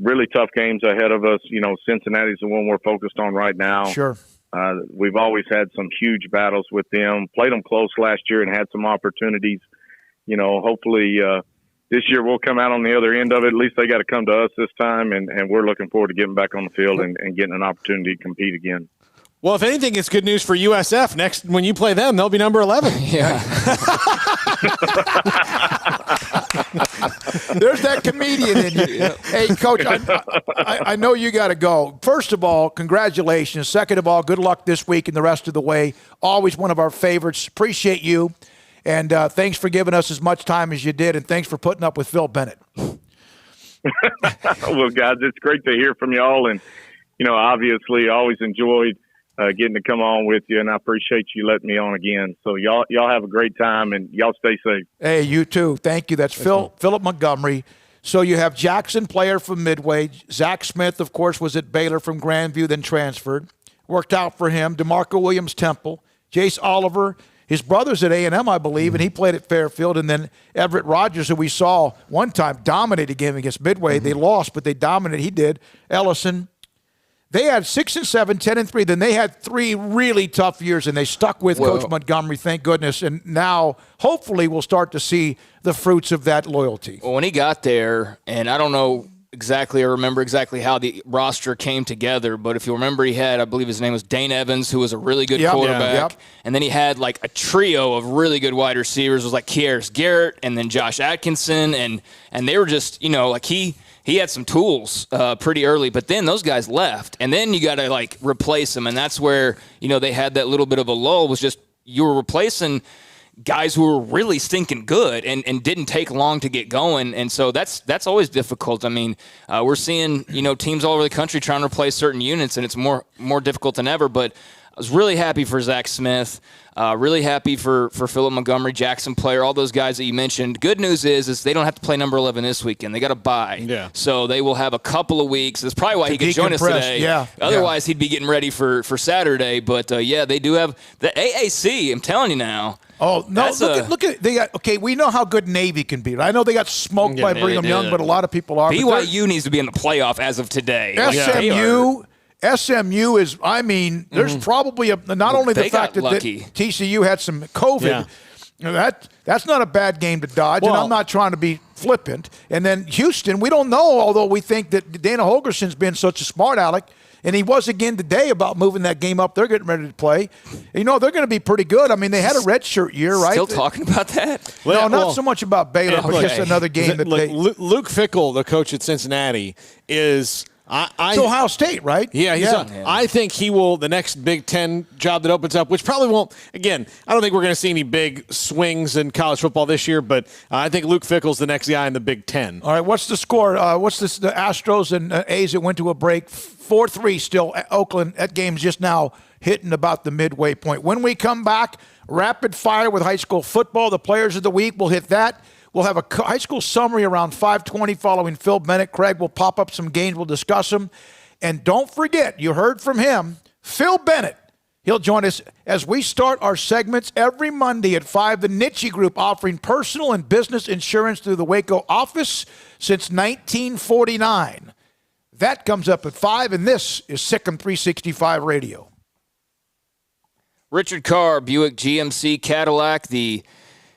Really tough games ahead of us. Cincinnati's the one we're focused on right now. Sure. We've always had some huge battles with them, played them close last year and had some opportunities. Hopefully this year we'll come out on the other end of it. At least they got to come to us this time, and we're looking forward to getting back on the field and getting an opportunity to compete again. Well, if anything, it's good news for USF. Next, when you play them, they'll be number 11. Yeah. There's that comedian in you. Yeah. Hey, Coach, I know you got to go. First of all, congratulations. Second of all, good luck this week and the rest of the way. Always one of our favorites. Appreciate you. And thanks for giving us as much time as you did, and thanks for putting up with Phil Bennett. Well, guys, it's great to hear from y'all. And, obviously, I always enjoyed getting to come on with you, and I appreciate you letting me on again. So y'all have a great time, and y'all stay safe. Hey, you too. Thank you. That's Philip Montgomery. So you have Jackson, player from Midway. Zach Smith, of course, was at Baylor from Grandview, then transferred. Worked out for him. DeMarco Williams, Temple. Jace Oliver, his brother's at A&M, I believe, and he played at Fairfield. And then Everett Rogers, who we saw one time dominate a game against Midway. They lost, but they dominated. He did. Ellison. They had 6 and 7, 10 and 3. Then they had 3 really tough years, and they stuck with Coach Montgomery, thank goodness. And now, hopefully, we'll start to see the fruits of that loyalty. Well, when he got there, and I don't know exactly or remember exactly how the roster came together, but if you remember, he had, I believe his name was Dane Evans, who was a really good quarterback. And then he had like a trio of really good wide receivers. It was like Kieris Garrett and then Josh Atkinson, and they were just, he had some tools pretty early, but then those guys left. And then you got to, replace them. And that's where, they had that little bit of a lull, was just you were replacing guys who were really stinking good and didn't take long to get going. And so that's always difficult. I mean, we're seeing, teams all over the country trying to replace certain units, and it's more difficult than ever. But I was really happy for Zach Smith. Really happy for Philip Montgomery, Jackson player, all those guys that you mentioned. Good news is they don't have to play number 11 this weekend. They got to bye. Yeah. So they will have a couple of weeks. That's probably why he could join us today. Yeah. Otherwise, he'd be getting ready for Saturday. But, they do have the AAC, I'm telling you now. Oh, no, look at they got, okay, we know how good Navy can be. I know they got smoked by Brigham Young, but a lot of people are. BYU needs to be in the playoff as of today. SMU is, there's probably not only the fact that TCU had some COVID. That's not a bad game to dodge, and I'm not trying to be flippant. And then Houston, we don't know, although we think that Dana Holgerson's been such a smart aleck, and he was again today about moving that game up. They're getting ready to play. They're going to be pretty good. I mean, they had a redshirt year, right? Still talking about that? No, not so much about Baylor, but just another game that Luke Fickell, the coach at Cincinnati, is – it's Ohio State, right? Yeah. I think he will, the next Big Ten job that opens up, which probably won't, again, I don't think we're going to see any big swings in college football this year, but I think Luke Fickell's the next guy in the Big Ten. All right, what's the score? What's this? The Astros and A's that went to a break, 4-3 still. Oakland, that game's just now hitting about the midway point. When we come back, rapid fire with high school football. The players of the week, we'll hit that. We'll have a high school summary around 5:20 following Phil Bennett. Craig will pop up some games. We'll discuss them. And don't forget, you heard from him, Phil Bennett. He'll join us as we start our segments every Monday at 5. The Nitsche Group, offering personal and business insurance through the Waco office since 1949. That comes up at 5, and this is Sikkim 365 Radio. Richard Carr, Buick GMC Cadillac, the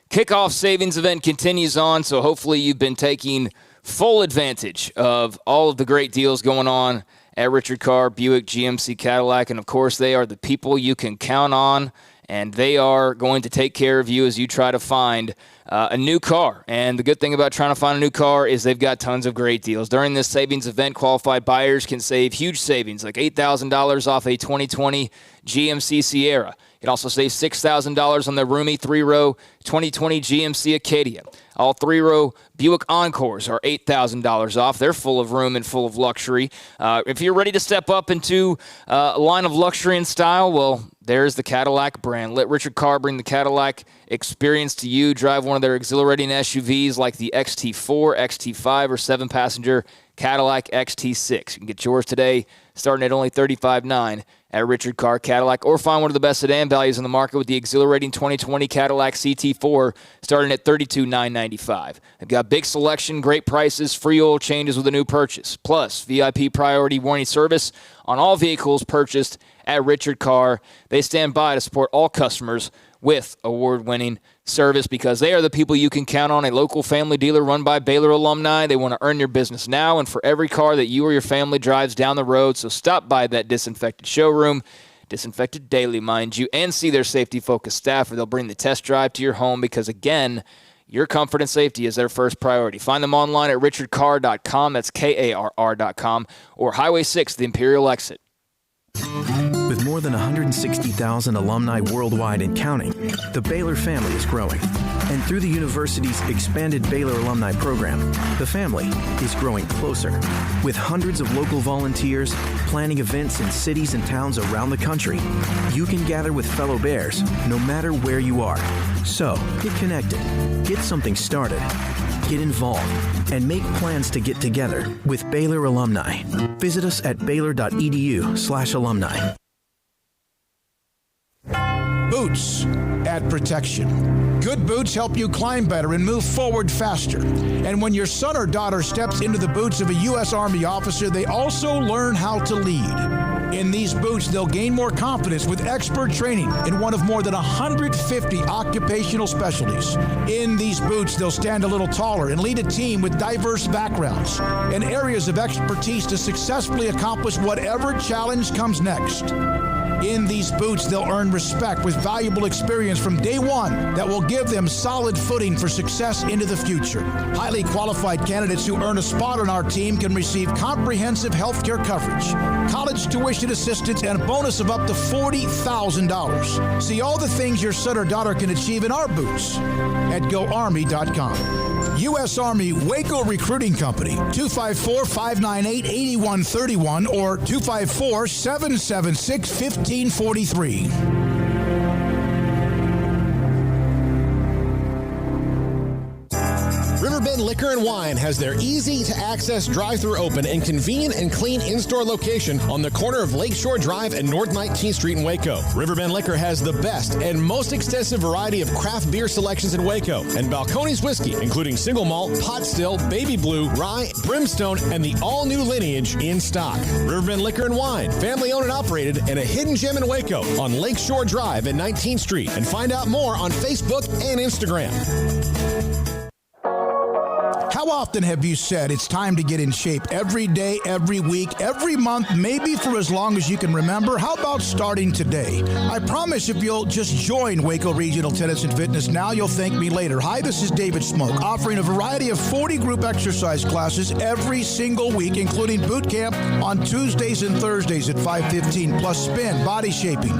kickoff savings event continues on, so hopefully you've been taking full advantage of all of the great deals going on at Richard Carr, Buick GMC Cadillac, and of course they are the people you can count on and they are going to take care of you as you try to find a new car. And the good thing about trying to find a new car is they've got tons of great deals. During this savings event, qualified buyers can save huge savings, like $8,000 off a 2020 GMC Sierra. You can also save $6,000 on the roomy 3-row 2020 GMC Acadia. All 3-row Buick Encores are $8,000 off. They're full of room and full of luxury. If you're ready to step up into a line of luxury and style, well, there's the Cadillac brand. Let Richard Carr bring the Cadillac experience to you. Drive one of their exhilarating SUVs like the XT4, XT5, or 7-passenger Cadillac XT6. You can get yours today, starting at only $35,900 at Richard Carr Cadillac, or find one of the best sedan values in the market with the exhilarating 2020 Cadillac CT4, starting at $32,995. They've got big selection, great prices, free oil changes with a new purchase, plus VIP priority warranty service on all vehicles purchased at Richard Carr. They stand by to support all customers with award-winning service because they are the people you can count on, a local family dealer run by Baylor alumni. They want to earn your business now and for every car that you or your family drives down the road. So stop by that disinfected showroom, disinfected daily, mind you, and see their safety-focused staff, or they'll bring the test drive to your home because, again, your comfort and safety is their first priority. Find them online at richardcarr.com, that's KARR.com, or Highway 6, the Imperial Exit. With more than 160,000 alumni worldwide and counting, the Baylor family is growing. And through the university's expanded Baylor alumni program, the family is growing closer. With hundreds of local volunteers planning events in cities and towns around the country, you can gather with fellow Bears no matter where you are. So, get connected, get something started, get involved, and make plans to get together with Baylor alumni. Visit us at baylor.edu/alumni. Boots add protection. Good boots help you climb better and move forward faster. And when your son or daughter steps into the boots of a U.S. Army officer, they also learn how to lead. In these boots, they'll gain more confidence with expert training in one of more than 150 occupational specialties. In these boots, they'll stand a little taller and lead a team with diverse backgrounds and areas of expertise to successfully accomplish whatever challenge comes next. In these boots, they'll earn respect with valuable experience from day one that will give them solid footing for success into the future. Highly qualified candidates who earn a spot on our team can receive comprehensive health care coverage, college tuition assistance, and a bonus of up to $40,000. See all the things your son or daughter can achieve in our boots at GoArmy.com. U.S. Army Waco Recruiting Company, 254-598-8131 or 254-776-1543. Riverbend Liquor and Wine has their easy-to-access drive-thru open and convenient and clean in-store location on the corner of Lakeshore Drive and North 19th Street in Waco. Riverbend Liquor has the best and most extensive variety of craft beer selections in Waco, and Balcones Whiskey, including single malt, pot still, baby blue, rye, brimstone, and the all-new lineage in stock. Riverbend Liquor and Wine, family-owned and operated, and a hidden gem in Waco on Lakeshore Drive and 19th Street. And find out more on Facebook and Instagram. How often have you said it's time to get in shape every day, every week, every month, maybe for as long as you can remember? How about starting today? I promise if you'll just join Waco Regional Tennis and Fitness now, you'll thank me later. Hi, this is David Smoke, offering a variety of 40 group exercise classes every single week, including boot camp on Tuesdays and Thursdays at 5:15, plus spin, body shaping,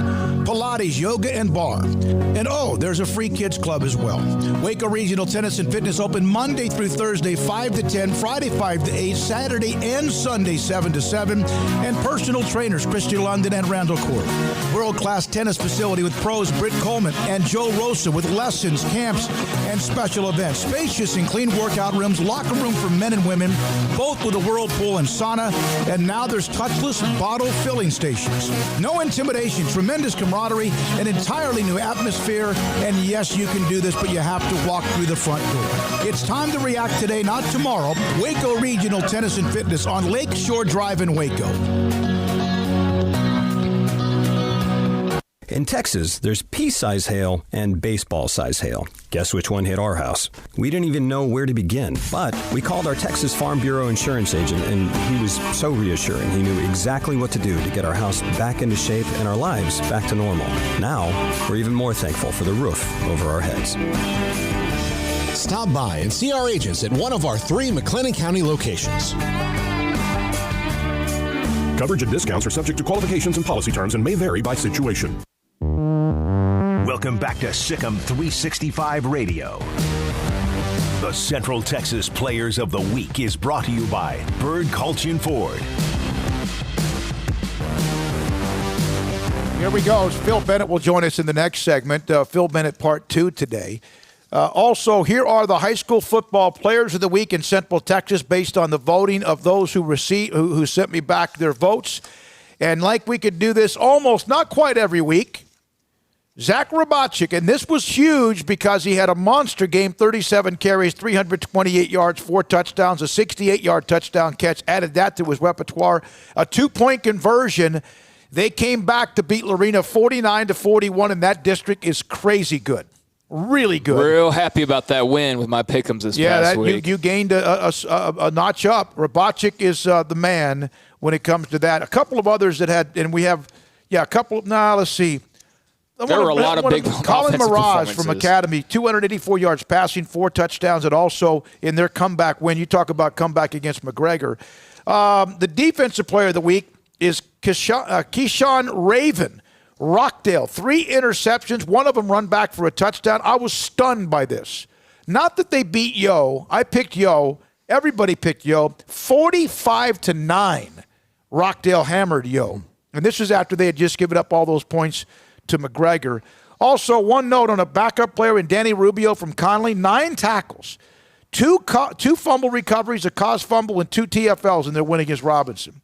Pilates, yoga, and bar. And there's a free kids club as well. Waco Regional Tennis and Fitness open Monday through Thursday, 5 to 10, Friday 5 to 8, Saturday and Sunday 7 to 7, and personal trainers Christy London and Randall Court. World-class tennis facility with pros Britt Coleman and Joe Rosa with lessons, camps, and special events. Spacious and clean workout rooms, locker room for men and women, both with a whirlpool and sauna, and now there's touchless bottle filling stations. No intimidation, tremendous camaraderie, an entirely new atmosphere, and yes, you can do this, but you have to walk through the front door. It's time to react today, not tomorrow. Waco Regional Tennis and Fitness on Lakeshore Drive in Waco. In Texas, there's pea-size hail and baseball-size hail. Guess which one hit our house? We didn't even know where to begin, but we called our Texas Farm Bureau insurance agent, and he was so reassuring. He knew exactly what to do to get our house back into shape and our lives back to normal. Now, we're even more thankful for the roof over our heads. Stop by and see our agents at one of our 3 McLennan County locations. Coverage and discounts are subject to qualifications and policy terms and may vary by situation. Welcome back to Sikkim 365 Radio. The Central Texas Players of the Week is brought to you by Bird Culchin Ford. Here we go. Phil Bennett will join us in the next segment. Phil Bennett Part 2 today. Also, here are the high school football players of the week in Central Texas based on the voting of those who sent me back their votes. And like we could do this almost, not quite every week, Zach Robotchik, and this was huge because he had a monster game, 37 carries, 328 yards, 4 touchdowns, a 68-yard touchdown catch, added that to his repertoire, a 2-point conversion. They came back to beat Lorena 49-41, and that district is crazy good. Really good. Real happy about that win with my pick'ems this past week. You gained a notch up. Robotchik is the man when it comes to that. A couple of others that had, and we have, let's see. There were a lot of big Colin Mirage from Academy, 284 yards passing, 4 touchdowns, and also in their comeback win. You talk about comeback against McGregor. The defensive player of the week is Keyshawn Raven, Rockdale. 3 interceptions, one of them run back for a touchdown. I was stunned by this. Not that they beat Yo. I picked Yo. Everybody picked Yo. 45-9, Rockdale hammered Yo. And this was after they had just given up all those points to McGregor. Also, one note on a backup player in Danny Rubio from Conley, 9 tackles, 2 fumble recoveries, a caused fumble, and 2 TFLs in their win against Robinson.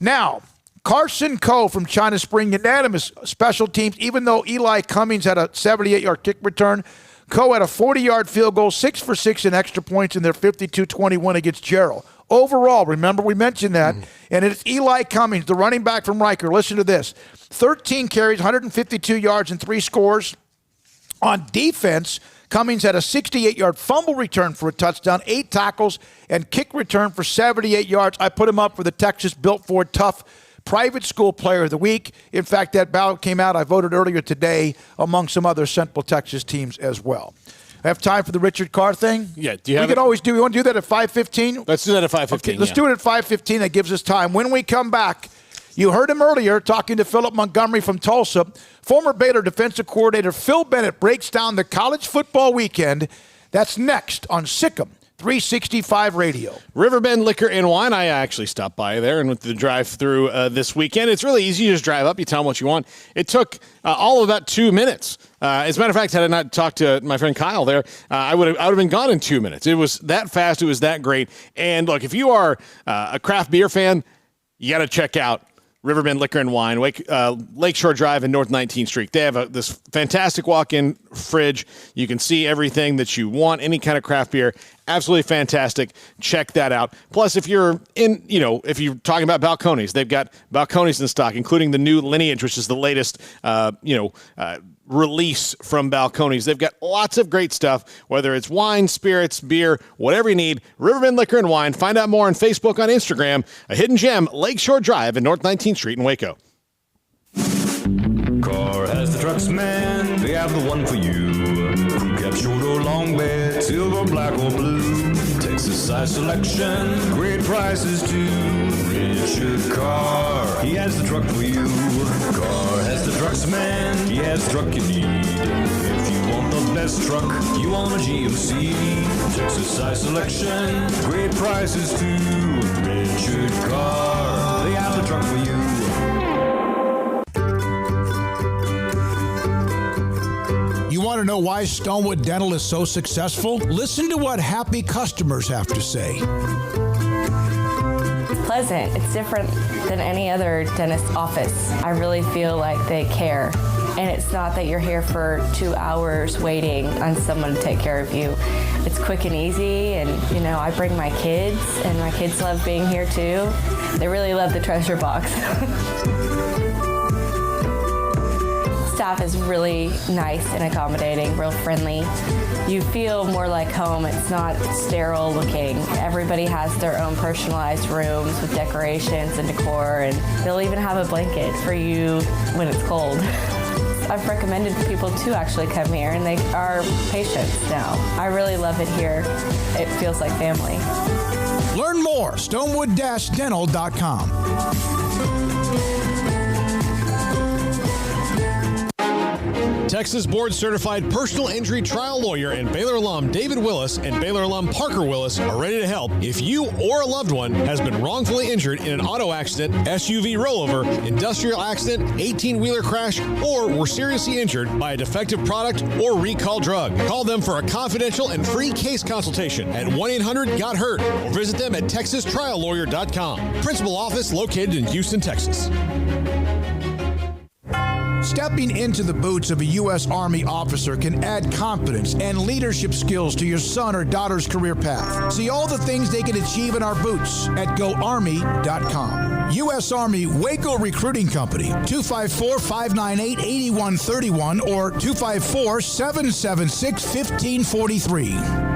Now, Carson Coe from China Spring, unanimous special teams, even though Eli Cummings had a 78-yard kick return. Coe had a 40-yard field goal, 6 for 6 in extra points in their 52-21 against Gerald. Overall, remember we mentioned that, and it's Eli Cummings, the running back from Riker. Listen to this. 13 carries, 152 yards, and 3 scores. On defense, Cummings had a 68-yard fumble return for a touchdown, 8 tackles, and kick return for 78 yards. I put him up for the Texas Built Ford Tough Private School Player of the Week. In fact, that ballot came out. I voted earlier today among some other Central Texas teams as well. I have time for the Richard Carr thing? Yeah. We want to do that at 5:15? Let's do that at 5:15. Okay, let's do it at 5:15. That gives us time. When we come back, you heard him earlier talking to Philip Montgomery from Tulsa. Former Baylor defensive coordinator Phil Bennett breaks down the college football weekend. That's next on Sikkim 365 Radio. Riverbend Liquor and Wine. I actually stopped by there and went to the drive-through this weekend. It's really easy. You just drive up. You tell them what you want. It took all of about 2 minutes. As a matter of fact, had I not talked to my friend Kyle there, I would have been gone in 2 minutes. It was that fast. It was that great. And look, if you are a craft beer fan, you got to check out Riverbend Liquor and Wine, Lakeshore Drive and North 19th Street. They have this fantastic walk-in fridge. You can see everything that you want, any kind of craft beer. Absolutely fantastic. Check that out. Plus, if you're talking about Balcones, they've got Balcones in stock, including the new Lineage, which is the latest, release from Balcones. They've got lots of great stuff, whether it's wine, spirits, beer, whatever you need. Riverbend Liquor and Wine. Find out more on Facebook, on Instagram. A hidden gem, Lakeshore Drive and North 19th Street in Waco. Carr has the trucks, man. They have the one for you. Crew cab, short or long bed, silver, black or blue. Texas size selection, great prices too. Richard Carr, he has the truck for you. Carr has the trucks, man. He has the truck you need. If you want the best truck, you want a GMC. Texas size selection, great prices too. Richard Carr, they have the truck for you. You want to know why Stonewood Dental is so successful? Listen to what happy customers have to say. It's pleasant. It's different than any other dentist office. I really feel like they care. And it's not that you're here for 2 hours waiting on someone to take care of you. It's quick and easy, and I bring my kids, and my kids love being here too. They really love the treasure box. staff is really nice and accommodating, real friendly. You feel more like home. It's not sterile looking. Everybody has their own personalized rooms with decorations and decor, and they'll even have a blanket for you when it's cold. I've recommended people to actually come here, and they are patients now. I really love it here. It feels like family. Learn more, stonewood-dental.com. Texas Board Certified Personal Injury Trial Lawyer and Baylor alum David Willis and Baylor alum Parker Willis are ready to help if you or a loved one has been wrongfully injured in an auto accident, SUV rollover, industrial accident, 18-wheeler crash, or were seriously injured by a defective product or recall drug. Call them for a confidential and free case consultation at 1-800-GOT-HURT or visit them at texastriallawyer.com. Principal office located in Houston, Texas. Stepping into the boots of a U.S. Army officer can add confidence and leadership skills to your son or daughter's career path. See all the things they can achieve in our boots at GoArmy.com. U.S. Army Waco Recruiting Company, 254-598-8131 or 254-776-1543.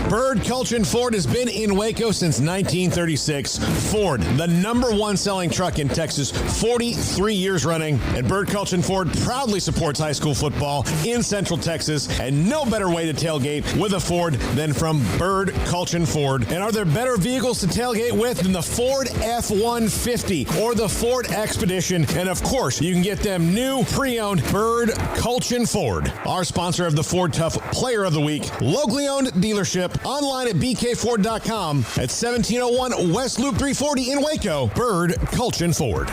Bird Culchin Ford has been in Waco since 1936. Ford, the #1 selling truck in Texas, 43 years running. And Bird Culchin Ford proudly supports high school football in Central Texas. And no better way to tailgate with a Ford than from Bird Culchin Ford. And are there better vehicles to tailgate with than the Ford F-150 or the Ford Expedition? And of course, you can get them new, pre-owned Bird Culchin Ford. Our sponsor of the Ford Tough Player of the Week, locally owned dealership. Online at bkford.com at 1701 West Loop 340 in Waco. Bird Culchin Ford.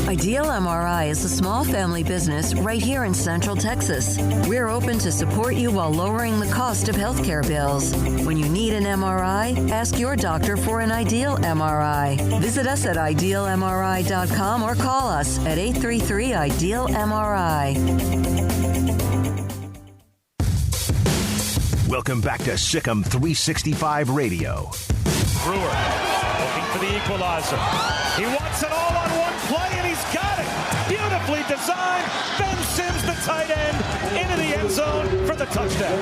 Ideal MRI is a small family business right here in Central Texas. We're open to support you while lowering the cost of healthcare bills. When you need an MRI, ask your doctor for an Ideal MRI. Visit us at idealmri.com or call us at 833-IDEAL-MRI. Welcome back to Sikkim 365 Radio. Brewer looking for the equalizer. He wants it all on one play, and he's got it. Beautifully designed. Ben Sims, the tight end, into the end zone for the touchdown.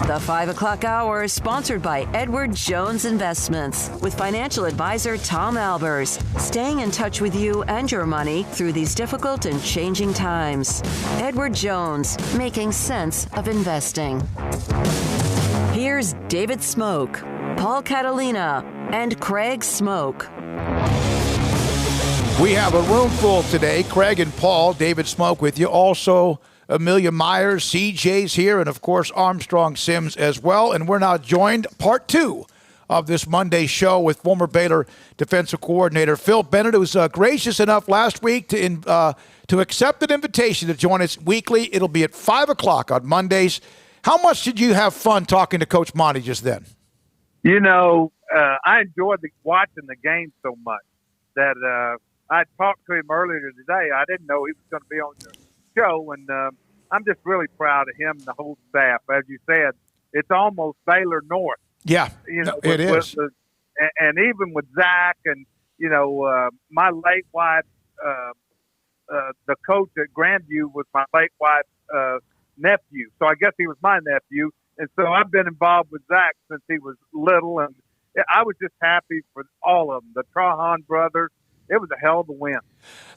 The 5 o'clock hour is sponsored by Edward Jones Investments with financial advisor Tom Albers, staying in touch with you and your money through these difficult and changing times. Edward Jones, making sense of investing. Here's David Smoke, Paul Catalina, and Craig Smoke. We have a room full today. Craig and Paul, David Smoke with you. Also, Amelia Myers, CJ's here, and of course Armstrong Sims as well. And we're now joined, part 2 of this Monday show, with former Baylor defensive coordinator Phil Bennett, who was gracious enough last week to accept an invitation to join us weekly. It'll be at 5 o'clock on Mondays. How much did you have fun talking to Coach Monty just then? You know, I enjoyed watching the game so much that I talked to him earlier today. I didn't know he was going to be on the show, and I'm just really proud of him and the whole staff. As you said, it's almost Baylor North. Yeah, you know, it is. And even with Zach and, you know, my late wife, the coach at Grandview was my late wife's nephew. So I guess he was my nephew. And so I've been involved with Zach since he was little. And I was just happy for all of them. The Trahan brothers. It was a hell of a win.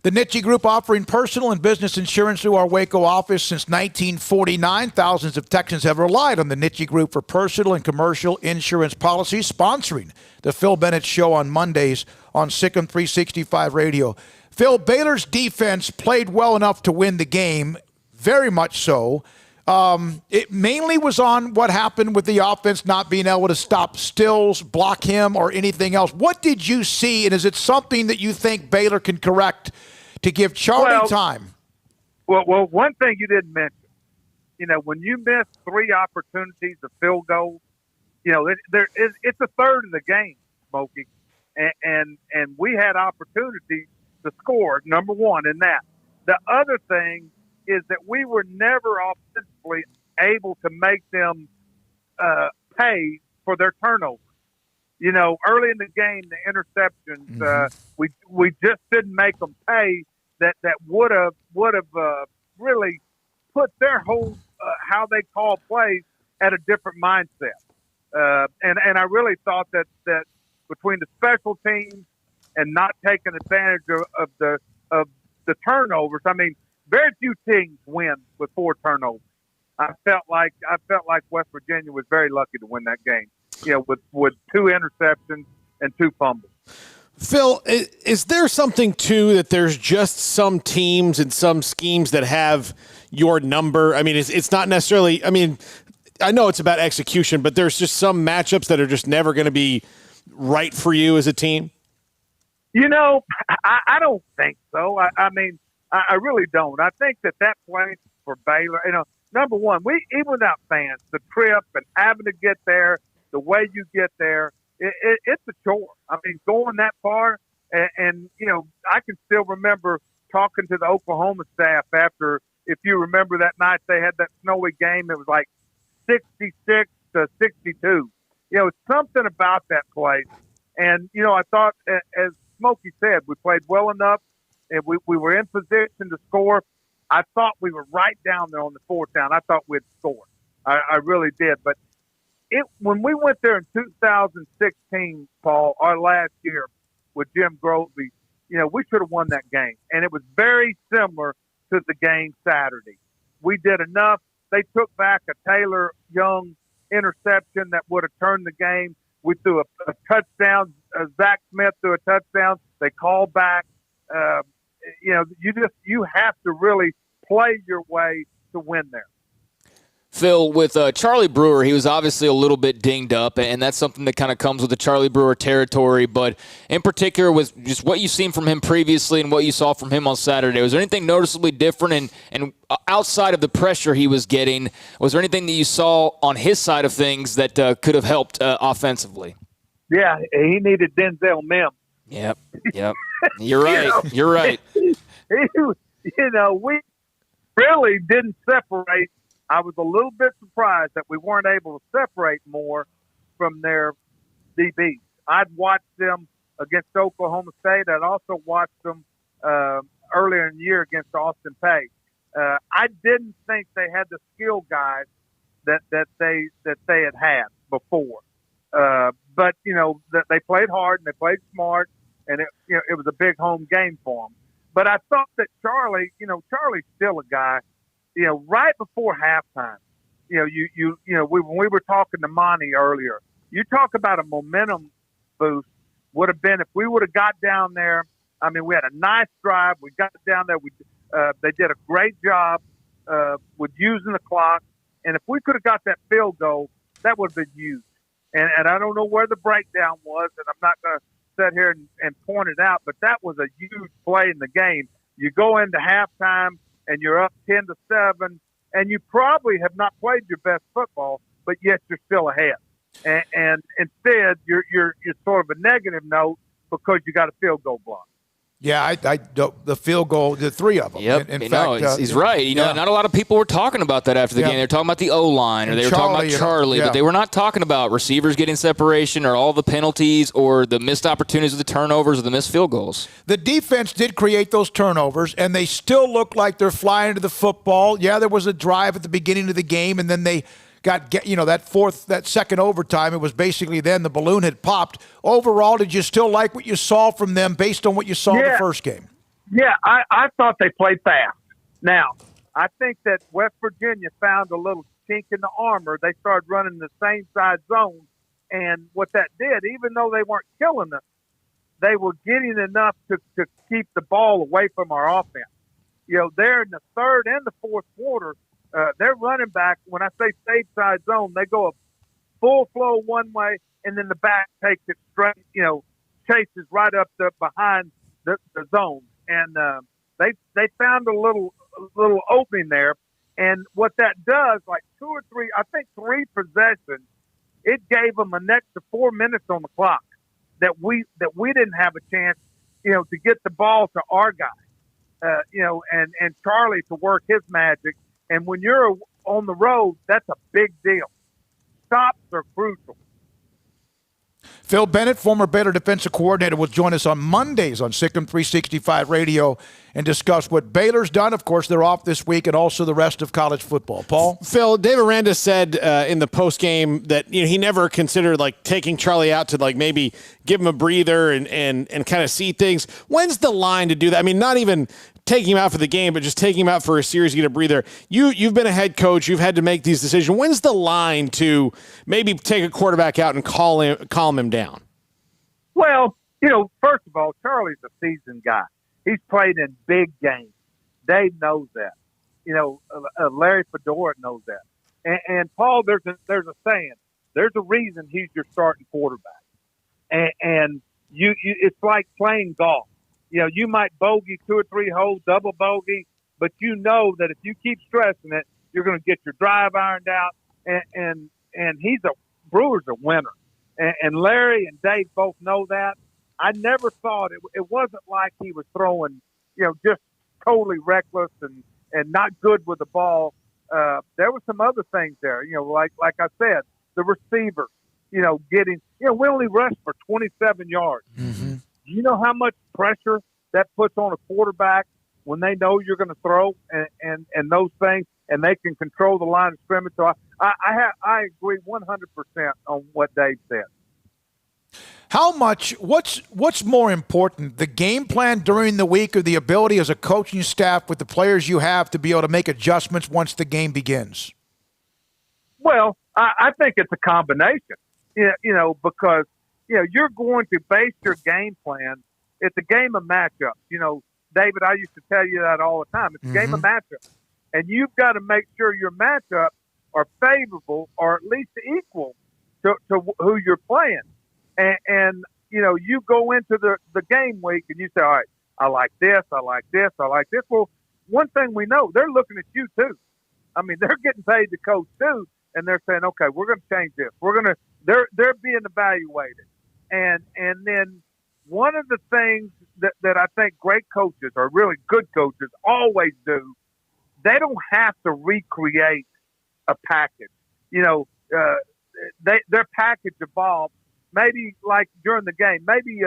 The Nitsche Group, offering personal and business insurance through our Waco office since 1949. Thousands of Texans have relied on the Nitsche Group for personal and commercial insurance policies, sponsoring the Phil Bennett Show on Mondays on Sikkim 365 Radio. Phil, Baylor's defense played well enough to win the game, very much so. It mainly was on what happened with the offense not being able to stop Stills, block him, or anything else. What did you see, and is it something that you think Baylor can correct to give Charlie time? Well, one thing you didn't mention, you know, when you miss 3 opportunities of field goals, you know, it's a third of the game, Smokey, and we had opportunities to score, number one, in that. The other thing is that we were never offensively able to make them pay for their turnovers. early in the game, the interceptions, we just didn't make them pay. That would have really put their whole how they call plays at a different mindset. And I really thought that between the special teams and not taking advantage of the turnovers, I mean, very few teams win with 4 turnovers. I felt like West Virginia was very lucky to win that game. With 2 interceptions and 2 fumbles. Phil, is there something too that there's just some teams and some schemes that have your number? I mean, it's not necessarily. I mean, I know it's about execution, but there's just some matchups that are just never going to be right for you as a team. I don't think so. I mean, I really don't. I think that place for Baylor, number one, even without fans, the trip and having to get there, the way you get there, it's a chore. I mean, going that far, and I can still remember talking to the Oklahoma staff after, if you remember that night they had that snowy game, it was like 66 to 62. It's something about that place. And, I thought, as Smokey said, we played well enough, and we were in position to score. I thought we were right down there on the 4th down. I thought we'd score. I really did. But when we went there in 2016, Paul, our last year with Jim Grovey, we should have won that game. And it was very similar to the game Saturday. We did enough. They took back a Taylor Young interception that would have turned the game. We threw a touchdown. Zach Smith threw a touchdown. They called back. You have to really play your way to win there. Phil, with Charlie Brewer, he was obviously a little bit dinged up, and that's something that kind of comes with the Charlie Brewer territory. But in particular, with just what you've seen from him previously and what you saw from him on Saturday, was there anything noticeably different? And outside of the pressure he was getting, was there anything that you saw on his side of things that could have helped offensively? Yeah, he needed Denzel Mims. Yep. You're right. You're right. We really didn't separate. I was a little bit surprised that we weren't able to separate more from their DBs. I'd watched them against Oklahoma State. I'd also watched them earlier in the year against Austin Peay. I didn't think they had the skill guys that they had before. But that they played hard and they played smart, and it was a big home game for them. But I thought that Charlie's still a guy. Right before halftime, when we were talking to Monty earlier, you talk about a momentum boost would have been if we would have got down there. I mean, we had a nice drive. We got down there. They did a great job with using the clock. And if we could have got that field goal, that would have been huge. And I don't know where the breakdown was, and I'm not going to sit here and point it out, but that was a huge play in the game. You go into halftime, and you're up 10-7, and you probably have not played your best football, but yet you're still ahead. And instead, you're sort of a negative note because you got a field goal block. Yeah, the field goal, the 3 of them. Yep, in fact, he's right. Not a lot of people were talking about that after the game. They were talking about the O-line, or they were talking about Charlie, but they were not talking about receivers getting separation or all the penalties or the missed opportunities with the turnovers or the missed field goals. The defense did create those turnovers, and they still look like they're flying to the football. Yeah, there was a drive at the beginning of the game, and then they got that second overtime. It was basically then the balloon had popped. Overall, did you still like what you saw from them based on what you saw in the first game? Yeah, I thought they played fast. Now, I think that West Virginia found a little chink in the armor. They started running the same side zone, and what that did, even though they weren't killing us, they were getting enough to keep the ball away from our offense. They're in the third and the fourth quarter. Their running back, when I say safe side zone, they go a full flow one way, and then the back takes it straight, chases right up behind the zone. And they found a little opening there. And what that does, like 2 or 3, I think 3 possessions, it gave them an extra 4 minutes on the clock that we didn't have a chance, to get the ball to our guy, and Charlie to work his magic. And when you're on the road, that's a big deal. Stops are crucial. Phil Bennett, former Baylor defensive coordinator, will join us on Mondays on Sikkim 365 Radio and discuss what Baylor's done. Of course, they're off this week, and also the rest of college football. Paul? Phil, Dave Aranda said in the postgame that he never considered taking Charlie out to maybe give him a breather and kind of see things. When's the line to do that? I mean, not even taking him out for the game, but just taking him out for a series to get a breather. You've been a head coach. You've had to make these decisions. When's the line to maybe take a quarterback out and calm him down? Well, first of all, Charlie's a seasoned guy. He's played in big games. Dave knows that. Larry Fedora knows that. And Paul, there's a saying. There's a reason he's your starting quarterback. And you it's like playing golf. You might bogey 2 or 3 holes, double bogey, but you know that if you keep stressing it, you're going to get your drive ironed out. And Brewer's a winner. And Larry and Dave both know that. I never thought it wasn't like he was throwing, just totally reckless and not good with the ball. There were some other things there, like I said, the receiver, getting, we only rushed for 27 yards. Mm-hmm. Do you know how much pressure that puts on a quarterback when they know you're going to throw and those things, and they can control the line of scrimmage? So I agree 100% on what Dave said. What's more important, the game plan during the week or the ability as a coaching staff with the players you have to be able to make adjustments once the game begins? Well, I think it's a combination, because, you're going to base your game plan. It's a game of matchups. David, I used to tell you that all the time. It's a game of matchups. And you've got to make sure your matchups are favorable or at least equal to who you're playing. And you go into the game week and you say, all right, I like this, I like this, I like this. Well, one thing we know, they're looking at you too. I mean, they're getting paid to coach too, and they're saying, okay, we're going to change this. They're being evaluated. And then one of the things that I think great coaches or really good coaches always do, they don't have to recreate a package. Their package evolves. Maybe like during the game, maybe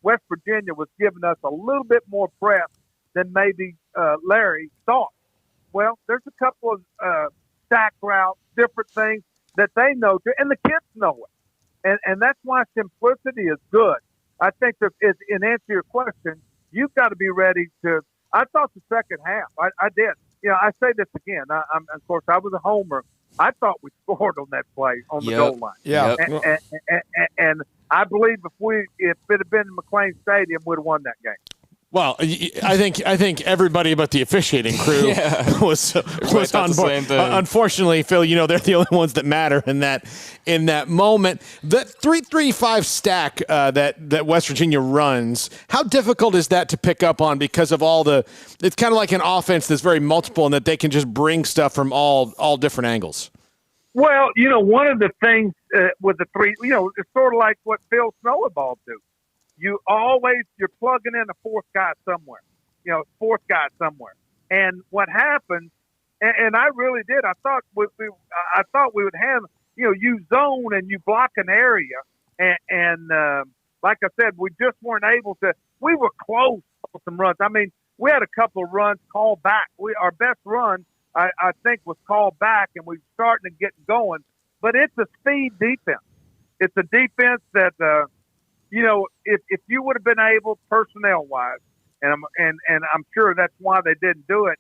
West Virginia was giving us a little bit more prep than maybe Larry thought. Well, there's a couple of stack routes, different things that they know too, and the kids know it. And that's why simplicity is good. I think that in answer to your question, you've got to be ready to. I thought the second half, I did. I say this again. Of course, I was a homer. I thought we scored on that play on the goal line. Yeah. And I believe if it had been in McLean Stadium, we'd have won that game. Well, I think everybody but the officiating crew was on board. Unfortunately, Phil, they're the only ones that matter in that moment. The 3-3-5 stack that West Virginia runs, how difficult is that to pick up on because of it's kind of like an offense that's very multiple and that they can just bring stuff from all different angles? Well, one of the things with the three, it's sort of like what Phil Snowball do. You're plugging in a fourth guy somewhere, And what happens, and I really did, I thought we would have, you zone and you block an area. And like I said, we just weren't able to, we were close on some runs. I mean, we had a couple of runs called back. Our best run, I think, was called back, and we were starting to get going. But it's a speed defense. It's a defense that, if you would have been able, personnel-wise, and I'm sure that's why they didn't do it,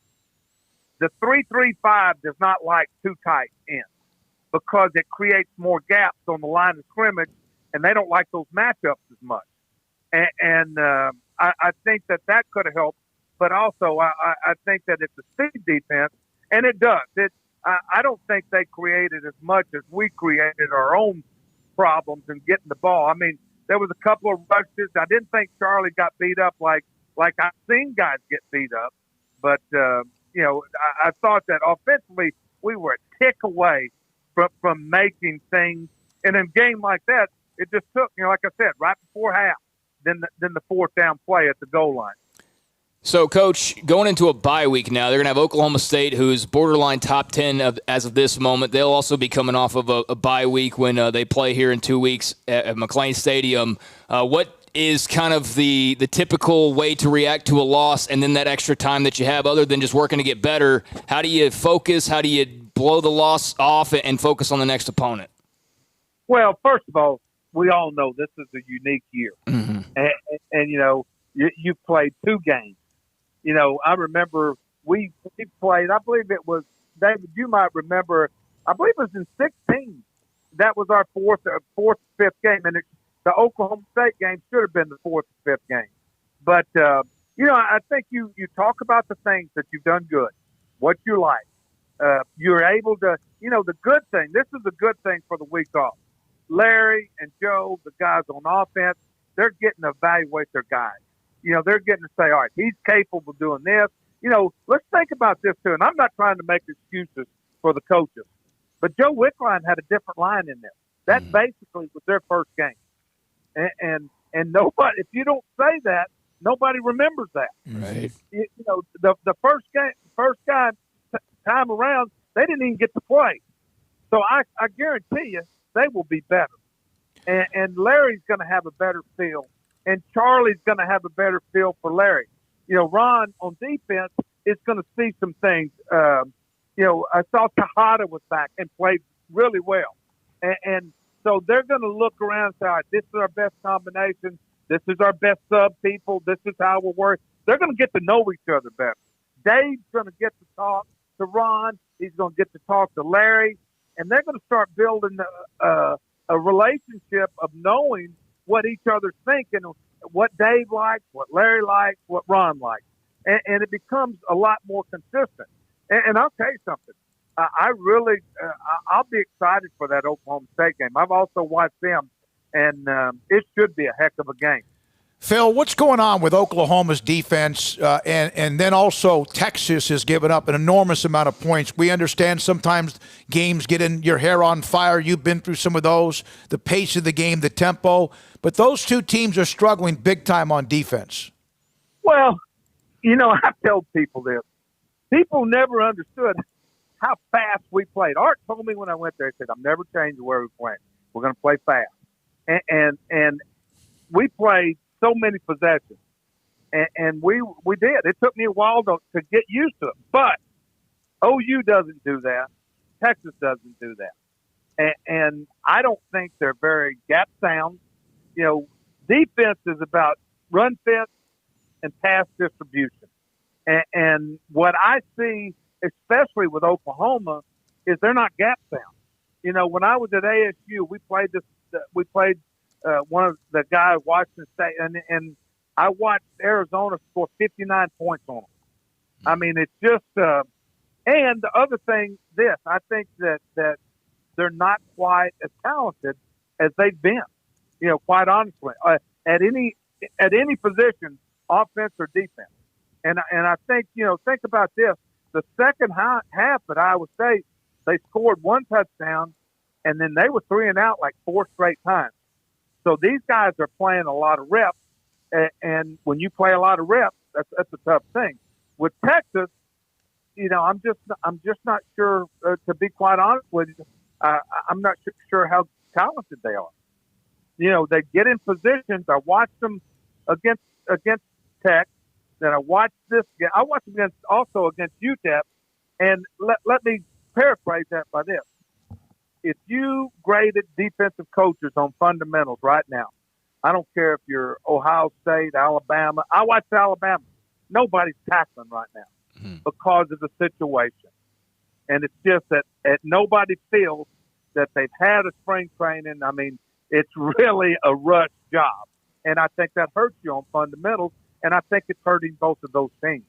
the 3-3-5 does not like too tight ends because it creates more gaps on the line of scrimmage, and they don't like those matchups as much. And I think that could have helped, but also I think that it's a speed defense, and it does. I don't think they created as much as we created our own problems in getting the ball. I mean, there was a couple of rushes. I didn't think Charlie got beat up like I've seen guys get beat up. But, I thought that offensively we were a tick away from making things. And in a game like that, it just took, like I said, right before half, then the fourth down play at the goal line. So, Coach, going into a bye week now, they're going to have Oklahoma State, who's borderline top 10 as of this moment. They'll also be coming off of a bye week when they play here in 2 weeks at McLean Stadium. What is kind of the typical way to react to a loss and then that extra time that you have other than just working to get better? How do you focus? How do you blow the loss off and focus on the next opponent? Well, first of all, we all know this is a unique year. Mm-hmm. And you know, you've played 2 games. You know, I remember we played, I believe it was, David, you might remember, I believe it was in 16. That was our fourth or fifth game. And the Oklahoma State game should have been the 4th or 5th game. But, you know, I think you talk about the things that you've done good, what you like. You're able to, you know, the good thing, this is a good thing for the week off. Larry and Joe, the guys on offense, they're getting to evaluate their guys. You know, they're getting to say, all right, he's capable of doing this. You know, let's think about this, too. And I'm not trying to make excuses for the coaches. But Joe Wickline had a different line in there. That basically was their first game. And nobody, if you don't say that, nobody remembers that. Right. You know, the first time around, they didn't even get to play. So I guarantee you they will be better. And Larry's going to have a better feel. And Charlie's going to have a better feel for Larry. You know, Ron on defense is going to see some things. You know, I saw Tejada was back and played really well. And so they're going to look around and say, all right, this is our best combination. This is our best sub people. This is how we'll work. They're going to get to know each other better. Dave's going to get to talk to Ron. He's going to get to talk to Larry. And they're going to start building a relationship of knowing what each other's thinking, what Dave likes, what Larry likes, what Ron likes. And it becomes a lot more consistent. And I'll tell you something. I'll be excited for that Oklahoma State game. I've also watched them, and it should be a heck of a game. Phil, what's going on with Oklahoma's defense? And then also Texas has given up an enormous amount of points. We understand sometimes games get in your hair on fire. You've been through some of those, the pace of the game, the tempo. But those 2 teams are struggling big time on defense. Well, you know, I've told people this. People never understood how fast we played. Art told me when I went there, he said, I'm never changing where we play. We're going to play fast. And we played so many possessions. And we did. It took me a while to get used to it. But OU doesn't do that. Texas doesn't do that. And I don't think they're very gap sound. You know, defense is about run fence and pass distribution. And what I see, especially with Oklahoma, is they're not gap sound. You know, when I was at ASU, we played one of the guys Washington State, and I watched Arizona score 59 points on them. I mean, it's just and the other thing, I think that they're not quite as talented as they've been. You know, quite honestly, at any position, offense or defense. And I think, you know, think about this. The second half at Iowa State, they scored 1 touchdown, and then they were 3 and out like 4 straight times. So these guys are playing a lot of reps, and when you play a lot of reps, that's a tough thing. With Texas, you know, I'm just not sure. To be quite honest with you, I'm not sure how talented they are. You know, they get in positions. I watched them against Tech. Then I watched this. I watched them also against UTEP. And let me paraphrase that by this. If you graded defensive coaches on fundamentals right now, I don't care if you're Ohio State, Alabama. I watched Alabama. Nobody's tackling right now because of the situation. And it's just that nobody feels that they've had a spring training. I mean, it's really a rush job. And I think that hurts you on fundamentals, and I think it's hurting both of those teams.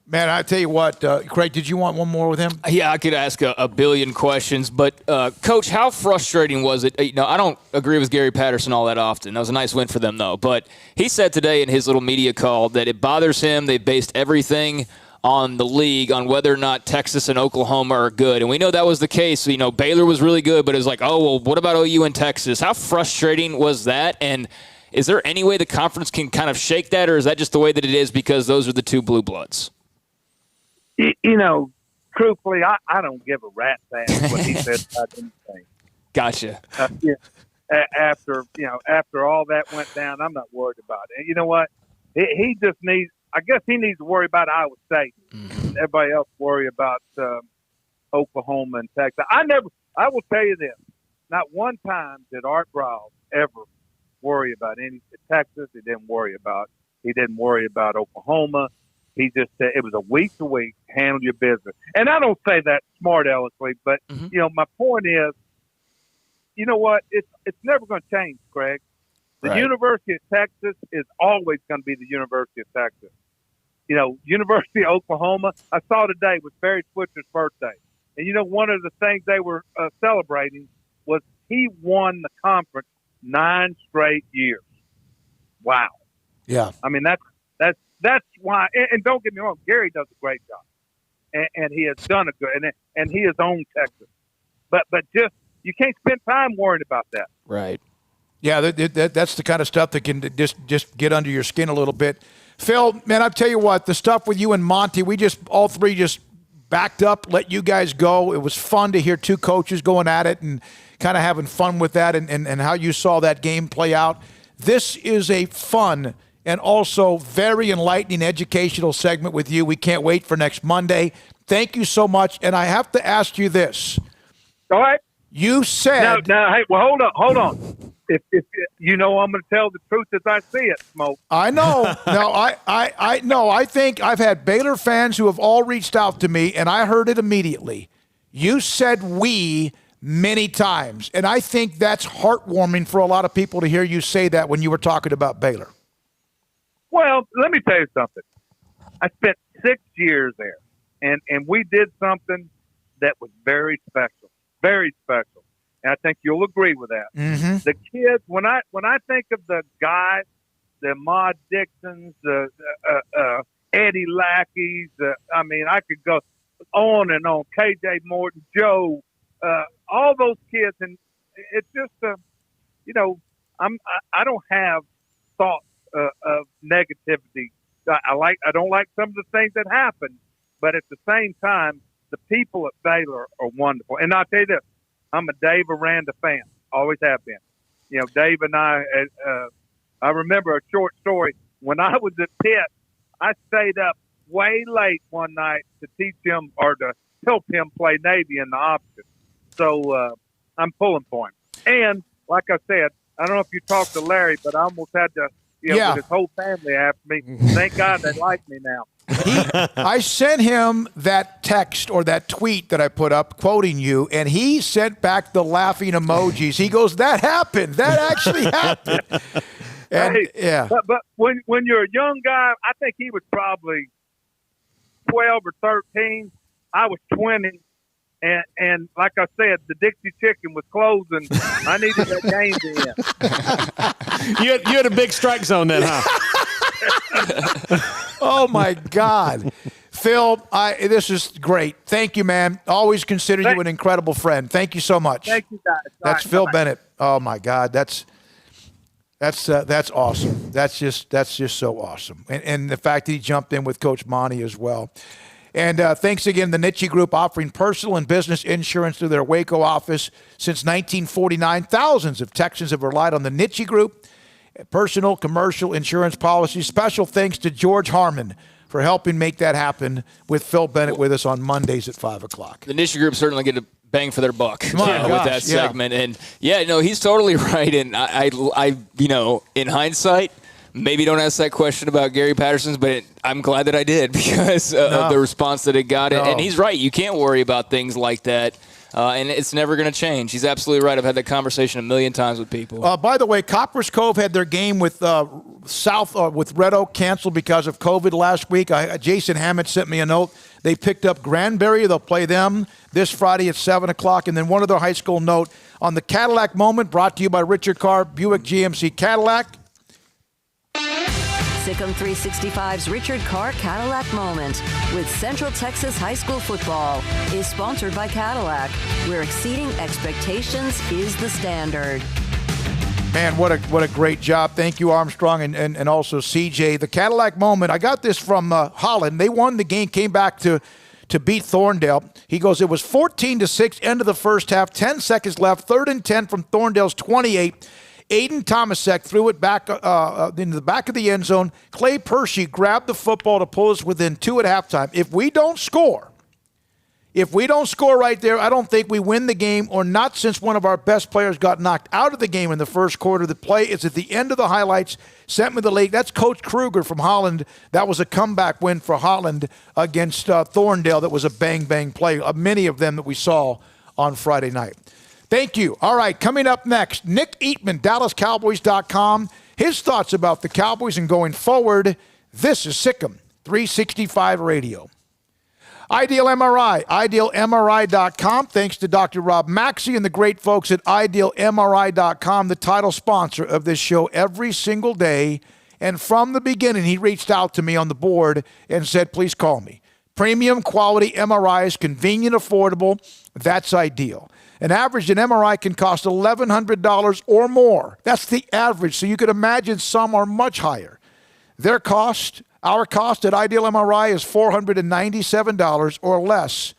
Man, I tell you what, Craig, did you want one more with him? Yeah, I could ask a billion questions, but Coach, how frustrating was it? You know, I don't agree with Gary Patterson all that often. That was a nice win for them, though. But he said today in his little media call that it bothers him. They based everything on the league, on whether or not Texas and Oklahoma are good. And we know that was the case. You know, Baylor was really good, but it was like, oh, well, what about OU and Texas? How frustrating was that? And Is there any way the conference can kind of shake that, or is that just the way that it is because those are the two blue bloods? Truthfully, I don't give a rat's ass what he says about anything. Gotcha. After all that went down, I'm not worried about it. And you know what? He just needs. I guess he needs to worry about Iowa State. Mm-hmm. Everybody else worry about Oklahoma and Texas. I will tell you this: not one time did Art Briles ever worry about any Texas. He didn't worry about Oklahoma. He just said it was a week to week, handle your business. And I don't say that smart aleckly, but my point is, you know what? It's never going to change, Craig. The University of Texas is always going to be the University of Texas. University of Oklahoma, I saw today was Barry Switzer's birthday. And one of the things they were celebrating was he won the conference 9 straight years. Wow. Yeah. I mean, that's why, and don't get me wrong, Gary does a great job, and he has done a good, and he has owned Texas, but just you can't spend time worrying about that. Right. Yeah, that's the kind of stuff that can just get under your skin a little bit. Phil, man, I tell you what, the stuff with you and Monty, we just all three just backed up, let you guys go. It was fun to hear two coaches going at it and kind of having fun with that, and how you saw that game play out. This is a fun and also very enlightening educational segment with you. We can't wait for next Monday. Thank you so much. And I have to ask you this. All right. You said... No, hey, well, hold on. If I'm going to tell the truth as I see it, Smoke. I know. No, I know. I think I've had Baylor fans who have all reached out to me, and I heard it immediately. You said we many times, and I think that's heartwarming for a lot of people to hear you say that when you were talking about Baylor. Well, let me tell you something. I spent 6 years there, and we did something that was very special, very special. And I think you'll agree with that. Mm-hmm. The kids, when I think of the guys, the Ahmad Dixons, the Eddie Lackeys, I could go on and on. KJ Morton, Joe, all those kids, and it's just I don't have thoughts of negativity. I don't like some of the things that happen, but at the same time, the people at Baylor are wonderful. And I'll tell you this, I'm a Dave Aranda fan, always have been. Dave and I remember a short story. When I was at Pitt, I stayed up way late one night to teach him or to help him play Navy in the option. So I'm pulling for him. And like I said, I don't know if you talked to Larry, but I almost had to, with his whole family after me. Thank God they like me now. I sent him that text or that tweet that I put up quoting you, and he sent back the laughing emojis. He goes, "That happened. That actually happened." And, hey, but when you're a young guy, I think he was probably 12 or 13. I was 20. And like I said, the Dixie Chicken was closing. I needed that game to end. You had a big strike zone then, huh? Oh, my God. Phil, this is great. Thank you, man. Always consider you an incredible friend. Thank you so much. Thank you, guys. That's Phil Bennett. Oh, my God. That's awesome. That's just so awesome. And the fact that he jumped in with Coach Monty as well. And thanks again, the Nitsche Group, offering personal and business insurance through their Waco office since 1949. Thousands of Texans have relied on the Nitsche Group, personal, commercial insurance policies. Special thanks to George Harmon for helping make that happen with Phil Bennett with us on Mondays at 5 o'clock. The Nitsche Group certainly get a bang for their buck with that segment. And, he's totally right. And I in hindsight, maybe don't ask that question about Gary Patterson's, but I'm glad that I did because of the response that it got. No. And he's right. You can't worry about things like that, and it's never going to change. He's absolutely right. I've had that conversation a million times with people. By the way, Copper's Cove had their game with with Red Oak canceled because of COVID last week. Jason Hammett sent me a note. They picked up Granbury. They'll play them this Friday at 7 o'clock. And then one other high school note on the Cadillac Moment, brought to you by Richard Carr, Buick GMC Cadillac. Sikkim 365's Richard Carr Cadillac Moment with Central Texas High School Football is sponsored by Cadillac, where exceeding expectations is the standard. Man, what a great job. Thank you, Armstrong, and also CJ. The Cadillac moment, I got this from Holland. They won the game, came back to beat Thorndale. He goes, it was 14-6, end of the first half, 10 seconds left, 3rd and 10 from Thorndale's 28. Aiden Tomasek threw it back into the back of the end zone. Clay Pershey grabbed the football to pull us within 2 at halftime. If we don't score right there, I don't think we win the game, or not since one of our best players got knocked out of the game in the first quarter. The play is at the end of the highlights, sent me the league. That's Coach Kruger from Holland. That was a comeback win for Holland against Thorndale. That was a bang-bang play, many of them that we saw on Friday night. Thank you. All right, coming up next, Nick Eatman, DallasCowboys.com. His thoughts about the Cowboys and going forward. This is Sikkim 365 Radio. Ideal MRI, IdealMRI.com. Thanks to Dr. Rob Maxey and the great folks at IdealMRI.com, the title sponsor of this show every single day. And from the beginning, he reached out to me on the board and said, please call me. Premium quality MRIs, convenient, affordable. That's Ideal. An average an MRI can cost $1,100 or more. That's the average. So you could imagine some are much higher. Our cost at Ideal MRI is $497 or less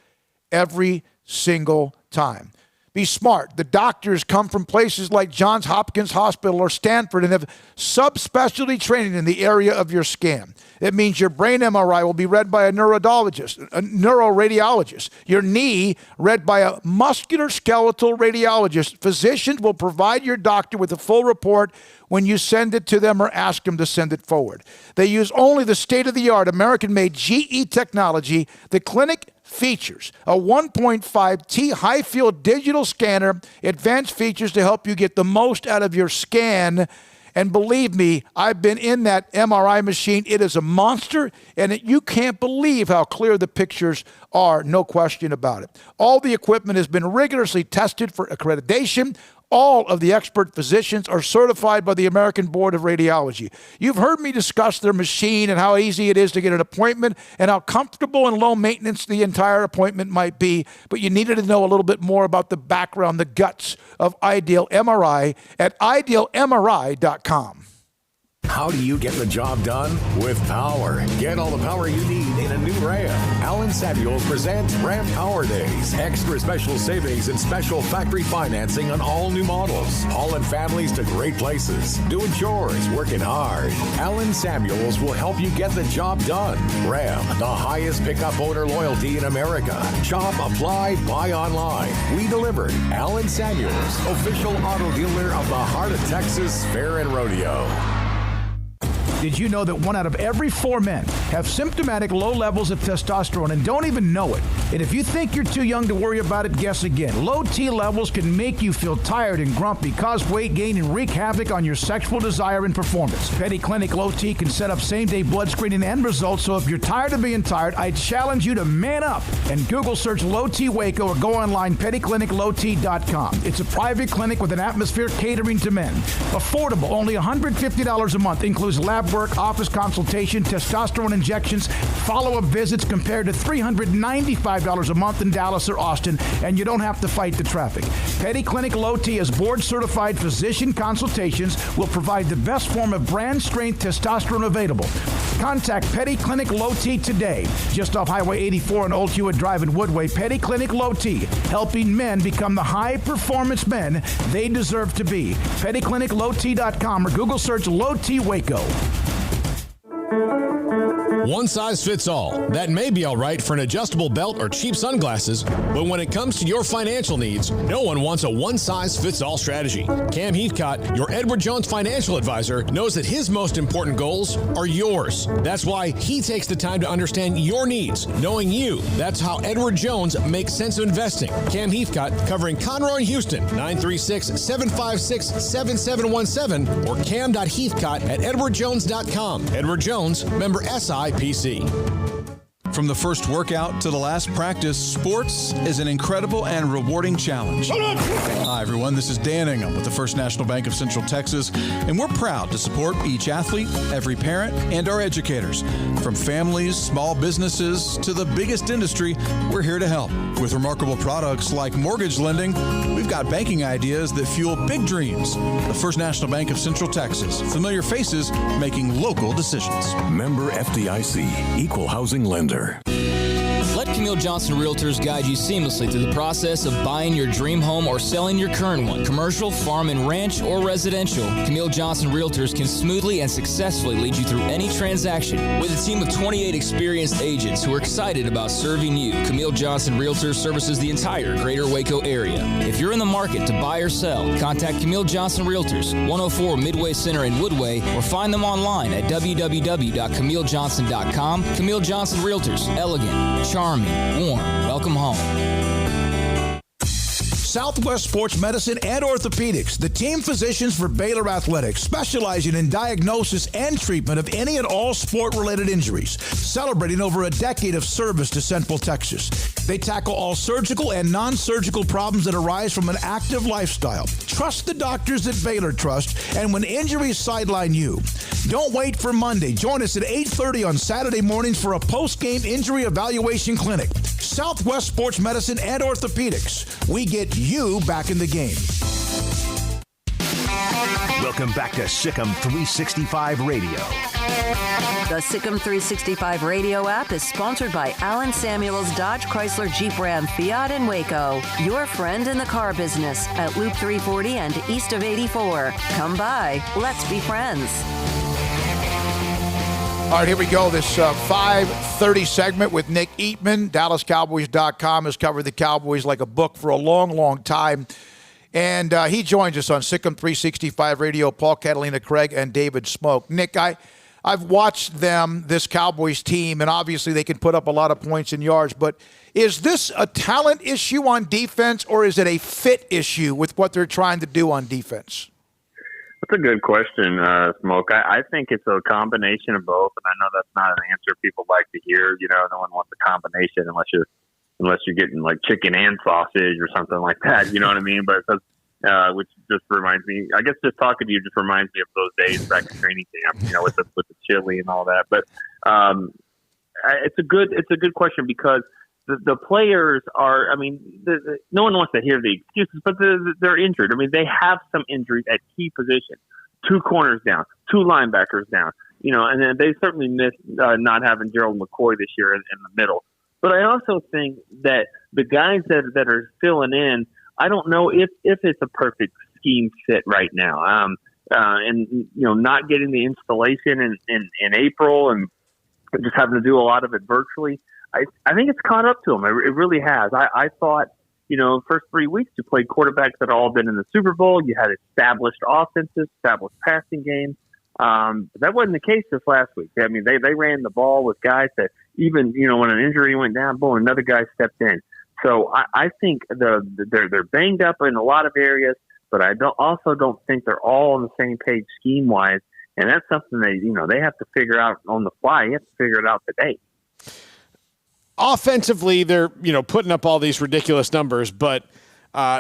every single time. Be smart. The doctors come from places like Johns Hopkins Hospital or Stanford and have subspecialty training in the area of your scan. It means your brain MRI will be read by a neuroradiologist. Your knee read by a musculoskeletal radiologist. Physicians will provide your doctor with a full report when you send it to them or ask them to send it forward. They use only the state-of-the-art American-made GE technology. The clinic features a 1.5T high-field digital scanner, advanced features to help you get the most out of your scan. And believe me, I've been in that MRI machine. It is a monster, and you can't believe how clear the pictures are, no question about it. All the equipment has been rigorously tested for accreditation. All of the expert physicians are certified by the American Board of Radiology. You've heard me discuss their machine and how easy it is to get an appointment and how comfortable and low maintenance the entire appointment might be, but you needed to know a little bit more about the background, the guts of Ideal MRI at IdealMRI.com. How do you get the job done? With power. Get all the power you need in a new Ram. Allen Samuels presents Ram Power Days. Extra special savings and special factory financing on all new models. Hauling families to great places. Doing chores, working hard. Allen Samuels will help you get the job done. Ram, the highest pickup owner loyalty in America. Shop, apply, buy online. We delivered. Allen Samuels, official auto dealer of the Heart of Texas Fair and Rodeo. Did you know that 1 out of every 4 men have symptomatic low levels of testosterone and don't even know it? And if you think you're too young to worry about it, guess again. Low T levels can make you feel tired and grumpy, cause weight gain, and wreak havoc on your sexual desire and performance. Petty Clinic Low T can set up same-day blood screening and results, so if you're tired of being tired, I challenge you to man up and Google search Low T Waco or go online, pettycliniclowt.com. It's a private clinic with an atmosphere catering to men. Affordable, only $150 a month, includes lab work, office consultation, testosterone injections, follow-up visits compared to $395 a month in Dallas or Austin, and you don't have to fight the traffic. Petty Clinic Low T as board-certified physician consultations will provide the best form of brand-strength testosterone available. Contact Petty Clinic Low T today, just off Highway 84 and Old Hewitt Drive in Woodway. Petty Clinic Low T, helping men become the high-performance men they deserve to be. PettyClinicLowT.com or Google search Low T Waco. One size fits all. That may be all right for an adjustable belt or cheap sunglasses, but when it comes to your financial needs, no one wants a one-size-fits-all strategy. Cam Heathcott, your Edward Jones financial advisor, knows that his most important goals are yours. That's why he takes the time to understand your needs, knowing you. That's how Edward Jones makes sense of investing. Cam Heathcott, covering Conroe and Houston, 936-756-7717 or cam.heathcott at edwardjones.com. Edward Jones, member SIPC. From the first workout to the last practice, sports is an incredible and rewarding challenge. Hi, everyone. This is Dan Ingham with the First National Bank of Central Texas, and we're proud to support each athlete, every parent, and our educators. From families, small businesses, to the biggest industry, we're here to help. With remarkable products like mortgage lending, we've got banking ideas that fuel big dreams. The First National Bank of Central Texas. Familiar faces making local decisions. Member FDIC, Equal Housing Lender. Let Camille Johnson Realtors guide you seamlessly through the process of buying your dream home or selling your current one. Commercial, farm and ranch, or residential, Camille Johnson Realtors can smoothly and successfully lead you through any transaction. With a team of 28 experienced agents who are excited about serving you, Camille Johnson Realtors services the entire greater Waco area. If you're in the market to buy or sell, contact Camille Johnson Realtors, 104 Midway Center in Woodway, or find them online at www.camillejohnson.com. Camille Johnson Realtors, elegant, charming, warm. Welcome home. Southwest Sports Medicine and Orthopedics, the team physicians for Baylor Athletics, specializing in diagnosis and treatment of any and all sport-related injuries, celebrating over a decade of service to Central Texas. They tackle all surgical and non-surgical problems that arise from an active lifestyle. Trust the doctors that Baylor trust, and when injuries sideline you, don't wait for Monday. Join us at 8:30 on Saturday mornings for a post-game injury evaluation clinic. Southwest Sports Medicine and Orthopedics. We get you back in the game. Welcome back to Sikkim 365 Radio. The Sikkim 365 Radio app is sponsored by Alan Samuels Dodge Chrysler Jeep Ram Fiat in Waco. Your friend in the car business at Loop 340 and east of 84. Come by. Let's be friends. All right, here we go. This 5:30 segment with Nick Eatman. DallasCowboys.com has covered the Cowboys like a book for a long, long time. And he joins us on Sikkim 365 Radio, Paul Catalina Craig and David Smoke. Nick, I've watched them, this Cowboys team, and obviously they can put up a lot of points and yards, but is this a talent issue on defense, or is it a fit issue with what they're trying to do on defense? That's a good question, Smoke. I think it's a combination of both, and I know that's not an answer people like to hear. You know, no one wants a combination unless you're getting like chicken and sausage or something like that. You know what I mean? But which just reminds me, I guess just talking to you just reminds me of those days back in training camp. You know, with the chili and all that. But it's a good question because the players are, I mean, no one wants to hear the excuses, but they're injured. I mean, they have some injuries at key positions. 2 corners down, 2 linebackers down, you know, and then they certainly missed not having Gerald McCoy this year in the middle. But I also think that the guys that are filling in, I don't know if it's a perfect scheme fit right now. And, you know, not getting the installation in April and just having to do a lot of it virtually, I think it's caught up to them. It really has. I thought, you know, first 3 weeks you played quarterbacks that had all been in the Super Bowl. You had established offenses, established passing games. But that wasn't the case this last week. I mean, they ran the ball with guys that even, you know, when an injury went down, boom, another guy stepped in. So I think they're banged up in a lot of areas, but I also don't think they're all on the same page scheme wise. And that's something they have to figure out on the fly. You have to figure it out today. Offensively, they're putting up all these ridiculous numbers, but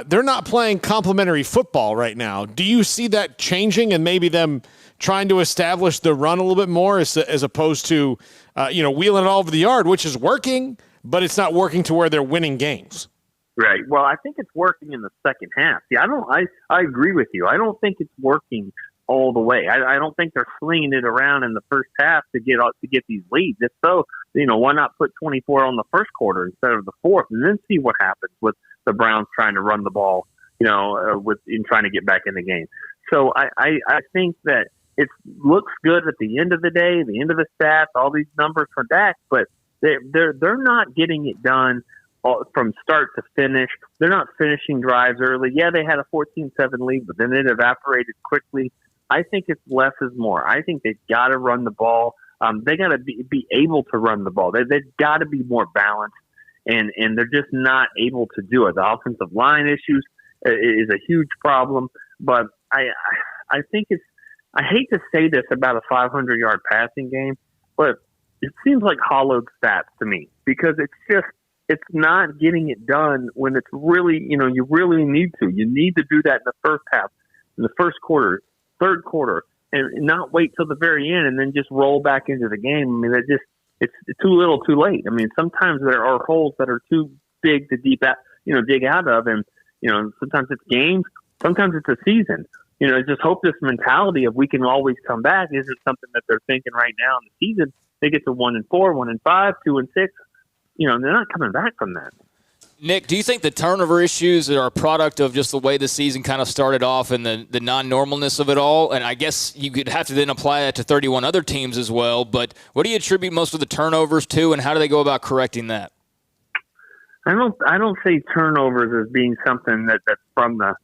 they're not playing complementary football right now. Do you see that changing and maybe them trying to establish the run a little bit more as opposed to wheeling it all over the yard, which is working, but it's not working to where they're winning games? Right. Well, I think it's working in the second half. Yeah, I agree with you. I don't think it's working all the way. I don't think they're slinging it around in the first half to get these leads. If so, why not put 24 on the first quarter instead of the fourth, and then see what happens with the Browns trying to run the ball, in trying to get back in the game. So I think that it looks good at the end of the day, the end of the stats, all these numbers for Dak, but they're not getting it done from start to finish. They're not finishing drives early. Yeah, they had a 14-7 lead, but then it evaporated quickly. I think it's less is more. I think they've got to run the ball. They got to be able to run the ball. They've got to be more balanced, and they're just not able to do it. The offensive line issues is a huge problem, but I think I hate to say this about a 500-yard passing game, but it seems like hollowed stats to me, because it's not getting it done when it's really, you really need to. You need to do that in the first half, in the first quarter, third quarter, and not wait till the very end and then just roll back into the game. I mean, it's too little, too late. I mean, sometimes there are holes that are too big to dig out of, and sometimes it's games, sometimes it's a season. Just hope this mentality of we can always come back isn't something that they're thinking right now in the season. They get to 1-4, 1-5, 2-6. They're not coming back from that. Nick, do you think the turnover issues are a product of just the way the season kind of started off and the non-normalness of it all? And I guess you could have to then apply that to 31 other teams as well. But what do you attribute most of the turnovers to, and how do they go about correcting that? I don't see turnovers as being something that's from the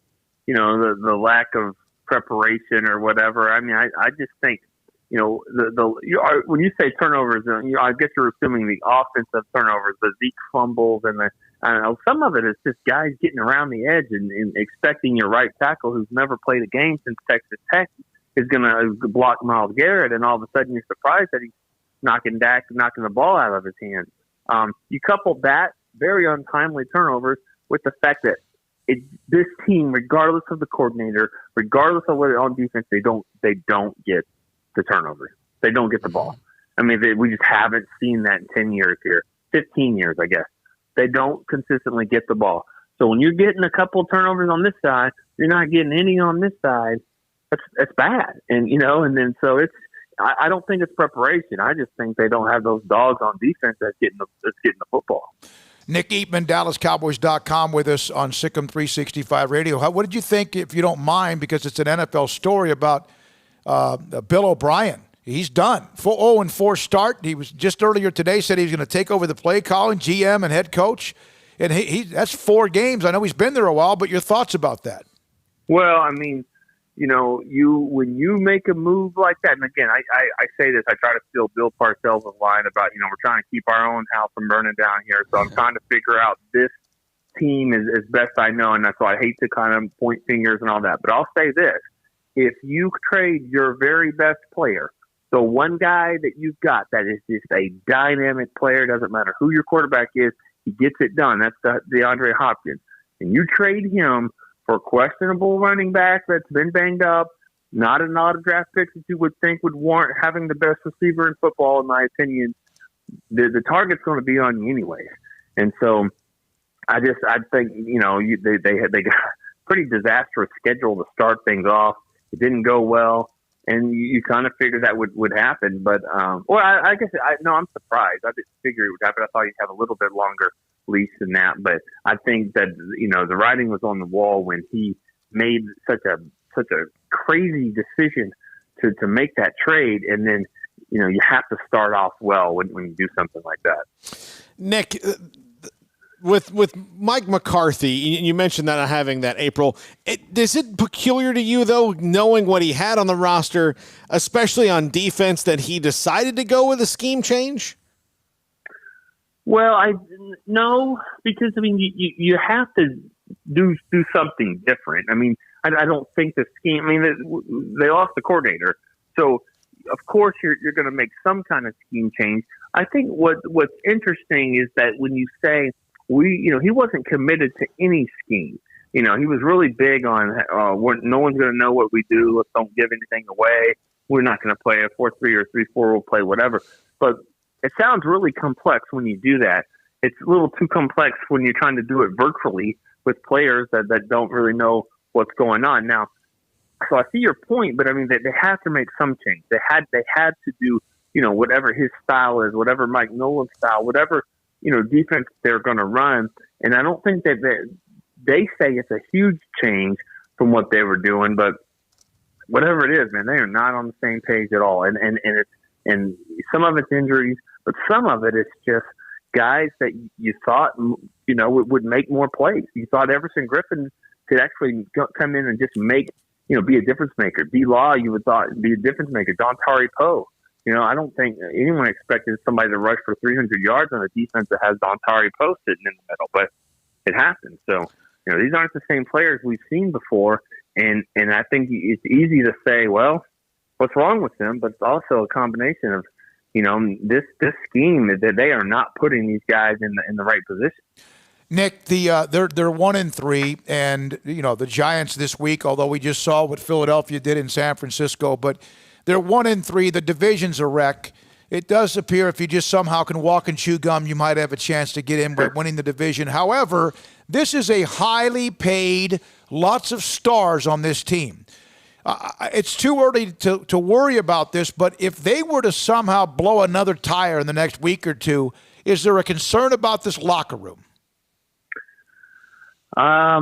lack of preparation or whatever. I mean, I just think, when you say turnovers, I guess you're assuming the offensive turnovers, the Zeke fumbles, and I don't know, some of it is just guys getting around the edge and expecting your right tackle, who's never played a game since Texas Tech, is going to block Myles Garrett, and all of a sudden you're surprised that he's knocking the ball out of his hands. You couple that very untimely turnovers with the fact that this team, regardless of the coordinator, regardless of whether on defense, they don't get the turnovers. They don't get the ball. I mean, we just haven't seen that in 10 years here, 15 years, I guess. They don't consistently get the ball. So when you're getting a couple of turnovers on this side, you're not getting any on this side. That's bad. And, and then so I don't think it's preparation. I just think they don't have those dogs on defense that's getting the football. Nick Eatman, DallasCowboys.com, with us on Sikkim 365 Radio. What did you think, if you don't mind, because it's an NFL story, about Bill O'Brien? He's done. 0-4 start. He was just earlier today said he's going to take over the play calling, GM and head coach. And that's 4 games. I know he's been there a while, but your thoughts about that? Well, I mean, when you make a move like that, and again, I say this, I try to steal Bill Parcells' line about, we're trying to keep our own house from burning down here. So I'm trying to figure out this team as best I know, and that's why I hate to kind of point fingers and all that. But I'll say this. If you trade your very best player, so one guy that you've got that is just a dynamic player, doesn't matter who your quarterback is, he gets it done. That's DeAndre Hopkins. And you trade him for a questionable running back that's been banged up, not a lot of draft picks that you would think would warrant having the best receiver in football, in my opinion, the target's going to be on you anyway. And so I think, they got a pretty disastrous schedule to start things off. It didn't go well, and you kind of figured that would happen. But, I guess I'm surprised. I didn't figure it would happen. I thought you'd have a little bit longer lease than that, but I think that the writing was on the wall when he made such a crazy decision to make that trade, and then you have to start off well when you do something like that. Nick, with Mike McCarthy, you mentioned that having that April. Is it peculiar to you, though, knowing what he had on the roster, especially on defense, that he decided to go with a scheme change? Well, no, because I mean you have to do something different. I mean, I don't think the scheme. I mean, they lost the coordinator, so of course you're going to make some kind of scheme change. I think what's interesting is that when you say he wasn't committed to any scheme. He was really big on no one's going to know what we do. Let's don't give anything away. We're not going to play a 4-3 or 3-4. We'll play whatever, but it sounds really complex when you do that. It's a little too complex when you're trying to do it virtually with players that don't really know what's going on. Now, so I see your point, but I mean, they have to make some change. They had to do, whatever his style is, whatever Mike Nolan's style, whatever, defense they're going to run. And I don't think that they say it's a huge change from what they were doing, but whatever it is, man, they are not on the same page at all. And some of it's injuries, but some of it is just guys that you thought, would make more plays. You thought Everson Griffin could actually come in and just make, be a difference maker. D-Law, you would thought be a difference maker. Dontari Poe. I don't think anyone expected somebody to rush for 300 yards on a defense that has Dontari Poe sitting in the middle, but it happened. So, these aren't the same players we've seen before. And I think it's easy to say, well, what's wrong with them? But it's also a combination of this scheme that they are not putting these guys in the right position. Nick, they're 1-3, and the Giants this week. Although we just saw what Philadelphia did in San Francisco, but they're 1-3. The division's a wreck. It does appear if you just somehow can walk and chew gum, you might have a chance to get in by winning the division. However, this is a highly paid, lots of stars on this team. It's too early to worry about this, but if they were to somehow blow another tire in the next week or two, is there a concern about this locker room? I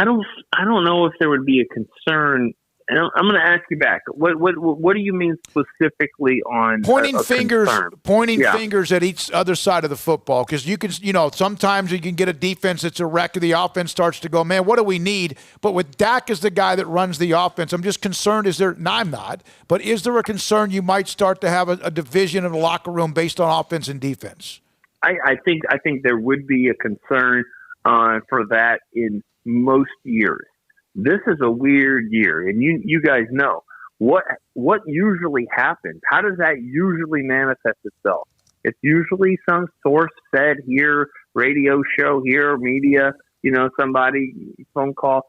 don't know if there would be a concern. And I'm going to ask you back. What do you mean specifically on pointing a fingers? concern? Pointing fingers at each other side of the football, because you can, sometimes you can get a defense that's a wreck. The offense starts to go, man, what do we need? But with Dak as the guy that runs the offense, I'm just concerned. I'm not. But is there a concern you might start to have a division in the locker room based on offense and defense? I think there would be a concern for that in most years. This is a weird year, and you guys know what usually happens. How does that usually manifest itself? It's usually some source said here, radio show here, media, somebody, phone call.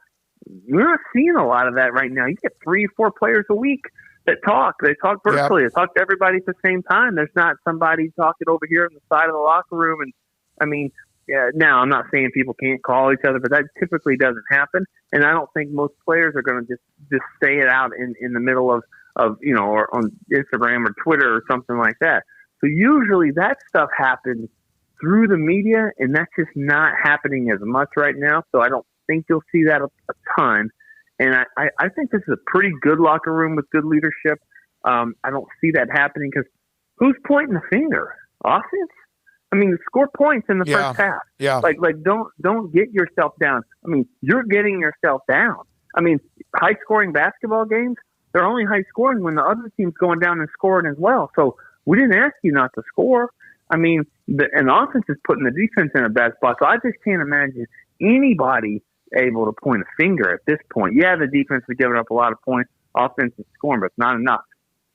We're not seeing a lot of that right now. You get 3 or 4 players a week that talk. They talk virtually. They talk to everybody at the same time. There's not somebody talking over here on the side of the locker room. And I mean, now I'm not saying people can't call each other, but that typically doesn't happen. And I don't think most players are going to just say it out in the middle of or on Instagram or Twitter or something like that. So usually that stuff happens through the media, and that's just not happening as much right now. So I don't think you'll see that a ton. And I think this is a pretty good locker room with good leadership. I don't see that happening because who's pointing the finger? Offense? I mean, score points in the first half. Yeah. Like don't get yourself down. I mean, you're getting yourself down. I mean, high scoring basketball games, they're only high scoring when the other team's going down and scoring as well. So we didn't ask you not to score. I mean, and the offense is putting the defense in a bad spot. So I just can't imagine anybody able to point a finger at this point. Yeah, the defense is giving up a lot of points. Offense is scoring, but it's not enough.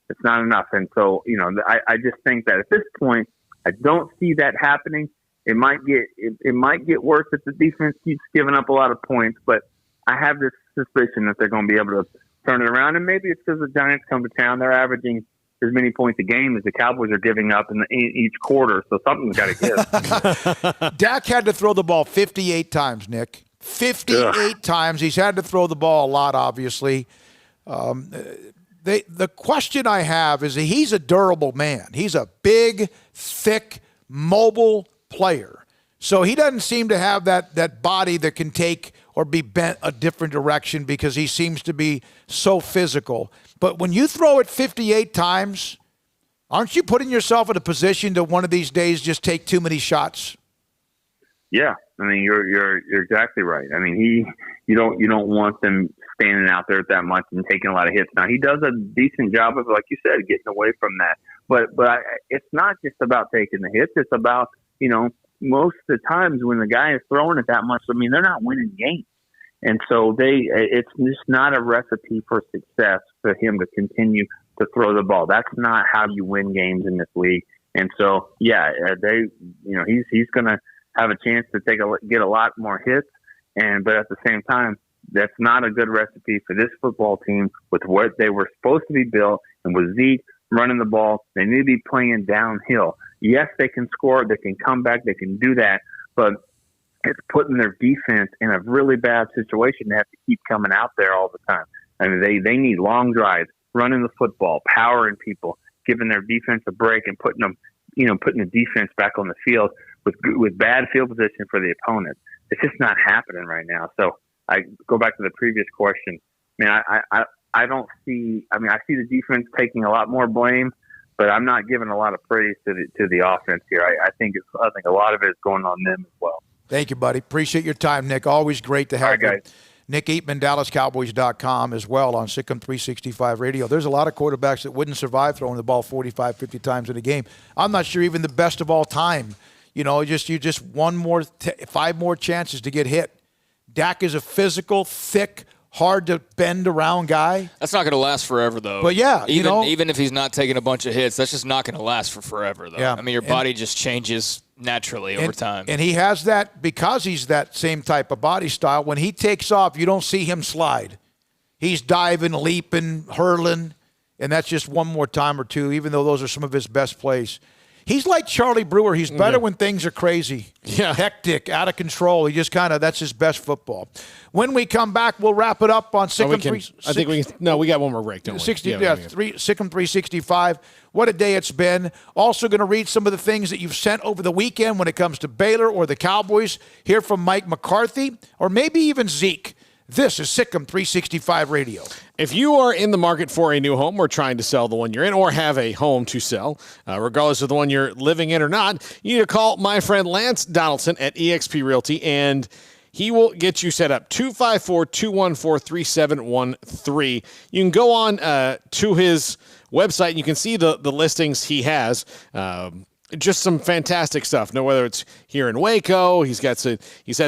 It's not enough. And so, I just think that at this point, I don't see that happening. It might get worse if the defense keeps giving up a lot of points, but I have this suspicion that they're going to be able to turn it around. And maybe it's because the Giants come to town. They're averaging as many points a game as the Cowboys are giving up in each quarter. So something's got to give. Dak had to throw the ball 58 times, Nick. 58 times. He's had to throw the ball a lot, obviously. The question I have is he's a durable man. He's a big, thick, mobile player. So he doesn't seem to have that body that can take or be bent a different direction because he seems to be so physical. But when you throw it 58 times, aren't you putting yourself in a position to one of these days just take too many shots? Yeah, I mean you're exactly right. I mean you don't want them standing out there that much and taking a lot of hits. Now he does a decent job of, like you said, getting away from that. But it's not just about taking the hits. It's about most of the times when the guy is throwing it that much. I mean they're not winning games, and so it's just not a recipe for success for him to continue to throw the ball. That's not how you win games in this league. And so he's going to have a chance to get a lot more hits, but at the same time, that's not a good recipe for this football team with what they were supposed to be built. And with Zeke running the ball, they need to be playing downhill. Yes, they can score, they can come back, they can do that, but it's putting their defense in a really bad situation to have to keep coming out there all the time. I mean, they need long drives, running the football, powering people, giving their defense a break, and putting the defense back on the field with bad field position for the opponent. It's just not happening right now. So I go back to the previous question. Man, I don't see. I mean, I see the defense taking a lot more blame, but I'm not giving a lot of praise to the offense here. I think a lot of it is going on them as well. Thank you, buddy. Appreciate your time, Nick. Always great to have you. Guys. Nick Eatman, DallasCowboys.com as well on Sikkim 365 Radio. There's a lot of quarterbacks that wouldn't survive throwing the ball 45, 50 times in a game. I'm not sure even the best of all time. You just 5 more chances to get hit. Dak is a physical, thick, hard to bend around guy. That's not going to last forever, though. But yeah, even if he's not taking a bunch of hits, that's just not going to last for forever, though. Yeah. I mean, your body just changes naturally over time. And he has that because he's that same type of body style. When he takes off, you don't see him slide. He's diving, leaping, hurling, and that's just one more time or two, even though those are some of his best plays. He's like Charlie Brewer. He's better when things are crazy, hectic, out of control. He just that's his best football. When we come back, we'll wrap it up on Sikkim 365. We got one more break, don't we? Sikkim 365. What a day it's been. Also going to read some of the things that you've sent over the weekend when it comes to Baylor or the Cowboys. Hear from Mike McCarthy or maybe even Zeke. This is Sikkim 365 Radio. If you are in the market for a new home or trying to sell the one you're in or have a home to sell, regardless of the one you're living in or not, you need to call my friend Lance Donaldson at eXp Realty, and he will get you set up. 254-214-3713. You can go on to his website, and you can see the listings he has. Just some fantastic stuff. Whether it's here in Waco, he's had some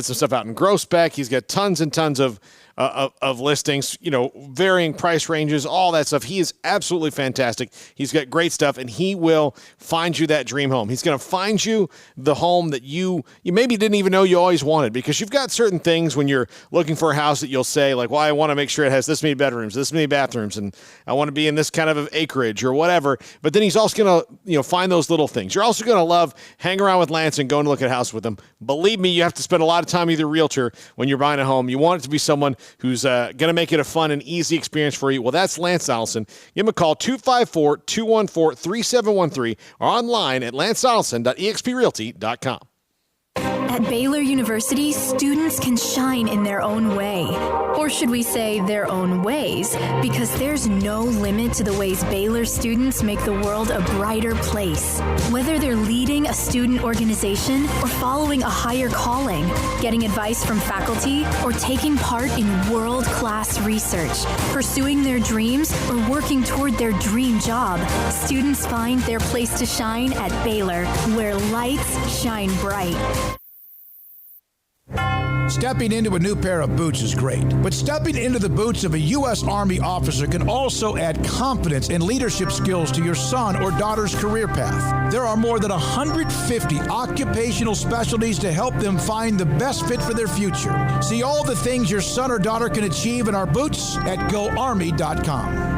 stuff out in Groesbeck. He's got tons and tons of listings, varying price ranges, all that stuff. He is absolutely fantastic. He's got great stuff, and he will find you that dream home. He's going to find you the home that you maybe didn't even know you always wanted, because you've got certain things when you're looking for a house that you'll say, like, well, I want to make sure it has this many bedrooms, this many bathrooms, and I want to be in this kind of acreage or whatever. But then he's also going to find those little things. You're also going to love hanging around with Lance and going to look at a house with him. Believe me, you have to spend a lot of time with your realtor when you're buying a home. You want it to be someone who's going to make it a fun and easy experience for you. Well, that's Lance Donaldson. Give him a call, 254-214-3713, or online at lancedonaldson.exprealty.com. At Baylor University, students can shine in their own way. Or should we say their own ways? Because there's no limit to the ways Baylor students make the world a brighter place. Whether they're leading a student organization or following a higher calling, getting advice from faculty, or taking part in world-class research, pursuing their dreams, or working toward their dream job, students find their place to shine at Baylor, where lights shine bright. Stepping into a new pair of boots is great, but stepping into the boots of a U.S. Army officer can also add confidence and leadership skills to your son or daughter's career path. There are more than 150 occupational specialties to help them find the best fit for their future. See all the things your son or daughter can achieve in our boots at GoArmy.com.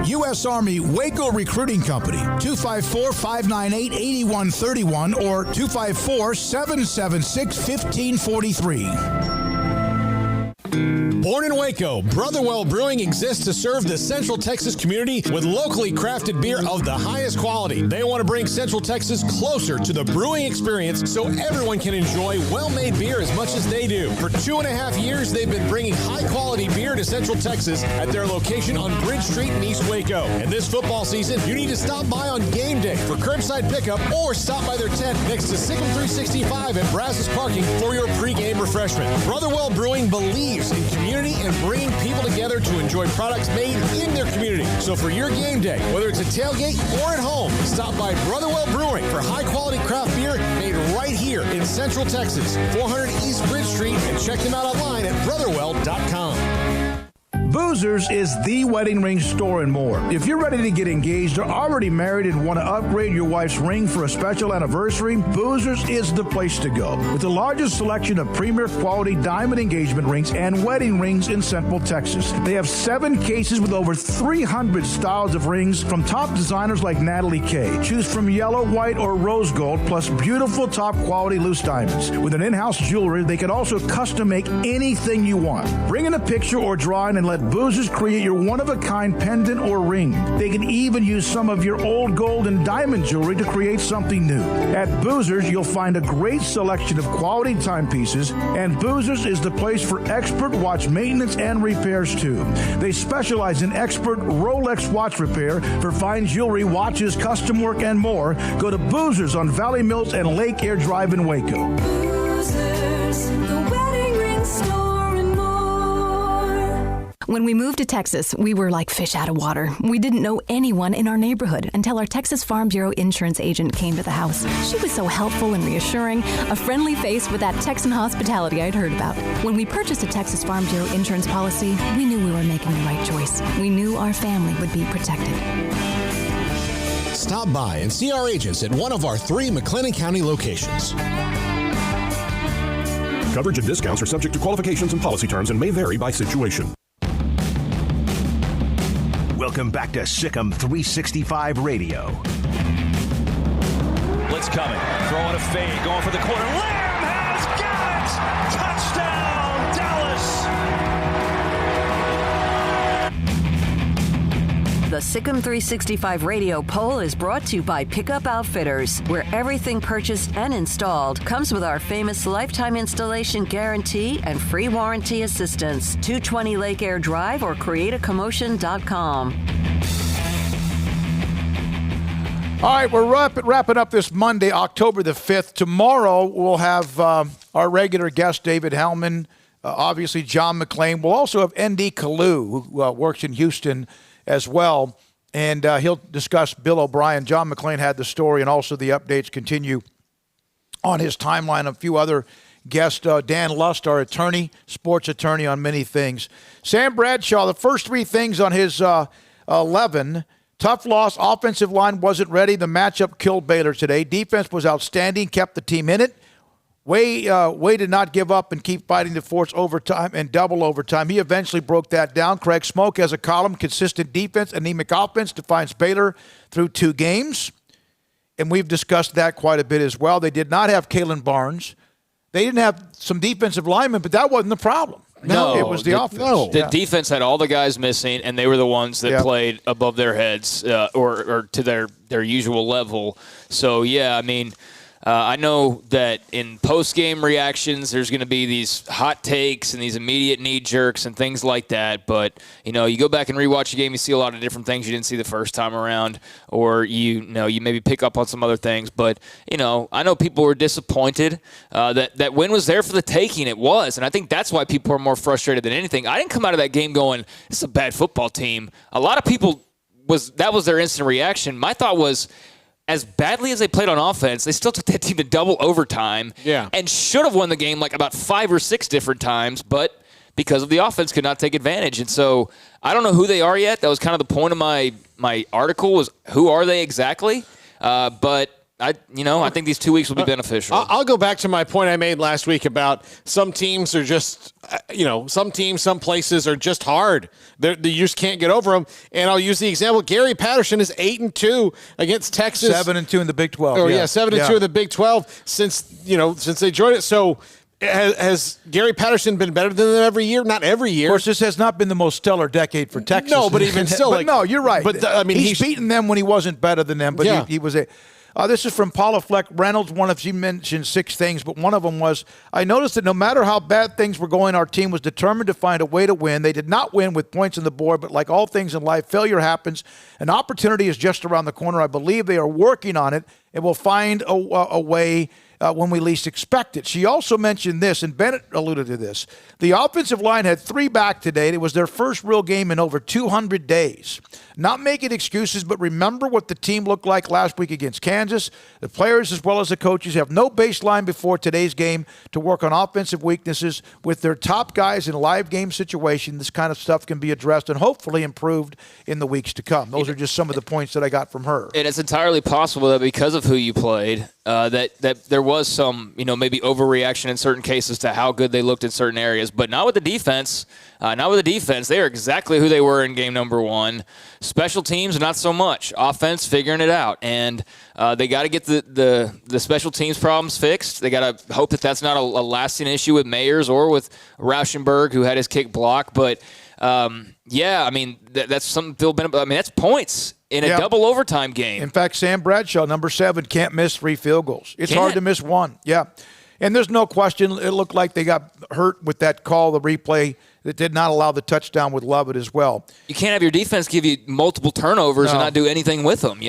U.S. Army Waco Recruiting Company, 254-598-8131 or 254-776-1543. Born in Waco, Brotherwell Brewing exists to serve the Central Texas community with locally crafted beer of the highest quality. They want to bring Central Texas closer to the brewing experience so everyone can enjoy well-made beer as much as they do. For 2.5 years, they've been bringing high-quality beer to Central Texas at their location on Bridge Street in East Waco. And this football season, you need to stop by on game day for curbside pickup or stop by their tent next to Sikkim 365 at Brazos Parking for your pregame refreshment. Brotherwell Brewing believes in community and bringing people together to enjoy products made in their community. So for your game day, whether it's a tailgate or at home, stop by Brotherwell Brewing for high-quality craft beer made right here in Central Texas, 400 East Bridge Street, and check them out online at brotherwell.com. Boozers is the wedding ring store and more. If you're ready to get engaged or already married and want to upgrade your wife's ring for a special anniversary, Boozers is the place to go. With the largest selection of premier quality diamond engagement rings and wedding rings in Central Texas. They have 7 cases with over 300 styles of rings from top designers like Natalie Kay. Choose from yellow, white, or rose gold, plus beautiful top quality loose diamonds. With an in-house jewelry, they can also custom make anything you want. Bring in a picture or drawing and let Boozers create your one-of-a-kind pendant or ring. They can even use some of your old gold and diamond jewelry to create something new. At Boozers, you'll find a great selection of quality timepieces, and Boozers is the place for expert watch maintenance and repairs too. They specialize in expert Rolex watch repair for fine jewelry, watches, custom work, and more. Go to Boozers on Valley Mills and Lake Air Drive in Waco. Boozers, the wedding ring store and more. When we moved to Texas, we were like fish out of water. We didn't know anyone in our neighborhood until our Texas Farm Bureau insurance agent came to the house. She was so helpful and reassuring, a friendly face with that Texan hospitality I'd heard about. When we purchased a Texas Farm Bureau insurance policy, we knew we were making the right choice. We knew our family would be protected. Stop by and see our agents at one of our 3 McLennan County locations. Coverage and discounts are subject to qualifications and policy terms and may vary by situation. Welcome back to Sikkim 365 Radio. Blitz coming. Throwing a fade. Going for the corner. Lamb has got it! Touchdown, Dallas! The Sikkim 365 Radio poll is brought to you by Pickup Outfitters, where everything purchased and installed comes with our famous lifetime installation guarantee and free warranty assistance. 220 Lake Air Drive or createacommotion.com. All right, we're wrapping up this Monday, October the 5th. Tomorrow, we'll have our regular guest, David Hellman, obviously John McClain. We'll also have N.D. Kalu, who works in Houston as well, and he'll discuss Bill O'Brien. John McClain had the story, and also the updates continue on his timeline. A few other guests, Dan Lust, our attorney, sports attorney on many things. Sam Bradshaw, the first 3 things on his 11. Tough loss, offensive line wasn't ready. The matchup killed Baylor today. Defense was outstanding, kept the team in it. Way did not give up and keep fighting to force overtime and double overtime. He eventually broke that down. Craig Smoke has a column, consistent defense, anemic offense, defines Baylor through 2 games. And we've discussed that quite a bit as well. They did not have Kalen Barnes. They didn't have some defensive linemen, but that wasn't the problem. No, it was the offense. The defense had all the guys missing, and they were the ones that played above their heads or to their usual level. So, yeah, I mean – I know that in post-game reactions, there's going to be these hot takes and these immediate knee jerks and things like that. But, you go back and rewatch a game, you see a lot of different things you didn't see the first time around, or you maybe pick up on some other things. But, I know people were disappointed that win was there for the taking. It was. And I think that's why people are more frustrated than anything. I didn't come out of that game going, this is a bad football team. A lot of people, that was their instant reaction. My thought was, as badly as they played on offense, they still took that team to double overtime and should have won the game like about 5 or 6 different times, but because of the offense could not take advantage. And so I don't know who they are yet. That was kind of the point of my article was who are they exactly? But I think these 2 weeks will be beneficial. I'll go back to my point I made last week about some teams are just, some places are just hard. You just can't get over them. And I'll use the example. Gary Patterson is 8-2 against Texas. 7-2 in the Big 12. Oh, yeah, 7-2 in the Big 12 since they joined it. So has Gary Patterson been better than them every year? Not every year. Of course, this has not been the most stellar decade for Texas. No, but even still. No, you're right. But he's beaten them when he wasn't better than them, but he was a... this is from Paula Fleck Reynolds. She mentioned 6 things, but one of them was, I noticed that no matter how bad things were going, our team was determined to find a way to win. They did not win with points on the board, but like all things in life, failure happens. An opportunity is just around the corner. I believe they are working on it and will find a way when we least expect it. She also mentioned this, and Bennett alluded to this. The offensive line had 3 back today. It was their first real game in over 200 days. Not making excuses, but remember what the team looked like last week against Kansas. The players as well as the coaches have no baseline before today's game to work on offensive weaknesses with their top guys in a live game situation. This kind of stuff can be addressed and hopefully improved in the weeks to come. Those are just some of the points that I got from her. And it's entirely possible that because of who you played, that there was some, maybe overreaction in certain cases to how good they looked in certain areas, but not with the defense. They are exactly who they were in game number 1. Special teams, not so much. Offense, figuring it out. And they got to get the special teams problems fixed. They got to hope that that's not a lasting issue with Mayers or with Rauschenberg, who had his kick blocked. But, that's something Phil Bennett. That's points in a double overtime game. In fact, Sam Bradshaw, number 7, can't miss 3 field goals. It's hard to miss 1. Yeah. And there's no question it looked like they got hurt with that call, the replay, that did not allow the touchdown with Lovett as well. You can't have your defense give you multiple turnovers and not do anything with them,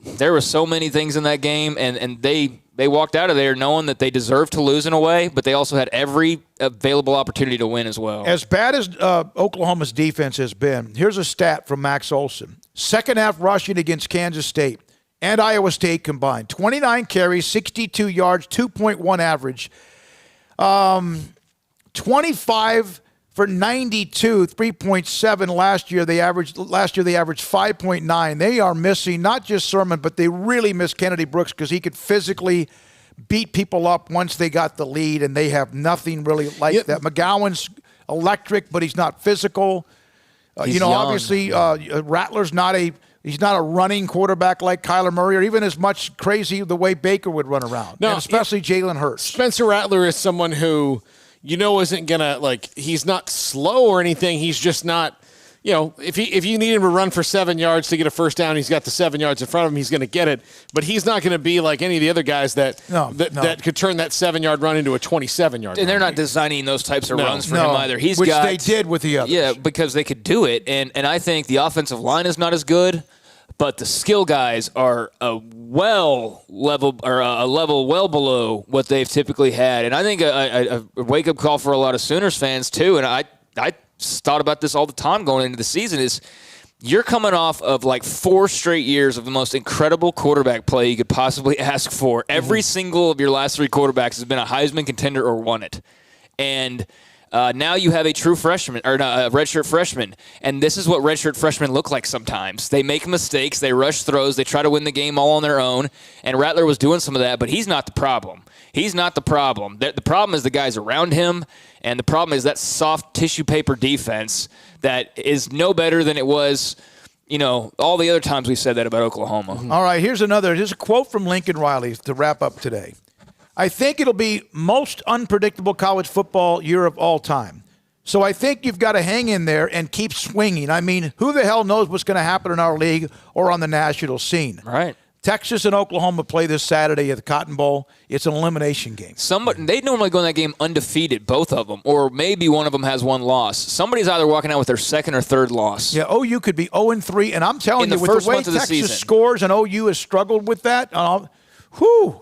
There were so many things in that game, and they They walked out of there knowing that they deserved to lose in a way, but they also had every available opportunity to win as well. As bad as Oklahoma's defense has been, here's a stat from Max Olson. Second half rushing against Kansas State and Iowa State combined. 29 carries, 62 yards, 2.1 average. 25 for 92, 3.7 last year. They averaged 5.9. They are missing not just Sermon, but they really miss Kennedy Brooks because he could physically beat people up once they got the lead, and they have nothing really like that. McGowan's electric, but he's not physical. Obviously, Rattler's he's not a running quarterback like Kyler Murray, or even as much crazy the way Baker would run around, and especially Jalen Hurts. Spencer Rattler is someone who isn't going to, he's not slow or anything. He's just not, if you need him to run for 7 yards to get a first down, he's got the 7 yards in front of him, he's going to get it. But he's not going to be like any of the other guys that could turn that 7-yard run into a 27-yard run. And they're not designing those types of runs for him either. Which they did with the others. Yeah, because they could do it. And I think the offensive line is not as good, but the skill guys are a level well below what they've typically had. And I think a wake-up call for a lot of Sooners fans, too, and I thought about this all the time going into the season, is you're coming off of 4 straight years of the most incredible quarterback play you could possibly ask for. Every single of your last 3 quarterbacks has been a Heisman contender or won it. And now you have a true freshman, or a redshirt freshman, and this is what redshirt freshmen look like sometimes. They make mistakes, they rush throws, they try to win the game all on their own, and Rattler was doing some of that, but he's not the problem. He's not the problem. The problem is the guys around him, and the problem is that soft tissue paper defense that is no better than it was, all the other times we said that about Oklahoma. All right, here's a quote from Lincoln Riley to wrap up today. I think it'll be most unpredictable college football year of all time. So I think you've got to hang in there and keep swinging. I mean, who the hell knows what's going to happen in our league or on the national scene? Right. Texas and Oklahoma play this Saturday at the Cotton Bowl. It's an elimination game. They normally go in that game undefeated, both of them, or maybe one of them has one loss. Somebody's either walking out with their second or third loss. Yeah, OU could be 0-3, and I'm telling you, with the way Texas scores and OU has struggled with that,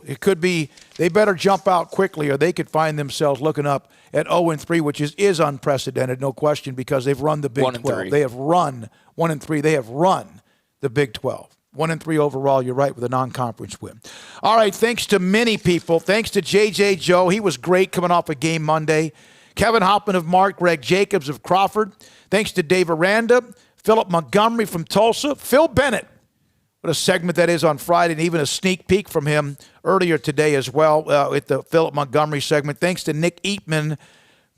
it could be they better jump out quickly or they could find themselves looking up at 0-3, which is unprecedented, no question, because they've run the Big 12. They have run 1-3. They have run the Big 12. 1-3 overall, you're right, with a non-conference win. All right, thanks to many people. Thanks to J.J. Joe. He was great coming off a game Monday. Kevin Hoffman of Mark, Greg Jacobs of Crawford. Thanks to Dave Aranda, Philip Montgomery from Tulsa, Phil Bennett. What a segment that is on Friday, and even a sneak peek from him earlier today as well at the Philip Montgomery segment. Thanks to Nick Eatman.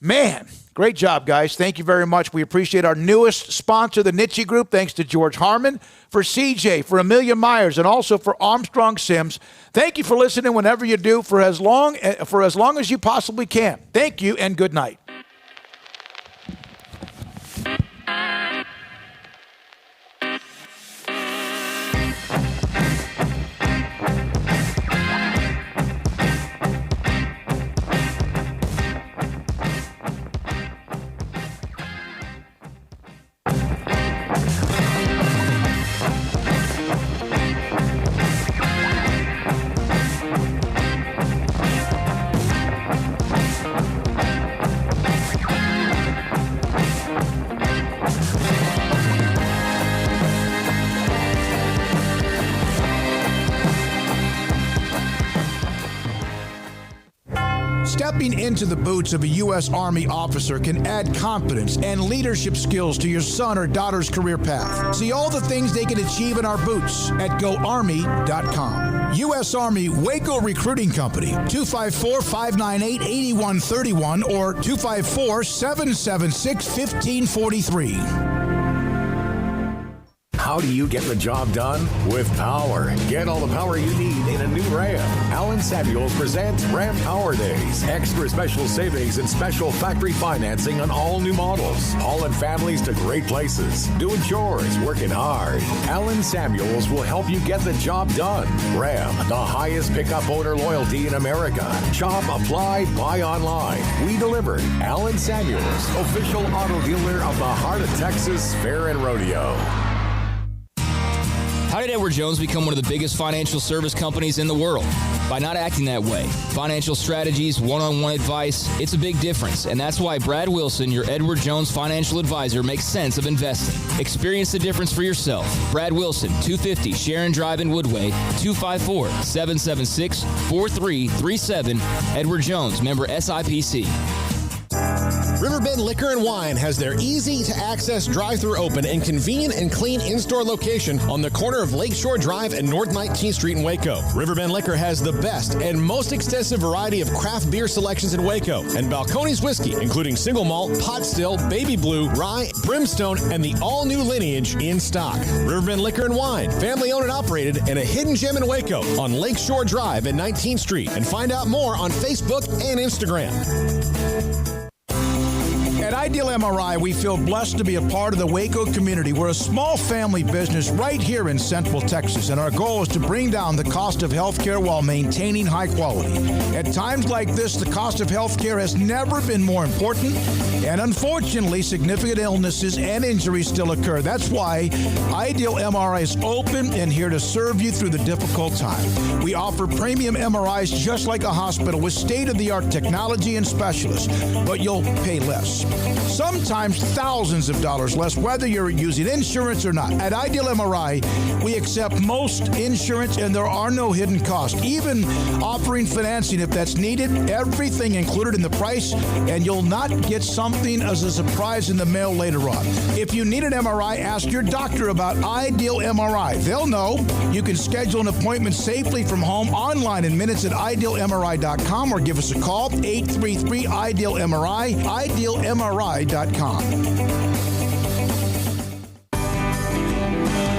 Man, great job, guys. Thank you very much. We appreciate our newest sponsor, the Nitsche Group. Thanks to George Harmon, for CJ, for Amelia Myers, and also for Armstrong Sims. Thank you for listening whenever you do for as long as you possibly can. Thank you, and good night. Stepping into the boots of a U.S. Army officer can add confidence and leadership skills to your son or daughter's career path. See all the things they can achieve in our boots at GoArmy.com. U.S. Army Waco Recruiting Company, 254-598-8131 or 254-776-1543. How do you get the job done? With power. Get all the power you need in a new Ram. Allen Samuels presents Ram Power Days. Extra special savings and special factory financing on all new models. Hauling families to great places. Doing chores, working hard. Allen Samuels will help you get the job done. Ram, the highest pickup owner loyalty in America. Shop, apply, buy online. We deliver. Allen Samuels, official auto dealer of the Heart of Texas Fair and Rodeo. How did Edward Jones become one of the biggest financial service companies in the world? By not acting that way. Financial strategies, one-on-one advice, it's a big difference. And that's why Brad Wilson, your Edward Jones financial advisor, makes sense of investing. Experience the difference for yourself. Brad Wilson, 250 Sharon Drive in Woodway, 254-776-4337. Edward Jones, member SIPC. Riverbend Liquor and Wine has their easy-to-access drive-thru open and convenient and clean in-store location on the corner of Lakeshore Drive and North 19th Street in Waco. Riverbend Liquor has the best and most extensive variety of craft beer selections in Waco, and Balcones whiskey, including single malt, pot still, baby blue, rye, brimstone, and the all-new lineage in stock. Riverbend Liquor and Wine, family-owned and operated, and a hidden gem in Waco on Lakeshore Drive and 19th Street. And find out more on Facebook and Instagram. At Ideal MRI, we feel blessed to be a part of the Waco community. We're a small family business right here in Central Texas, and our goal is to bring down the cost of health care while maintaining high quality. At times like this, the cost of health care has never been more important, and unfortunately, significant illnesses and injuries still occur. That's why Ideal MRI is open and here to serve you through the difficult time. We offer premium MRIs just like a hospital with state-of-the-art technology and specialists, but you'll pay less. Sometimes thousands of dollars less, whether you're using insurance or not. At Ideal MRI, we accept most insurance and there are no hidden costs. Even offering financing if that's needed, everything included in the price, and you'll not get something as a surprise in the mail later on. If you need an MRI, ask your doctor about Ideal MRI. They'll know. You can schedule an appointment safely from home online in minutes at idealmri.com or give us a call, 833-IDEAL-MRI, idealmri.com.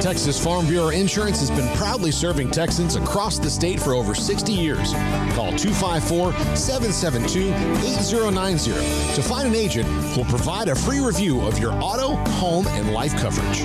Texas Farm Bureau Insurance has been proudly serving Texans across the state for over 60 years. Call 254-772-8090 to find an agent who will provide a free review of your auto, home, and life coverage.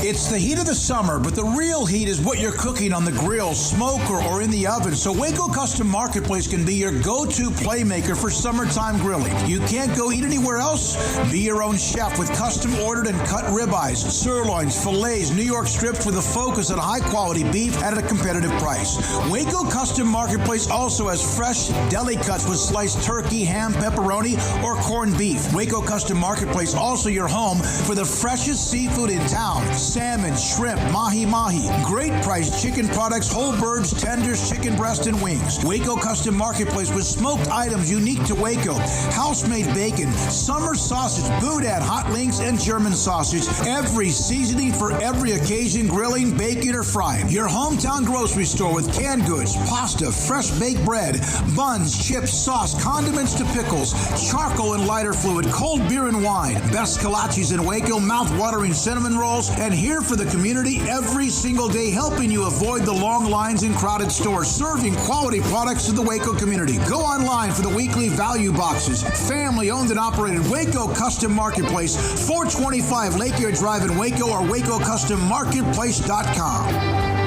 It's the heat of the summer, but the real heat is what you're cooking on the grill, smoker, or in the oven. So Waco Custom Marketplace can be your go-to playmaker for summertime grilling. You can't go eat anywhere else? Be your own chef with custom ordered and cut ribeyes, sirloins, fillets, New York strips with a focus on high-quality beef at a competitive price. Waco Custom Marketplace also has fresh deli cuts with sliced turkey, ham, pepperoni, or corned beef. Waco Custom Marketplace also your home for the freshest seafood in town. Salmon, shrimp, mahi-mahi, great priced chicken products, whole birds, tenders, chicken breast, and wings. Waco Custom Marketplace with smoked items unique to Waco, house-made bacon, summer sausage, boudin, hot links, and German sausage. Every seasoning for every occasion, grilling, baking, or frying. Your hometown grocery store with canned goods, pasta, fresh baked bread, buns, chips, sauce, condiments to pickles, charcoal and lighter fluid, cold beer and wine, best kolaches in Waco, mouth-watering cinnamon rolls, and here for the community every single day, helping you avoid the long lines in crowded stores, serving quality products to the Waco community. Go online for the weekly value boxes. Family owned and operated Waco Custom Marketplace, 425 Lakeshore Drive in Waco or WacoCustomMarketplace.com.